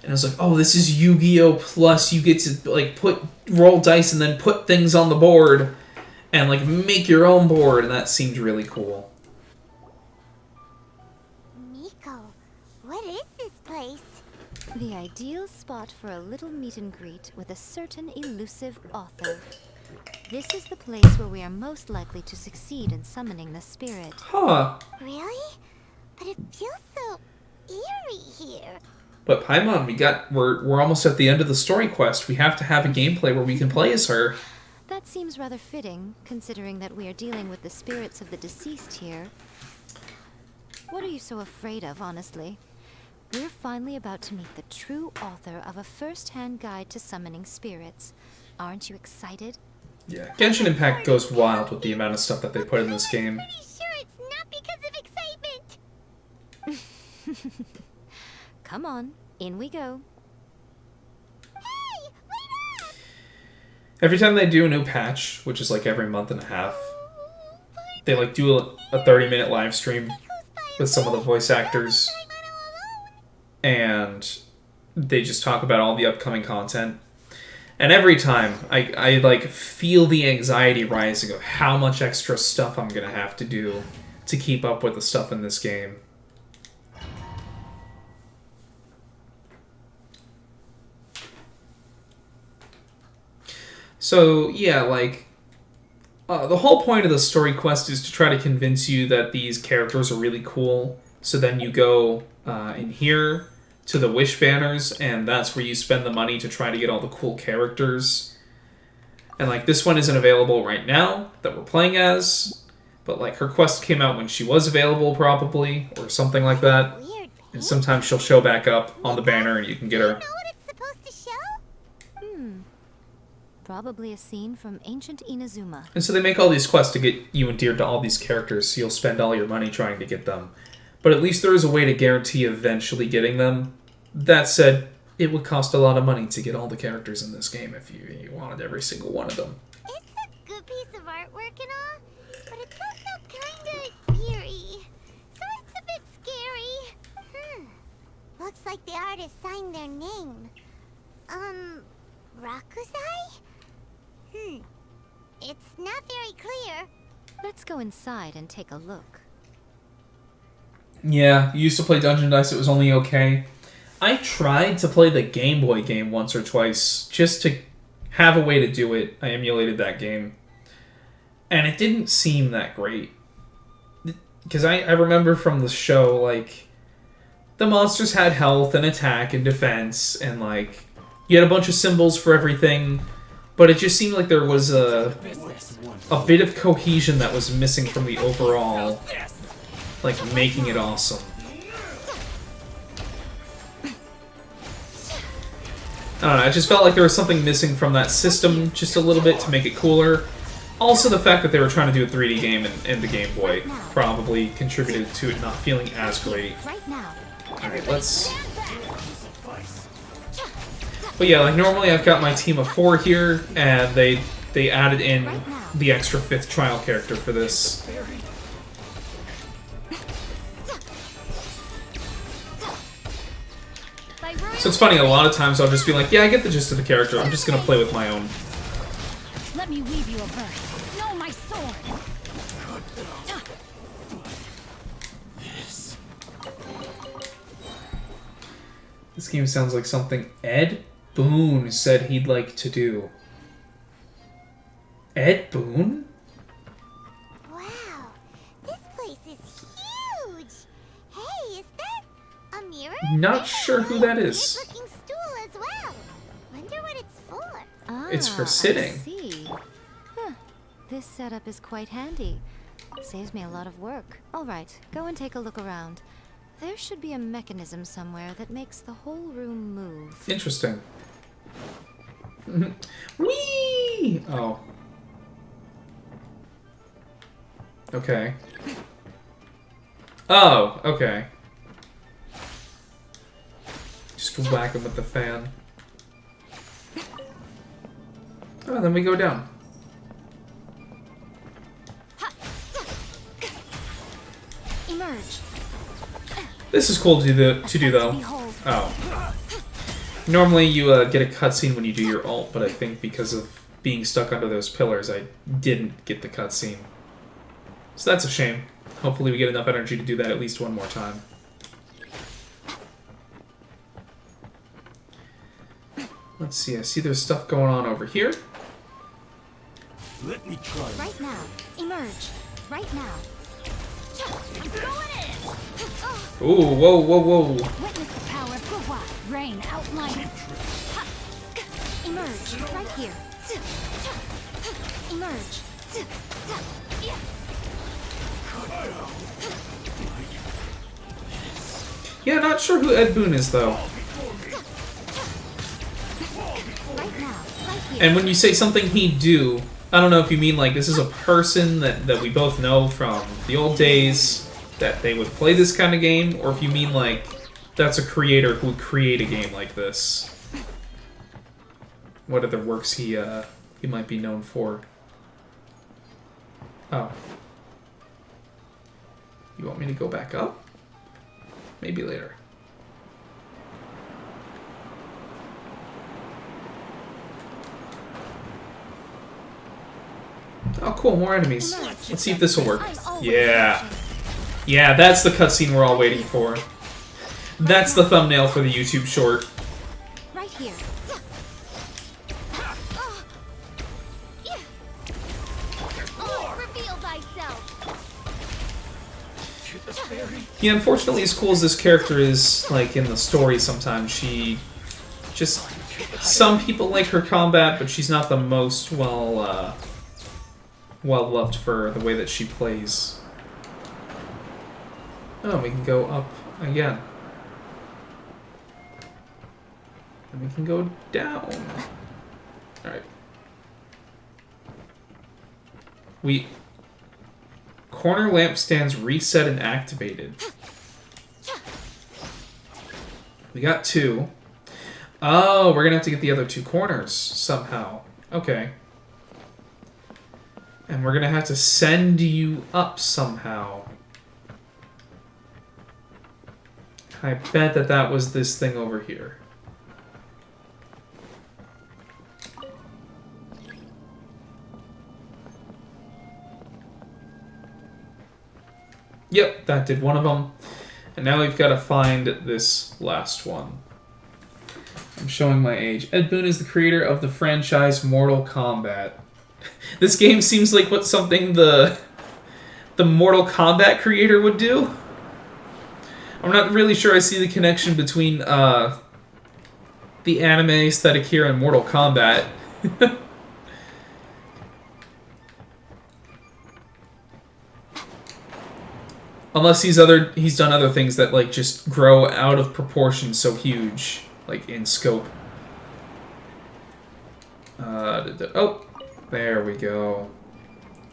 And I was like, oh, this is Yu-Gi-Oh! Plus you get to, like, roll dice and then put things on the board and, like, make your own board, and that seemed really cool. Miko, what is this place? The ideal spot for a little meet and greet with a certain elusive author. This is the place where we are most likely to succeed in summoning the spirit. Huh. Really? But it feels so eerie here. But Paimon, we're almost at the end of the story quest. We have to have a gameplay where we can play as her. That seems rather fitting, considering that we are dealing with the spirits of the deceased here. What are you so afraid of, honestly? We're finally about to meet the true author of a first-hand guide to summoning spirits. Aren't you excited? Yeah, Genshin Impact goes wild with the amount of stuff that they put in this game. I'm pretty sure it's not because of excitement. Come on, in we go. Hey, wait up! Every time they do a new patch, which is like every month and a half, they like do a 30-minute live stream with some of the voice actors, and they just talk about all the upcoming content. And every time, I like feel the anxiety rising of how much extra stuff I'm gonna have to do to keep up with the stuff in this game. So, yeah, like, the whole point of the story quest is to try to convince you that these characters are really cool. So then you go in here to the wish banners, and that's where you spend the money to try to get all the cool characters. And, like, this one isn't available right now that we're playing as, but, like, her quest came out when she was available, probably, or something like that. And sometimes she'll show back up on the banner, and you can get her. You know what it's supposed to show? Probably a scene from ancient Inazuma. And so they make all these quests to get you endeared to all these characters, so you'll spend all your money trying to get them. But at least there is a way to guarantee eventually getting them. That said, it would cost a lot of money to get all the characters in this game if you wanted every single one of them. It's a good piece of artwork and all, but it's also kinda eerie. So it's a bit scary. Looks like the artist signed their name. Rakuzai? It's not very clear. Let's go inside and take a look. Yeah, you used to play Dungeon Dice, it was only okay. I tried to play the Game Boy game once or twice, just to have a way to do it. I emulated that game. And it didn't seem that great. Because I remember from the show, like, the monsters had health and attack and defense, and, like, you had a bunch of symbols for everything. but it just seemed like there was a bit of cohesion that was missing from the overall, like, making it awesome. I don't know, I just felt like there was something missing from that system just a little bit to make it cooler. Also, the fact that they were trying to do a 3D game in the Game Boy probably contributed to it not feeling as great. Alright, let's... But yeah, like normally I've got my team of 4 here, and they added in the extra 5th trial character for this. So it's funny, a lot of times I'll just be like, yeah, I get the gist of the character, I'm just gonna play with my own. Let me weave you a verse. Know my sword. This game sounds like something Ed Boon said he'd like to do. Ed Boon? Wow, this place is huge. Hey, is that a mirror? Not sure who that is. Nice-looking stool as well. Wonder what it's for. It's for sitting. I see. Huh. This setup is quite handy. Saves me a lot of work. All right, go and take a look around. There should be a mechanism somewhere that makes the whole room move. Interesting. Whee! Oh. Okay. Oh, okay. Just whack him with the fan. Oh, then we go down. Emerge. This is cool to do though. Oh. Normally you get a cutscene when you do your ult, but I think because of being stuck under those pillars, I didn't get the cutscene. So that's a shame. Hopefully we get enough energy to do that at least one more time. Let's see, I see there's stuff going on over here. Let me try. Right now. Emerge. Right now. I'm going in. Ooh, whoa, whoa, whoa. Witness the power of GUUJI. Rain outline. Emerge. Right here. Emerge. Yeah, not sure who Ed Boon is though. Right now. Right here. And when you say something he'd do, I don't know if you mean like this is a person that we both know from the old days that they would play this kind of game, or if you mean like that's a creator who would create a game like this. What other works he might be known for? Oh. You want me to go back up? Maybe later. Oh, cool, more enemies. Let's see if this will work. Yeah. Yeah, that's the cutscene we're all waiting for. That's the thumbnail for the YouTube short. Right here. Reveal thyself. Yeah, unfortunately, as cool as this character is, like, in the story sometimes, she just... Some people like her combat, but she's not the most well-loved for the way that she plays. Oh, we can go up again. And we can go down. Alright. Corner lampstands reset and activated. We got 2. Oh, we're gonna have to get the other 2 corners somehow. Okay. And we're gonna have to send you up somehow. I bet that was this thing over here. Yep, that did one of them. And now we've got to find this last one. I'm showing my age. Ed Boon is the creator of the franchise Mortal Kombat. This game seems like what something the Mortal Kombat creator would do. I'm not really sure I see the connection between the anime aesthetic here and Mortal Kombat. Unless he's done other things that like just grow out of proportion so huge, like in scope. Oh, there we go.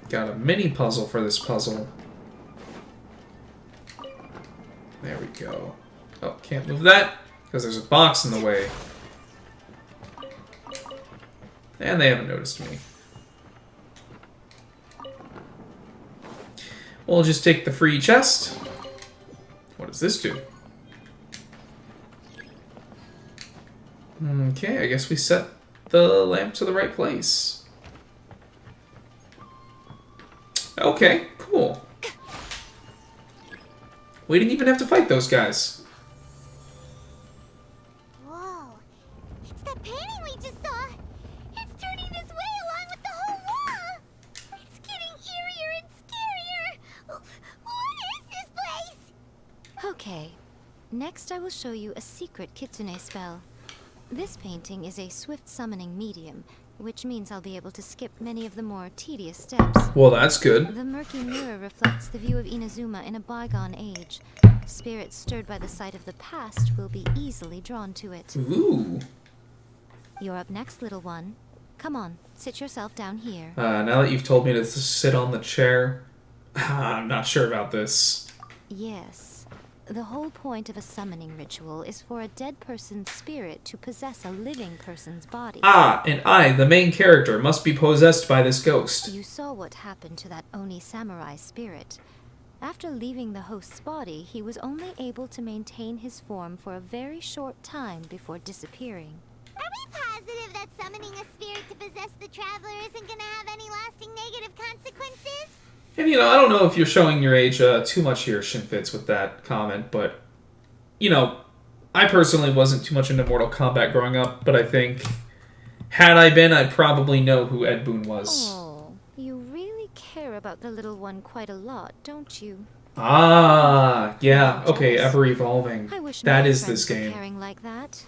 Got a mini puzzle for this puzzle. There we go. Oh, can't move that because there's a box in the way. And they haven't noticed me. We'll just take the free chest. What does this do? Okay, I guess we set the lamp to the right place. Okay, cool. We didn't even have to fight those guys. Whoa. It's that painting we just saw. It's turning this way along with the whole wall. It's getting eerier and scarier. What is this place? Okay. Next I will show you a secret kitsune spell. This painting is a swift summoning medium, which means I'll be able to skip many of the more tedious steps. Well, that's good. The murky mirror reflects the view of Inazuma in a bygone age. Spirits stirred by the sight of the past will be easily drawn to it. Ooh. You're up next, little one. Come on, sit yourself down here. Now that you've told me to sit on the chair, I'm not sure about this. Yes. The whole point of a summoning ritual is for a dead person's spirit to possess a living person's body. Ah, and I, the main character, must be possessed by this ghost. You saw what happened to that Oni samurai spirit. After leaving the host's body, he was only able to maintain his form for a very short time before disappearing. Are we positive that summoning a spirit to possess the traveler isn't gonna have any lasting negative consequences? And, you know, I don't know if you're showing your age too much here, Shinfitz, with that comment, but, you know, I personally wasn't too much into Mortal Kombat growing up, but I think, had I been, I'd probably know who Ed Boon was. Oh, you really care about the little one quite a lot, don't you? Ah, yeah, okay, ever-evolving. I wish That my is friends this were game. caring like that.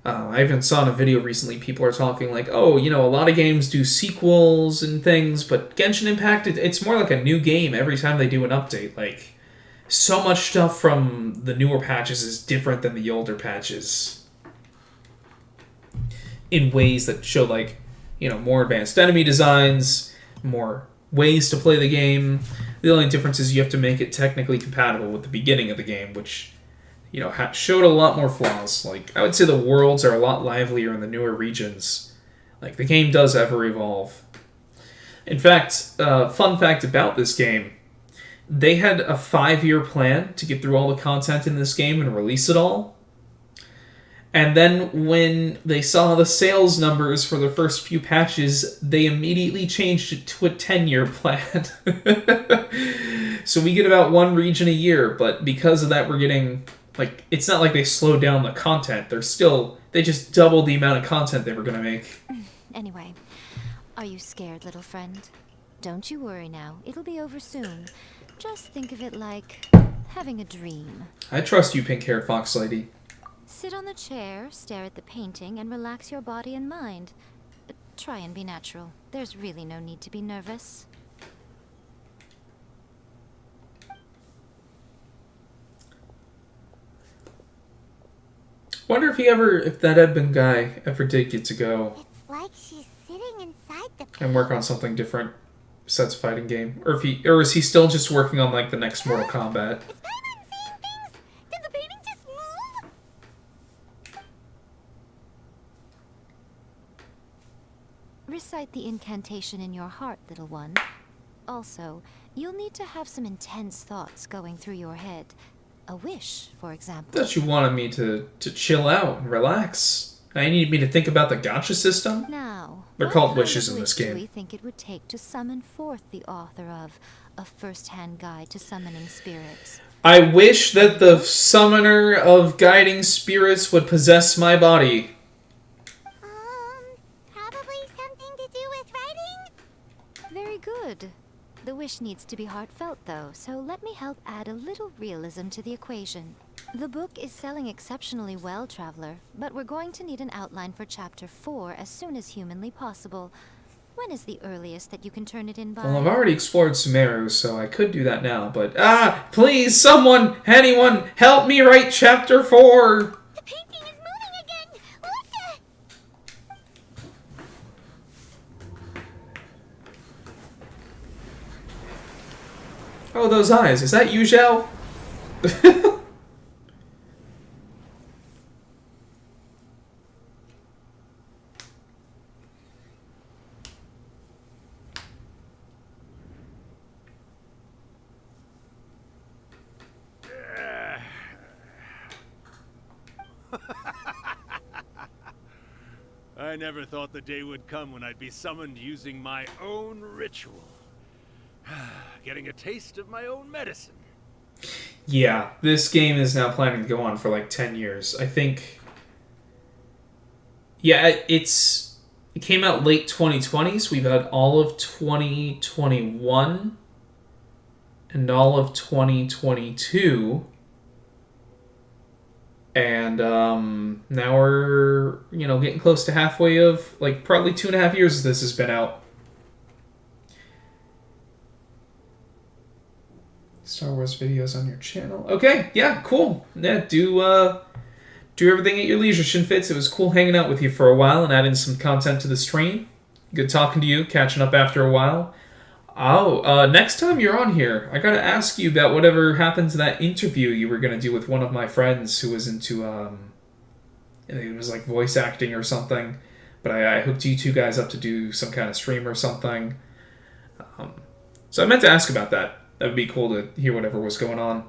I even saw in a video recently, people are talking like, oh, you know, a lot of games do sequels and things, but Genshin Impact, it's more like a new game every time they do an update. Like, so much stuff from the newer patches is different than the older patches. In ways that show, like, you know, more advanced enemy designs, more ways to play the game. The only difference is you have to make it technically compatible with the beginning of the game, which, you know, showed a lot more flaws. Like, I would say the worlds are a lot livelier in the newer regions. Like, the game does ever evolve. In fact, fun fact about this game, they had a 5-year plan to get through all the content in this game and release it all. And then when they saw the sales numbers for the first few patches, they immediately changed it to a 10-year plan. So we get about one region a year, but because of that we're getting... Like, it's not like they slowed down the content. They just doubled the amount of content they were going to make. Anyway, are you scared, little friend? Don't you worry now. It'll be over soon. Just think of it like having a dream. I trust you, pink-haired fox lady. Sit on the chair, stare at the painting, and relax your body and mind. Try and be natural. There's really no need to be nervous. Wonder if that Edmund guy ever did get to go It's like she's sitting inside the and work on something different besides a fighting game, or is he still just working on like the next Mortal Kombat? Is Paimon seeing things? Did the painting just move? Recite the incantation in your heart, little one. Also, you'll need to have some intense thoughts going through your head. A wish, for example. Thought you wanted me to chill out and relax. Now you need me to think about the gacha system? Now, They're what called kind wishes of in this wish game. do we think it would take to summon forth the author of A First-Hand Guide to Summoning Spirits? I wish that the summoner of guiding spirits would possess my body. Probably something to do with writing? Very good. The wish needs to be heartfelt, though, so let me help add a little realism to the equation. The book is selling exceptionally well, Traveler, but we're going to need an outline for Chapter 4 as soon as humanly possible. When is the earliest that you can turn it in by? Well, I've already explored Sumeru, so I could do that now, but... Please, someone, anyone, help me write Chapter 4! The painting is moving again! What the... Oh, those eyes. Is that you, Zhao? I never thought the day would come when I'd be summoned using my own ritual. Getting a taste of my own medicine. Yeah, this game is now planning to go on for like 10 years. I think... Yeah, it came out late 2020, so we've had all of 2021 and all of 2022. And now we're, getting close to halfway of, like, probably 2.5 years this has been out. Star Wars videos on your channel. Okay, yeah, cool. Yeah, do everything at your leisure, Shinfits. It was cool hanging out with you for a while and adding some content to the stream. Good talking to you, catching up after a while. Oh, next time you're on here, I gotta ask you about whatever happened to that interview you were gonna do with one of my friends who was into, it was like voice acting or something. But I hooked you two guys up to do some kind of stream or something. So I meant to ask about that. That would be cool to hear whatever was going on.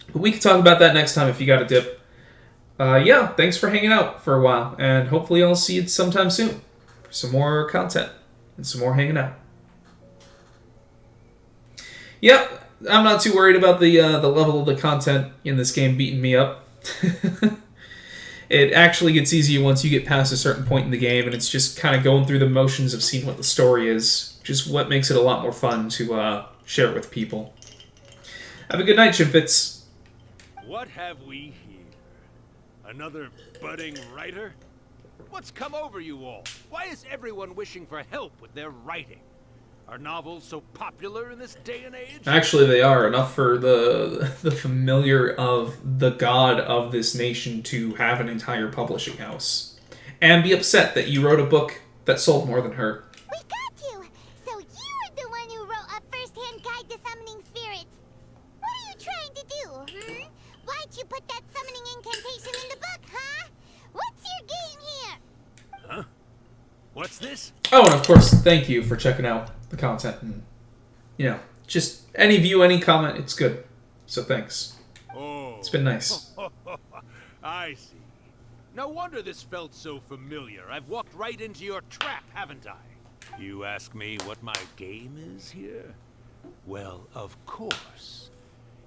But we can talk about that next time if you got a dip. Yeah, thanks for hanging out for a while. And hopefully I'll see you sometime soon for some more content and some more hanging out. Yep, I'm not too worried about the level of the content in this game beating me up. It actually gets easier once you get past a certain point in the game, and it's just kind of going through the motions of seeing what the story is, which is what makes it a lot more fun to share it with people. Have a good night, Shinfits. What have we here? Another budding writer? What's come over you all? Why is everyone wishing for help with their writing? Are novels so popular in this day and age? Actually, they are enough for the familiar of the god of this nation to have an entire publishing house. And be upset that you wrote a book that sold more than her. We got you! So you're the one who wrote a first-hand guide to summoning spirits. What are you trying to do, Why'd you put that summoning incantation in the book, huh? What's your game here? Huh? What's this? Oh, and of course, thank you for checking out the content. And, just any view, any comment, it's good. So thanks. Oh. It's been nice. I see. No wonder this felt so familiar. I've walked right into your trap, haven't I? You ask me what my game is here? Well, of course.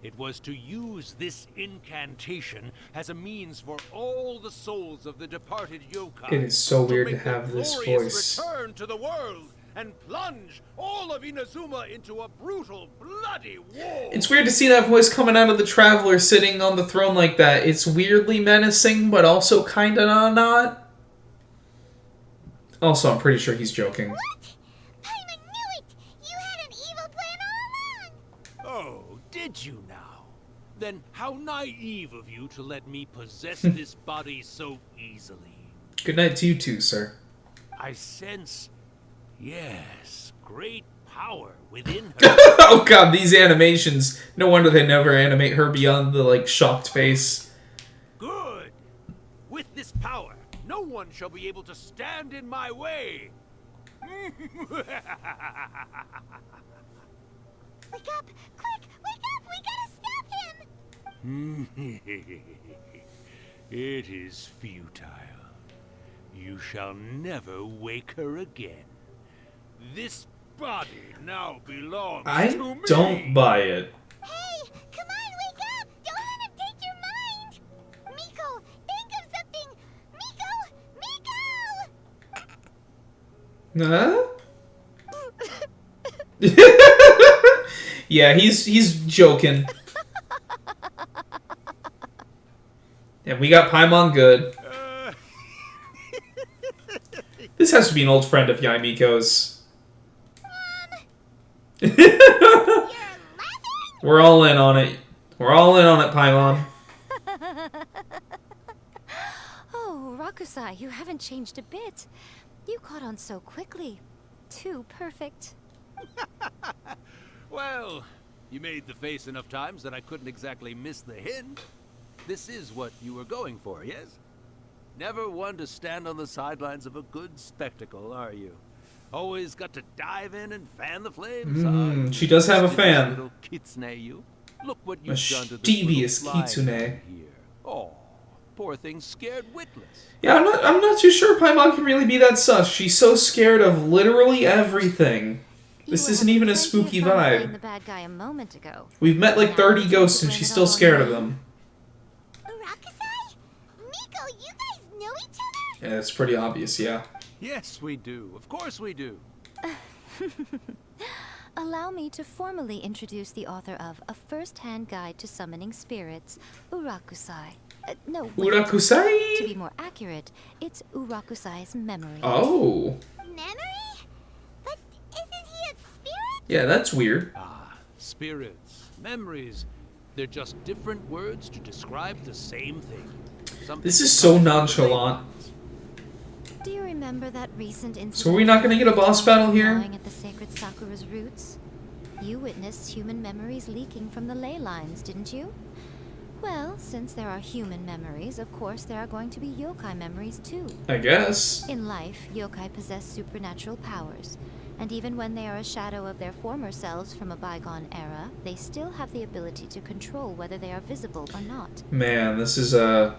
It was to use this incantation as a means for all the souls of the departed yokai. It is so weird to have this voice. Return to the world and plunge all of Inazuma into a brutal, bloody war. It's weird to see that voice coming out of the Traveler sitting on the throne like that. It's weirdly menacing, but also kind of not. Also, I'm pretty sure he's joking. What? Paimon knew it! You had an evil plan all along! Oh, did you now? Then how naive of you to let me possess this body so easily. Good night to you too, sir. I sense, yes, great power within her. Oh god, these animations. No wonder they never animate her beyond the, shocked face. Good! With this power, no one shall be able to stand in my way. Wake up! Quick! Wake up! We gotta stop him! It is futile. You shall never wake her again. This body now belongs to me. I don't buy it. Hey! Come on, wake up! Don't let him take your mind! Miko, think of something! Miko! Huh? Yeah, he's joking. And we got Paimon good. This has to be an old friend of Yae Miko's. We're all in on it. We're all in on it, Paimon. Oh, Rakusai, you haven't changed a bit. You caught on so quickly. Too perfect. Well, you made the face enough times that I couldn't exactly miss the hint. This is what you were going for, yes? Never one to stand on the sidelines of a good spectacle, are you? Always got to dive in and fan the flames. She does have a fan. Little kitsune, you. Look what you've A done to this devious little fly kitsune. here. Oh, poor thing scared witless. Yeah, I'm not too sure Paimon can really be that sus. She's so scared of literally everything. This isn't even a spooky vibe. The bad guy a moment ago. We've met like 30 ghosts and she's still scared of them. Rakusai? Miko, you guys know each other? Yeah, it's pretty obvious, yeah. Yes, we do. Of course we do. Allow me to formally introduce the author of A First-Hand Guide to Summoning Spirits, Urakusai. No, wait. Urakusai? To be more accurate, it's Urakusai's memory. Oh. Memory? But isn't he a spirit? Yeah, that's weird. Ah, spirits, memories. They're just different words to describe the same thing. This is so nonchalant. Do you remember that recent incident? So are we not going to get a boss battle here? At the sacred Sakura's roots? You witnessed human memories leaking from the ley lines, didn't you? Well, since there are human memories, of course there are going to be yokai memories too. I guess. In life, yokai possess supernatural powers, and even when they are a shadow of their former selves from a bygone era, they still have the ability to control whether they are visible or not. Man, this is a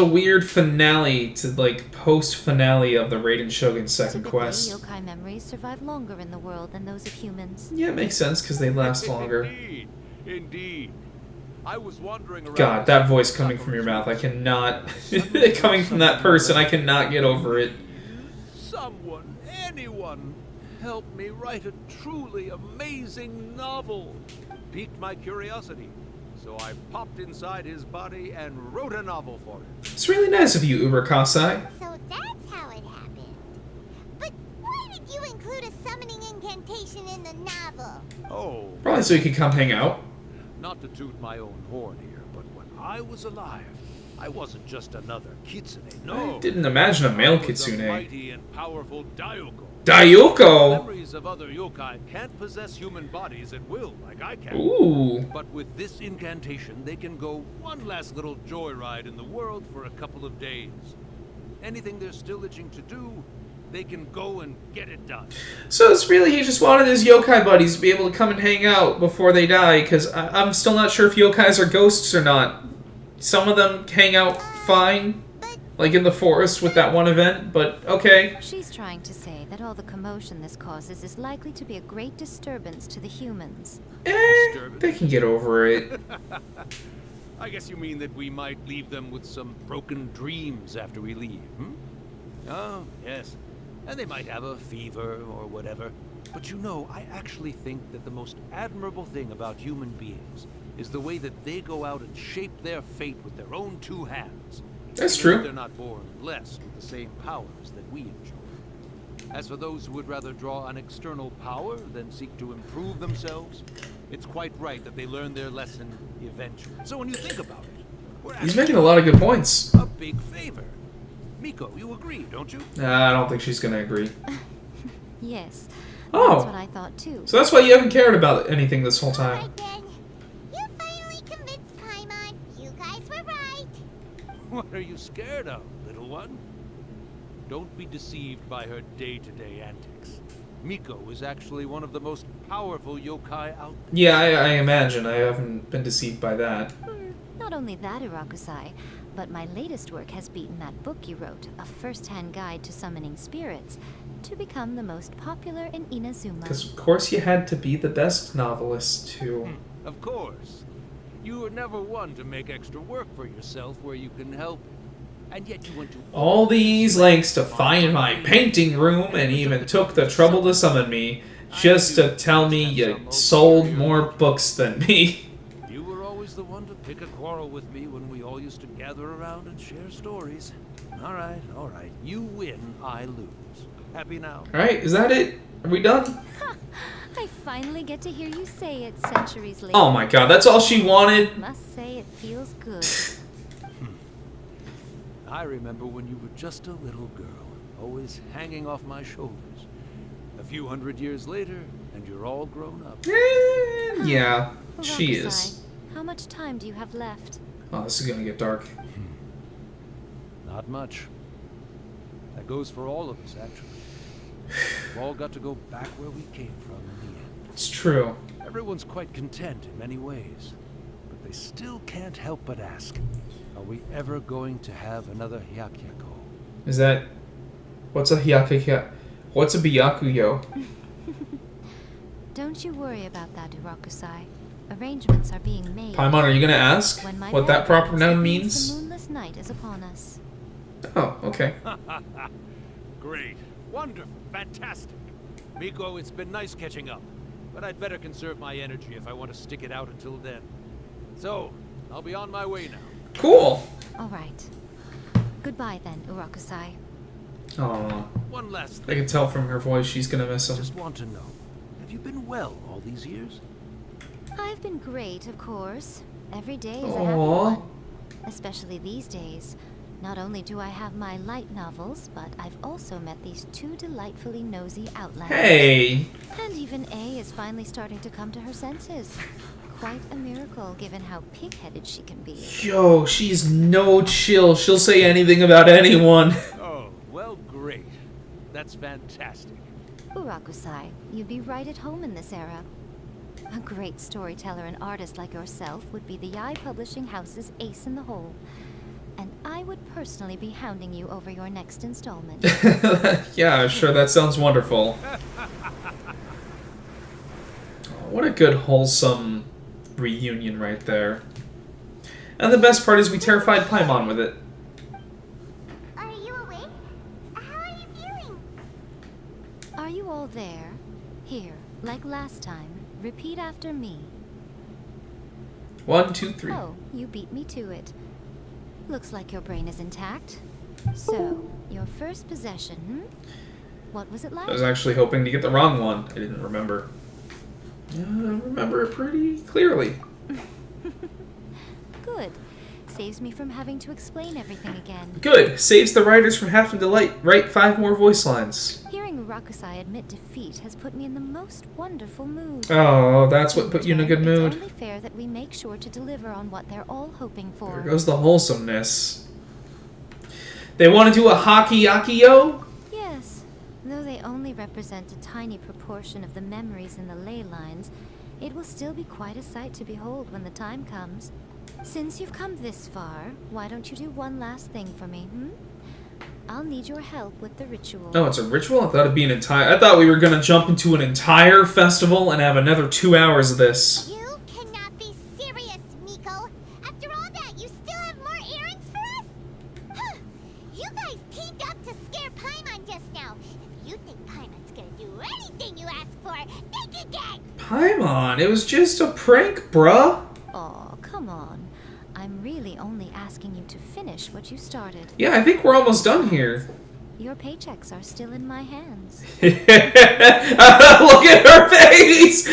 weird finale to like post-finale of the Raiden Shogun's second quest. Yokai memories survive longer in the world than those of humans. Yeah, it makes sense because they last longer. Indeed. I was wandering around. God, that voice coming from your mouth, I cannot. Coming from that person, I cannot get over it. Someone, anyone, help me write a truly amazing novel. Piqued my curiosity, so I popped inside his body and wrote a novel for him. It's really nice of you, Urakasai. So that's how it happened. But why did you include a summoning incantation in the novel? Oh. Probably so you could come hang out. Not to toot my own horn here, but when I was alive, I wasn't just another kitsune. No. I didn't imagine a male I was kitsune. a mighty and powerful Daiyoko. Daiyoko? Memories of other yokai can't possess human bodies at will, like I can. Ooh. But with this incantation, they can go one last little joyride in the world for a couple of days. Anything they're still itching to do, they can go and get it done. So it's really, he just wanted his yokai buddies to be able to come and hang out before they die, because I'm still not sure if yokais are ghosts or not. Some of them hang out fine, like in the forest with that one event, but okay. She's trying to say that all the commotion this causes is likely to be a great disturbance to the humans. They can get over it. I guess you mean that we might leave them with some broken dreams after we leave, hmm? Oh, yes. And they might have a fever or whatever. But you know, I actually think that the most admirable thing about human beings is the way that they go out and shape their fate with their own two hands. That's Even if true. They're not born blessed with the same powers that we enjoy. As for those who would rather draw on external power than seek to improve themselves, it's quite right that they learn their lesson eventually. So when you think about it, we're He's making a lot of good points. a big favor. Miko, you agree, don't you? Nah, I don't think she's gonna agree. Yes. Oh. That's what I thought too. So that's why you haven't cared about anything this whole time. Alright then. You finally convinced Paimon. You guys were right. What are you scared of, little one? Don't be deceived by her day-to-day antics. Miko is actually one of the most powerful yokai out there. Yeah, I imagine. I haven't been deceived by that. Not only that, Urakusai, but my latest work has beaten that book you wrote, A First-Hand Guide to Summoning Spirits, to become the most popular in Inazuma. Because of course you had to be the best novelist, too. Of course. You were never one to make extra work for yourself where you can help. And yet you went to All these lengths to find my painting room and even took the trouble to summon me, just to tell me you sold more books than me. You were always the one fun to pick a quarrel with me when we all used to gather around and share stories. All right, all right. You win, I lose. Happy now? Alright, is that it? Are we done? I finally get to hear you say it centuries later. Oh my god, that's all she wanted? Must say it feels good. I remember when you were just a little girl, always hanging off my shoulders. A few hundred years later, and you're all grown up. Yeah, she Urakusai, is. how much time do you have left? Oh, this is gonna get dark. Not much. That goes for all of us, actually. We've all got to go back where we came from in the end. It's true. Everyone's quite content in many ways, but they still can't help but ask, are we ever going to have another Hyakyako? Is that... What's a Hyakuyo? What's a Byakuyo? Don't you worry about that, Urakusai. Arrangements are being made. Paimon, are you gonna ask When my what that dad proper dies, noun it means? The moonless night is upon us. Oh, okay. Great. Wonderful. Fantastic. Miko, it's been nice catching up, but I'd better conserve my energy if I want to stick it out until then. So, I'll be on my way now. Cool. All right. Goodbye then, Urakusai. Aw. One last I thing. can tell from her voice she's gonna miss him. Just want to know, have you been well all these years? I've been great, of course. Every day is a happy Aw. one. Especially these days. Not only do I have my light novels, but I've also met these two delightfully nosy outlanders. Hey! And even A is finally starting to come to her senses. Quite a miracle, given how pig-headed she can be. Yo, she's no chill. She'll say anything about anyone. Oh, well, great. That's fantastic. Urakusai, you'd be right at home in this era. A great storyteller and artist like yourself would be the Yae Publishing House's ace in the hole. And I would personally be hounding you over your next installment. Yeah, sure, that sounds wonderful. Oh, what a good, wholesome reunion right there. And the best part is we terrified Paimon with it. Are you awake? How are you feeling? Are you all there? Here, like last time, repeat after me. 1, 2, 3. Oh, you beat me to it. Looks like your brain is intact. So, your first possession, What was it like? I was actually hoping to get the wrong one. I didn't remember. I remember it pretty clearly. Good. Saves me from having to explain everything again. Good. Saves the writers from having to write 5 more voice lines. Hearing Urakusai admit defeat has put me in the most wonderful mood. Oh, that's what put you in a good mood. It's only fair that we make sure to deliver on what they're all hoping for. There goes the wholesomeness. They want to do a hockey yakio? Yes. Though they only represent a tiny proportion of the memories in the ley lines, it will still be quite a sight to behold when the time comes. Since you've come this far, why don't you do one last thing for me, I'll need your help with the ritual. Oh, it's a ritual? I thought it'd be an entire... I thought we were gonna jump into an entire festival and have another 2 hours of this. You cannot be serious, Miko. After all that, you still have more errands for us? Huh. You guys teamed up to scare Paimon just now. If you think Paimon's gonna do anything you ask for, think again! Paimon, it was just a prank, bruh. Aw, come on. I'm really only asking you to finish what you started. Yeah, I think we're almost done here. Your paychecks are still in my hands. Look at her face!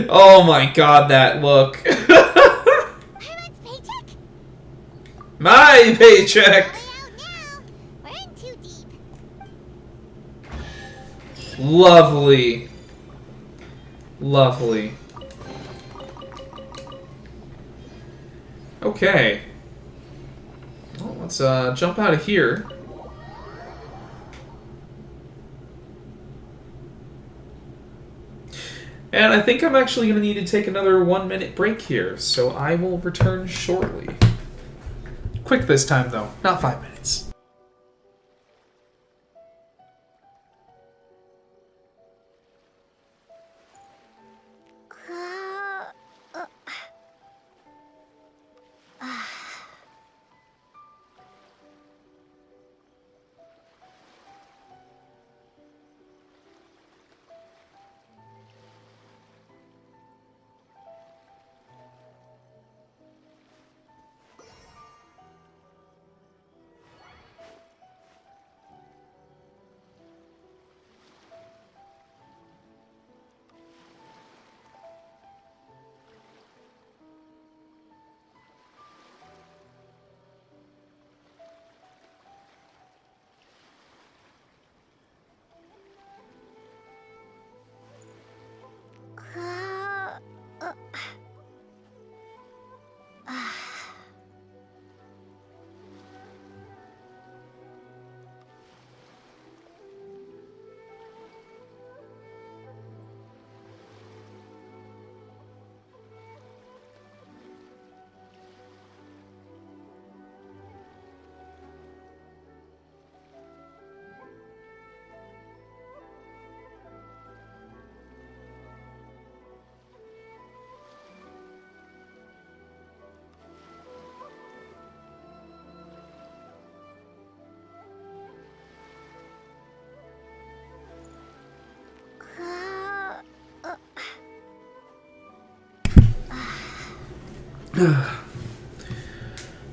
Oh my god, that look. Paimon's paycheck? My paycheck! We're in too deep. Lovely. Lovely. Okay. Well, let's jump out of here. And I think I'm actually going to need to take another 1-minute break here, so I will return shortly. Quick this time, though. Not 5 minutes.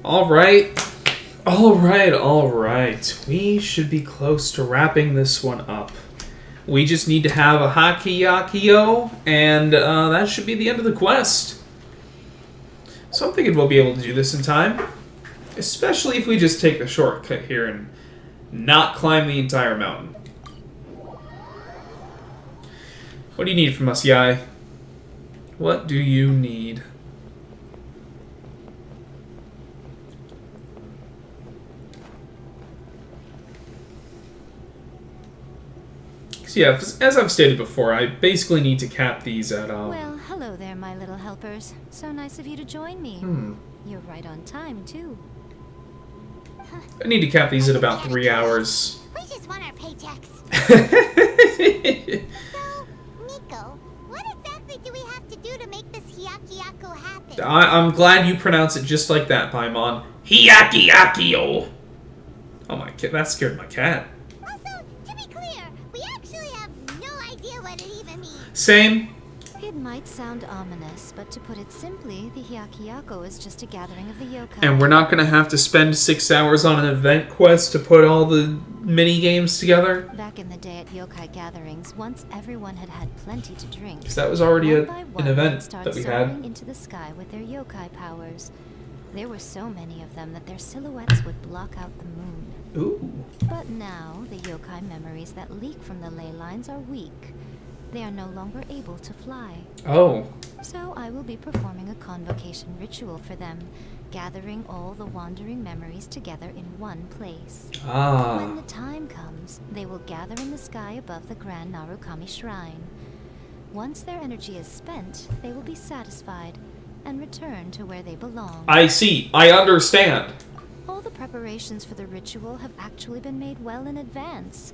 Alright. Alright. We should be close to wrapping this one up. We just need to have a Hakiyakio, and that should be the end of the quest. So I'm thinking we'll be able to do this in time. Especially if we just take the shortcut here and not climb the entire mountain. What do you need from us, Yae? What do you need? So yeah, as I've stated before, I basically need to cap these at, Well, hello there, my little helpers. So nice of you to join me. You're right on time, too. I need to cap these at about 3 hours. We just want our paychecks. So, Miko, what exactly do we have to do to make this Hyakiako happen? I'm glad you pronounce it just like that, Paimon. Hyakiakio! Oh my cat, that scared my cat. Also, to be clear, we actually have no idea what it even means. Same. It might sound ominous, but to put it simply, the Hyakiako is just a gathering of the yokai. And we're not gonna have to spend 6 hours on an event quest to put all the mini games together. Back in the day at yokai gatherings, once everyone had had plenty to drink, Because that was already one by an one, event they'd start that we soaring had. into the sky with their yokai powers. There were so many of them that their silhouettes would block out the moon. Ooh. But now, the yokai memories that leak from the ley lines are weak. They are no longer able to fly. Oh. So I will be performing a convocation ritual for them, gathering all the wandering memories together in one place. Ah. When the time comes, they will gather in the sky above the Grand Narukami Shrine. Once their energy is spent, they will be satisfied and return to where they belong. I see. I understand. All the preparations for the ritual have actually been made well in advance.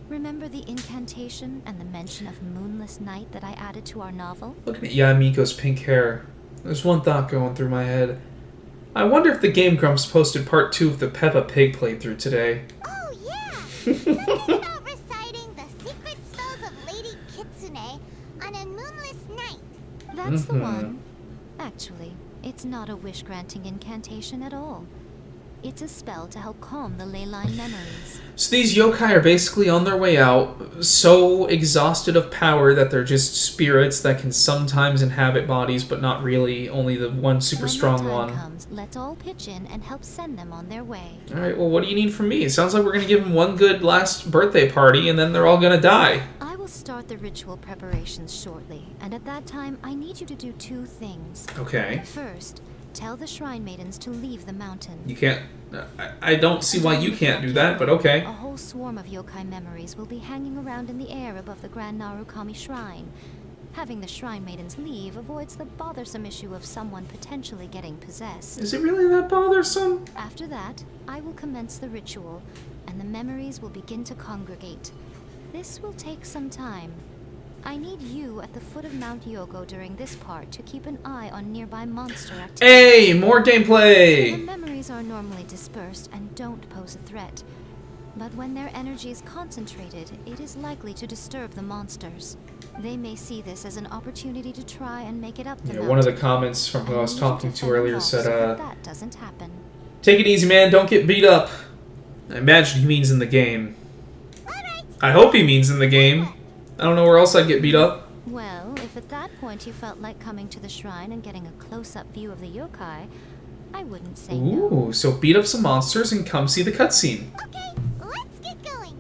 Remember the incantation and the mention of moonless night that I added to our novel? Looking at Yae Miko's pink hair, there's one thought going through my head. I wonder if the Game Grumps posted part 2 of the Peppa Pig playthrough today. Oh, yeah! Something about reciting the secret spells of Lady Kitsune on a moonless night. That's the one. Actually, it's not a wish-granting incantation at all. It's a spell to help calm the ley line memories. So these yokai are basically on their way out, so exhausted of power that they're just spirits that can sometimes inhabit bodies, but not really, only the one super strong one. When the time comes, let's all pitch in and help send them on their way. Alright, well what do you need from me? It sounds like we're gonna give them one good last birthday party, and then they're all gonna die. I will start the ritual preparations shortly, and at that time, I need you to do 2 things. Okay. First, tell the Shrine Maidens to leave the mountain. You can't... I don't see why you can't do that, but okay. A whole swarm of yokai memories will be hanging around in the air above the Grand Narukami Shrine. Having the Shrine Maidens leave avoids the bothersome issue of someone potentially getting possessed. Is it really that bothersome? After that, I will commence the ritual, and the memories will begin to congregate. This will take some time. I need you at the foot of Mount Yogo during this part to keep an eye on nearby monster activity. Hey, more gameplay! The memories are normally dispersed and don't pose a threat. But when their energy is concentrated, it is likely to disturb the monsters. They may see this as an opportunity to try and make it up the mountain. One of the comments from who I was talking to earlier said, that doesn't happen. Take it easy, man, don't get beat up. I imagine he means in the game. I hope he means in the game. I don't know where else I'd get beat up. Well, if at that point you felt like coming to the shrine and getting a close-up view of the yokai, I wouldn't say no. Ooh, so beat up some monsters and come see the cutscene. Okay, let's get going.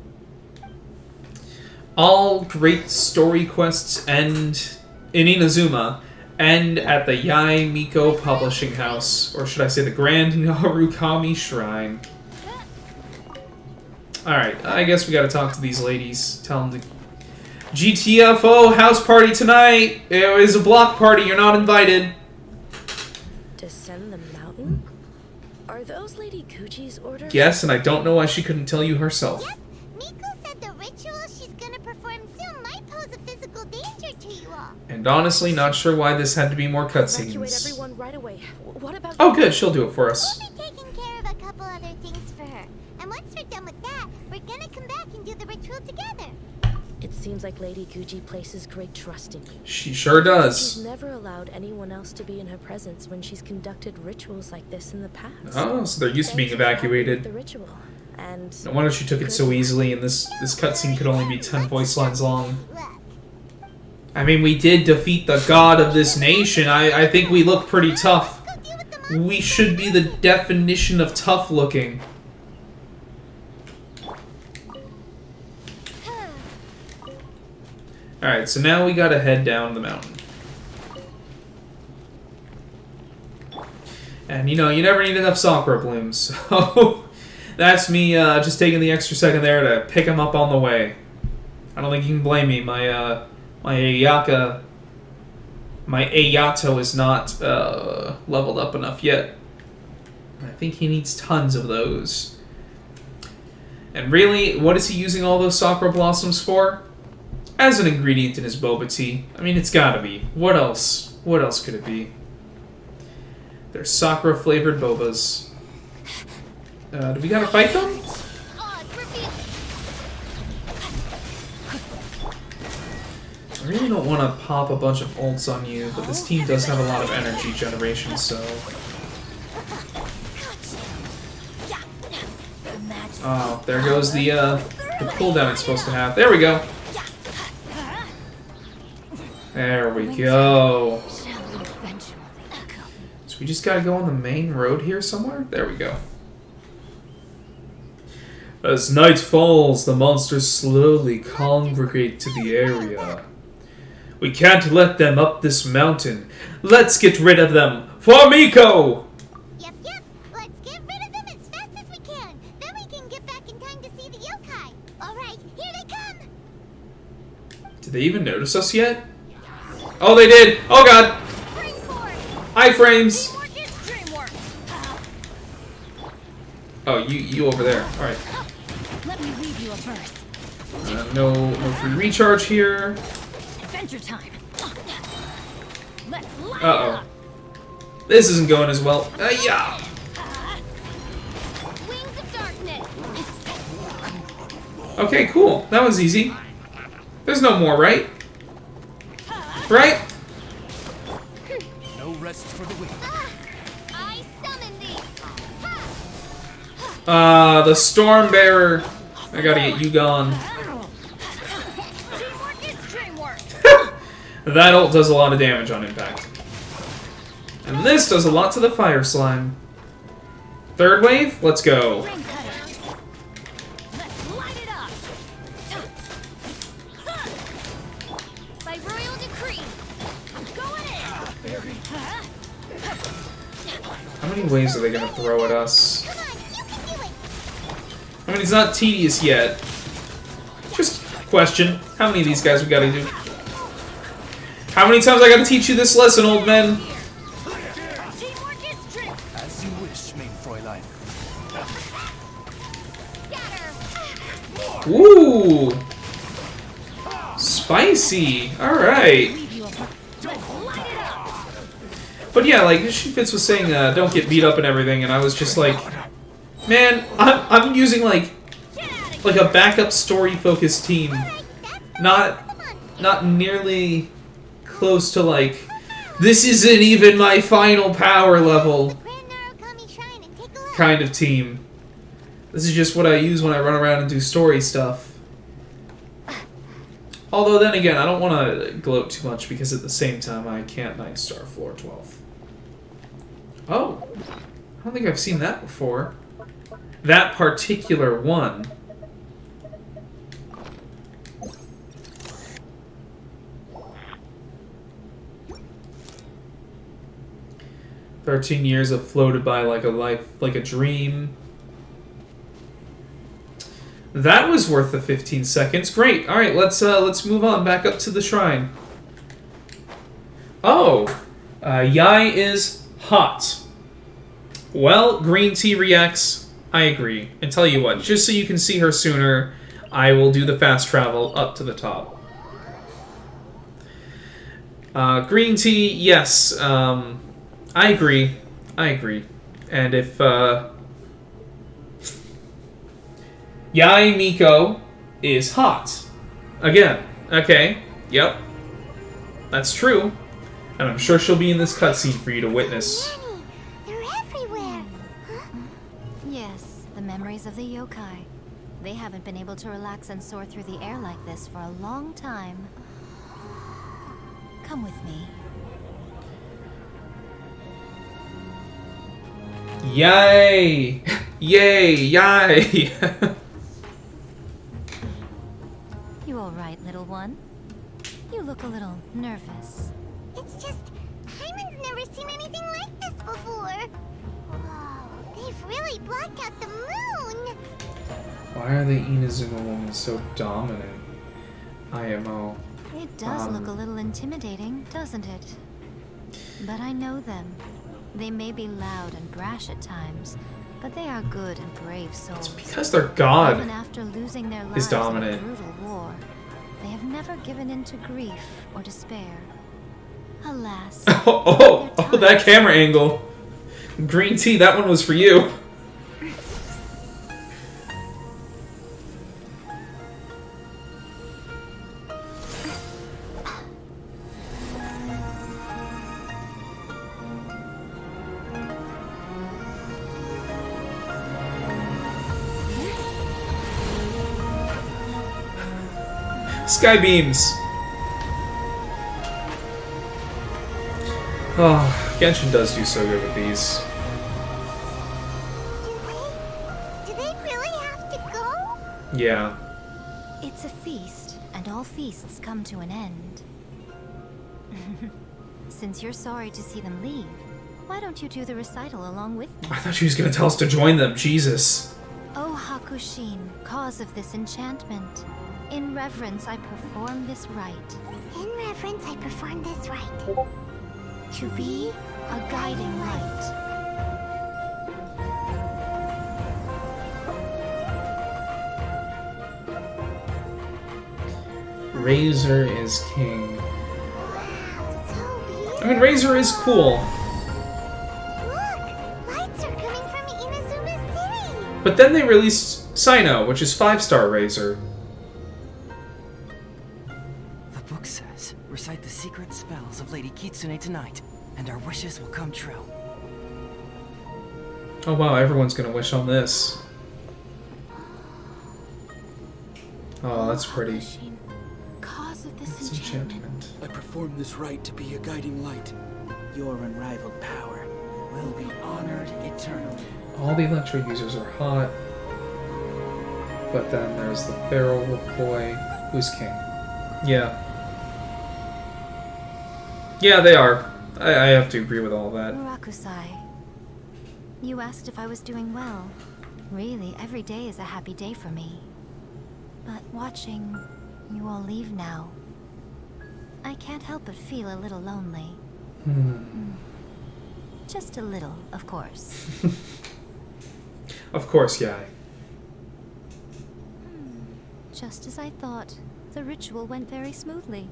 All great story quests end in Inazuma end at the Yae Miko Publishing House, or should I say the Grand Narukami Shrine. Alright, I guess we gotta talk to these ladies. Tell them to... GTFO house party tonight! It is a block party, you're not invited. Descend the mountain? Are those Lady GUUJI's orders? Yes, and I don't know why she couldn't tell you herself. Yep, Miko said the ritual she's gonna perform soon might pose a physical danger to you all. And honestly, not sure why this had to be more Evacuate cutscenes. everyone right away. What about... Oh good, she'll do it for us. We'll be taking care of a couple other things for her. And once we're done with that, we're gonna come back and do the ritual together. It's seems like Lady GUUJI places great trust in you. She sure does. She's never allowed anyone else to be in her presence when she's conducted rituals like this in the past. Oh, so they're used to being Thank you for helping with evacuated. the ritual. And No wonder she took it so easily, and this cutscene could only be 10 voice lines long. I mean, we did defeat the god of this nation. I think we look pretty tough. We should be the definition of tough looking. Alright, so now we gotta head down the mountain. And you know, you never need enough Sakura blooms, so that's me just taking the extra second there to pick them up on the way. I don't think you can blame me. My Ayato is not leveled up enough yet. I think he needs tons of those. And really, what is he using all those Sakura blossoms for? As an ingredient in his boba tea. I mean, it's gotta be. What else? What else could it be? They're Sakura flavored bobas. Do we gotta fight them? I really don't want to pop a bunch of ults on you, but this team does have a lot of energy generation, so... Oh, there goes the cooldown it's supposed to have. There we go! There we go. So we just gotta go on the main road here somewhere? There we go. As night falls, the monsters slowly congregate to the area. We can't let them up this mountain. Let's get rid of them! For Miko! Yep. Let's get rid of them as fast as we can. Then we can get back in time to see the yokai. Alright, here they come! Did they even notice us yet? Oh, they did! Oh god! Iframes! Oh, you over there. Alright. Let me read you a verse. No free recharge here. Adventure time. Let's light Uh-oh. This isn't going as well. Yeah. Wings of darkness. Okay, cool. That was easy. There's no more, right? Right? No rest for the wicked. I summon thee. The Storm Bearer. I gotta get you gone. Teamwork is dreamwork. That ult does a lot of damage on impact. And this does a lot to the fire slime. Third wave? Let's go. Let's light it up. By royal decree, I'm going in. How many waves are they gonna throw at us? I mean, it's not tedious yet. Just question. How many of these guys we gotta do? How many times I gotta teach you this lesson, old men? As you wish, main Fräulein. Ooh! Spicy! Alright. But yeah, like, Fitz was saying, don't get beat up and everything, and I was just like, man, I'm using, like a backup story-focused team. Not nearly close to, like, this isn't even my final power level kind of team. This is just what I use when I run around and do story stuff. Although then again, I don't want to gloat too much because at the same time I can't 9-star floor 12. Oh, I don't think I've seen that before. That particular one. "13 years have floated by like a dream." That was worth the 15 seconds. Great. All right, let's move on back up to the shrine. Oh, Yae is hot. Well, green tea reacts. I agree. And tell you what, just so you can see her sooner, I will do the fast travel up to the top. Green tea, yes. I agree. And if Yae Miko is hot. Again, Okay. Yep. That's true. And I'm sure she'll be in this cutscene for you to witness. They're everywhere. Yes, the memories of the yokai. They haven't been able to relax and soar through the air like this for a long time. Come with me. Yay! Yay! Yay! You all right, little one? You look a little nervous. It's just, Hyman's never seen anything like this before. Whoa, they've really blacked out the moon. Why are the Inazuma women so dominant? IMO. It does look a little intimidating, doesn't it? But I know them. They may be loud and brash at times, but they are good and brave souls. Because their god Even after losing their lives is dominant. in a brutal war, they have never given in to grief or despair. Alas. Oh, that camera angle. Green tea, that one was for you. Sky beams. Oh, Genshin does do so good with these. Do they really have to go? Yeah. It's a feast, and all feasts come to an end. Since you're sorry to see them leave, why don't you do the recital along with me? I thought she was gonna tell us to join them. Jesus. O Hakushin, cause of this enchantment, in reverence I perform this rite. In reverence, I perform this rite. To be a guiding light. Razor is king. I mean, Razor is cool. Look, lights are coming from Inazuma City. But then they released Sino, which is 5-star Razor. The book says, recite the secret spells of Lady Kitsune tonight, and our wishes will come true. Oh wow, everyone's gonna wish on this. Oh, that's pretty. Cause of this It's enchantment. I perform this rite to be a guiding light. Your unrivaled power will be honored eternally. All the Electro users are hot. But then there's the feral boy who's king. Yeah. Yeah, they are. I have to agree with all that. Murakusai, you asked if I was doing well. Really, every day is a happy day for me. But watching you all leave now, I can't help but feel a little lonely. Just a little, of course. Of course, Yae. Just as I thought, the ritual went very smoothly.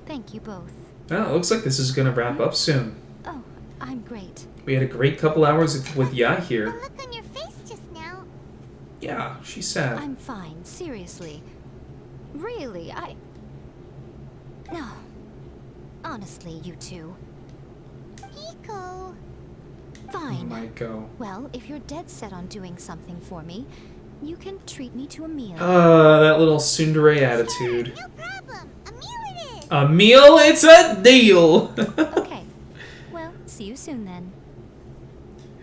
Thank you both. Oh, it looks like this is gonna wrap up soon. Oh, I'm great. We had a great couple hours with Yae here. The look on your face just now. Yeah, she's sad. I'm fine, seriously. Really, No. Honestly, you two. Miko. Fine. Miko. Well, if you're dead set on doing something for me, you can treat me to a meal. That little tsundere attitude. No problem. A meal it is. A meal? It's a deal! Okay. Well, see you soon then.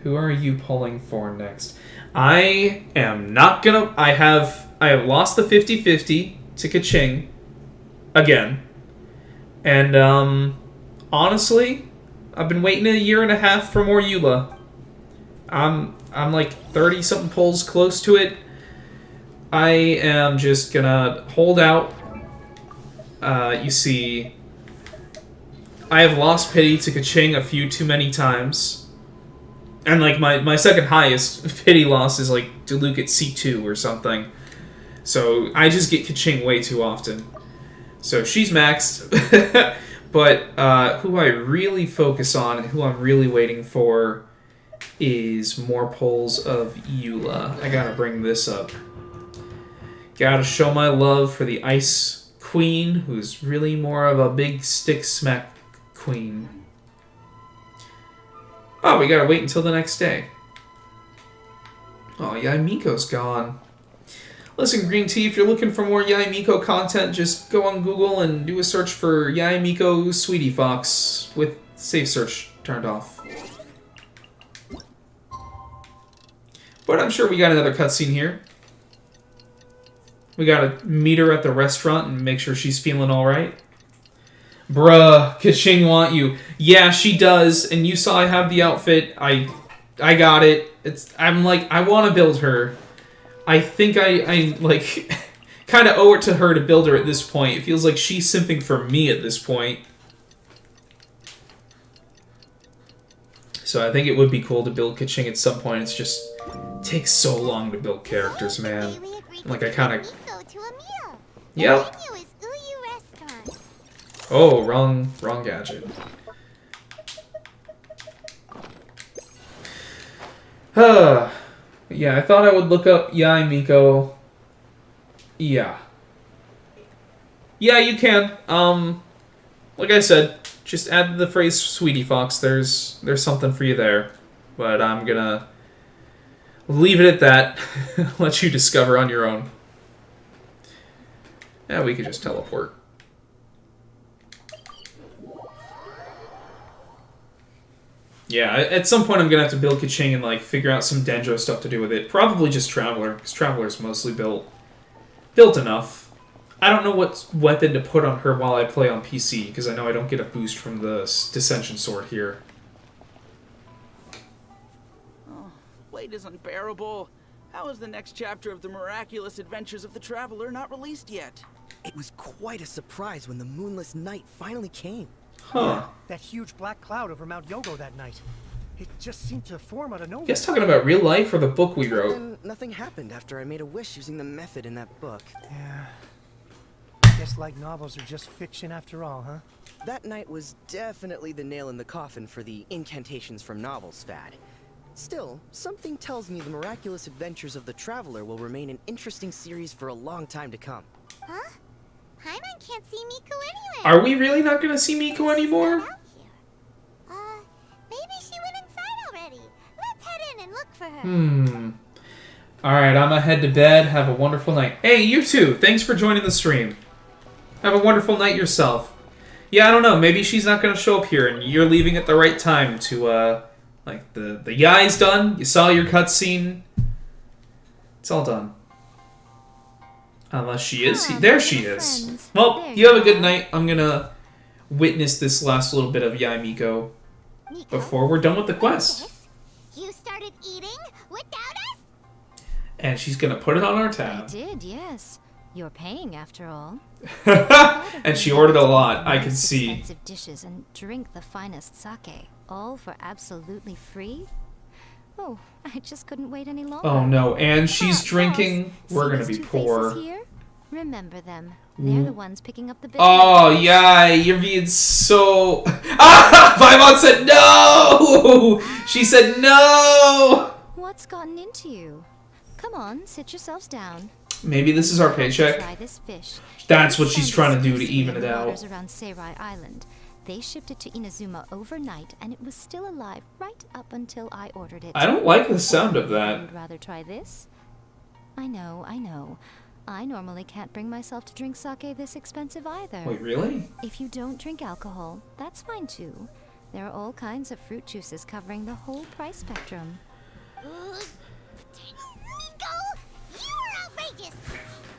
Who are you pulling for next? I am not gonna... I have lost the 50-50 to Kaching. Again. And, honestly, I've been waiting 1.5 years for more Eula. I'm like 30-something pulls close to it. I am just gonna hold out. You see, I have lost pity to Kaching a few too many times. And like my second highest pity loss is like Diluc at C2 or something. So I just get Kaching way too often. So she's maxed. But who I really focus on and who I'm really waiting for is more pulls of Eula. I gotta bring this up. Gotta show my love for the Ice queen who's really more of a big stick smack queen. Oh, we gotta wait until the next day. Oh, Yae Miko's gone. Listen, Green Tea, if you're looking for more Yae Miko content, just go on Google and do a search for Yae Miko Sweetie Fox with safe search turned off. But I'm sure we got another cutscene here. We gotta meet her at the restaurant and make sure she's feeling alright. Bruh, Kaching want you. Yeah, she does, and you saw I have the outfit. I got it. I'm like, I want to build her. I think I like, kind of owe it to her to build her at this point. It feels like she's simping for me at this point. So I think it would be cool to build Kaching at some point. It's just, it takes so long to build characters, man. Like, I kind of... Yep. Oh, wrong gadget. Yeah, I thought I would look up Yae Miko. Yeah. Yeah, you can. Like I said, just add the phrase Sweetie Fox. There's something for you there. But I'm gonna leave it at that. Let you discover on your own. Yeah, we could just teleport. Yeah, at some point I'm gonna have to build Kaching and like figure out some Dendro stuff to do with it. Probably just Traveler, because Traveler's mostly built enough. I don't know what weapon to put on her while I play on PC, because I know I don't get a boost from the Dissension Sword here. Oh, wait is unbearable. How is the next chapter of the miraculous adventures of the Traveler not released yet? It was quite a surprise when the moonless night finally came. Huh. Yeah, that huge black cloud over Mount Yogo that night. It just seemed to form out of nowhere. Guess talking about real life or the book we wrote? And nothing happened after I made a wish using the method in that book. Yeah. Guess light novels are just fiction after all, huh? That night was definitely the nail in the coffin for the incantations from novels fad. Still, something tells me the miraculous adventures of the Traveler will remain an interesting series for a long time to come. Huh? Paimon can't see Miko anywhere. Are we really not gonna see Miko anymore? Maybe she went inside already. Let's head in and look for her. Alright, I'm gonna head to bed. Have a wonderful night. Hey, you too. Thanks for joining the stream. Have a wonderful night yourself. Yeah, I don't know. Maybe she's not gonna show up here and you're leaving at the right time to, like, the Yae's done. You saw your cutscene. It's all done. Unless she is. There she is. Well, you have a good night. I'm gonna witness this last little bit of Yae Miko before we're done with the quest. You started eating without us? And she's gonna put it on our tab. I did, yes. You're paying after all. And she ordered a lot, I can see. Expensive dishes and drink the finest sake, all for absolutely free? Oh, I just couldn't wait any longer. Oh no, and she's drinking. We're gonna be poor. Here? Remember them. They're the ones picking up the bill. Oh yeah, you're being so. Ah! Paimon said no. She said no. What's gotten into you? Come on, sit yourselves down. Maybe this is our paycheck. Try this fish. That's what she's trying to do to even it out. Around Seirai Island. They shipped it to Inazuma overnight, and it was still alive right up until I ordered it. I don't like the sound of that. Would rather try this? I know. I normally can't bring myself to drink sake this expensive either. Wait, really? If you don't drink alcohol, that's fine too. There are all kinds of fruit juices covering the whole price spectrum. Miko, you are outrageous!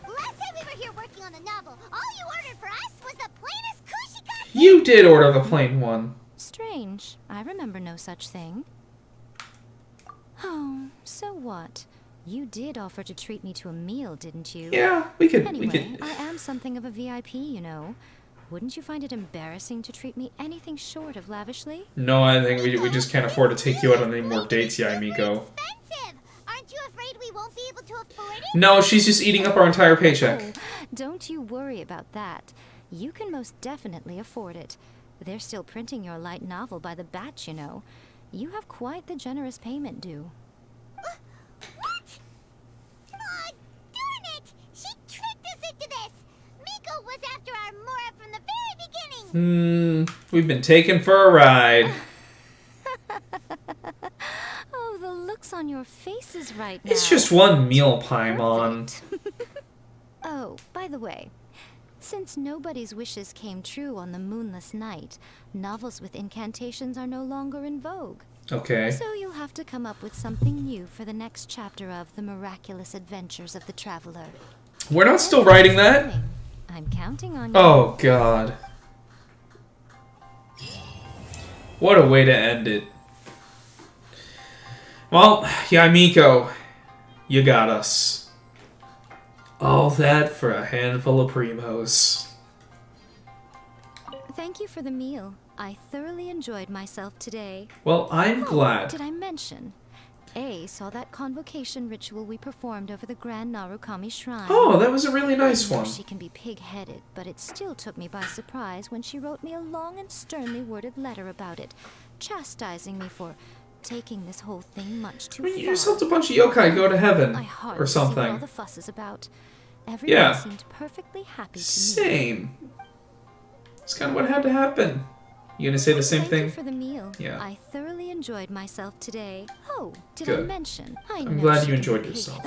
Last time we were here working on the novel, all you ordered for us was the plainest kushikatsu! You did order the plain one. Strange. I remember no such thing. Oh, so what? You did offer to treat me to a meal, didn't you? Yeah, we could. Anyway, I am something of a VIP, you know. Wouldn't you find it embarrassing to treat me anything short of lavishly? No, I think we just can't afford to take you out on any more dates, Yae Miko. Aren't you afraid we won't be able to afford it? No, she's just eating up our entire paycheck. Oh, don't you worry about that. You can most definitely afford it. They're still printing your light novel by the batch, you know. You have quite the generous payment due. What? Aw, darn it! She tricked us into this! Miko was after We've been taken for a ride. Oh, the looks on your faces right now. It's just one meal, Paimon. Oh, by the way, since nobody's wishes came true on the moonless night, novels with incantations are no longer in vogue. Okay. So you'll have to come up with something new for the next chapter of The Miraculous Adventures of the Traveler. We're not still writing that? I'm counting on you. Oh, God. What a way to end it. Well, Yae Miko, you got us. All that for a handful of primos. Thank you for the meal. I thoroughly enjoyed myself today. Well, I'm glad. Did I mention? A saw that convocation ritual we performed over the Grand Narukami Shrine. Oh, that was a really nice one. She can be pig-headed, but it still took me by surprise when she wrote me a long and sternly worded letter about it, chastising me for taking this whole thing much too far. You just helped a bunch of yokai go to heaven I hardly or see what all something. the fuss is about. Everyone Yeah. seemed perfectly happy to me. Same. It's kind of what had to happen. You gonna say the same Thank thing? you for the meal. Yeah. I thoroughly enjoyed myself today. Oh, did I Good. mention? I'm glad you enjoyed yourself.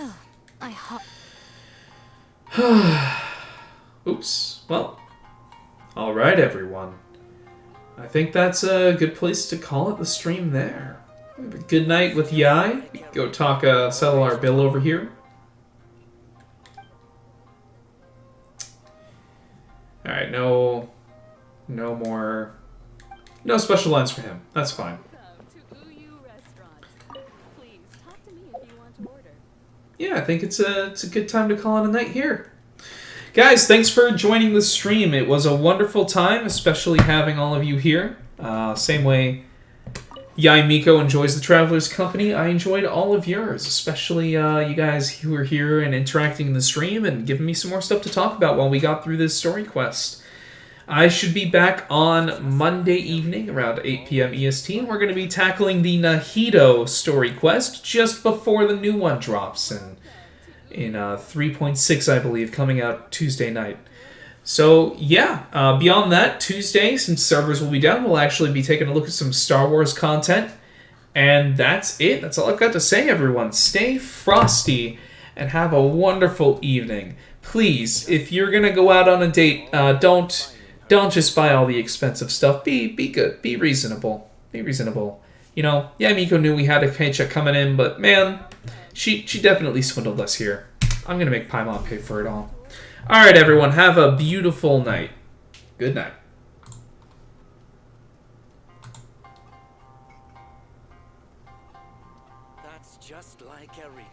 Oops. Well, alright everyone. I think that's a good place to call it the stream there. Have a good night with Yae. We can go talk, settle our bill over here. Alright, no more... No special lines for him. That's fine. Yeah, I think it's a good time to call it a night here. Guys, thanks for joining the stream. It was a wonderful time, especially having all of you here. Same way Yae Miko enjoys the Traveler's Company, I enjoyed all of yours, especially you guys who were here and interacting in the stream and giving me some more stuff to talk about while we got through this story quest. I should be back on Monday evening around 8 p.m. EST, and we're going to be tackling the Nahito story quest just before the new one drops in 3.6, I believe, coming out Tuesday night. So, yeah, beyond that, Tuesday, since servers will be down, we'll actually be taking a look at some Star Wars content. And that's it. That's all I've got to say, everyone. Stay frosty and have a wonderful evening. Please, if you're going to go out on a date, don't just buy all the expensive stuff. Be good. Be reasonable. Be reasonable. You know, Yae Miko knew we had a paycheck coming in, but man, she definitely swindled us here. I'm going to make Paimon pay for it all. Alright, everyone. Have a beautiful night. Good night. That's just like Erika.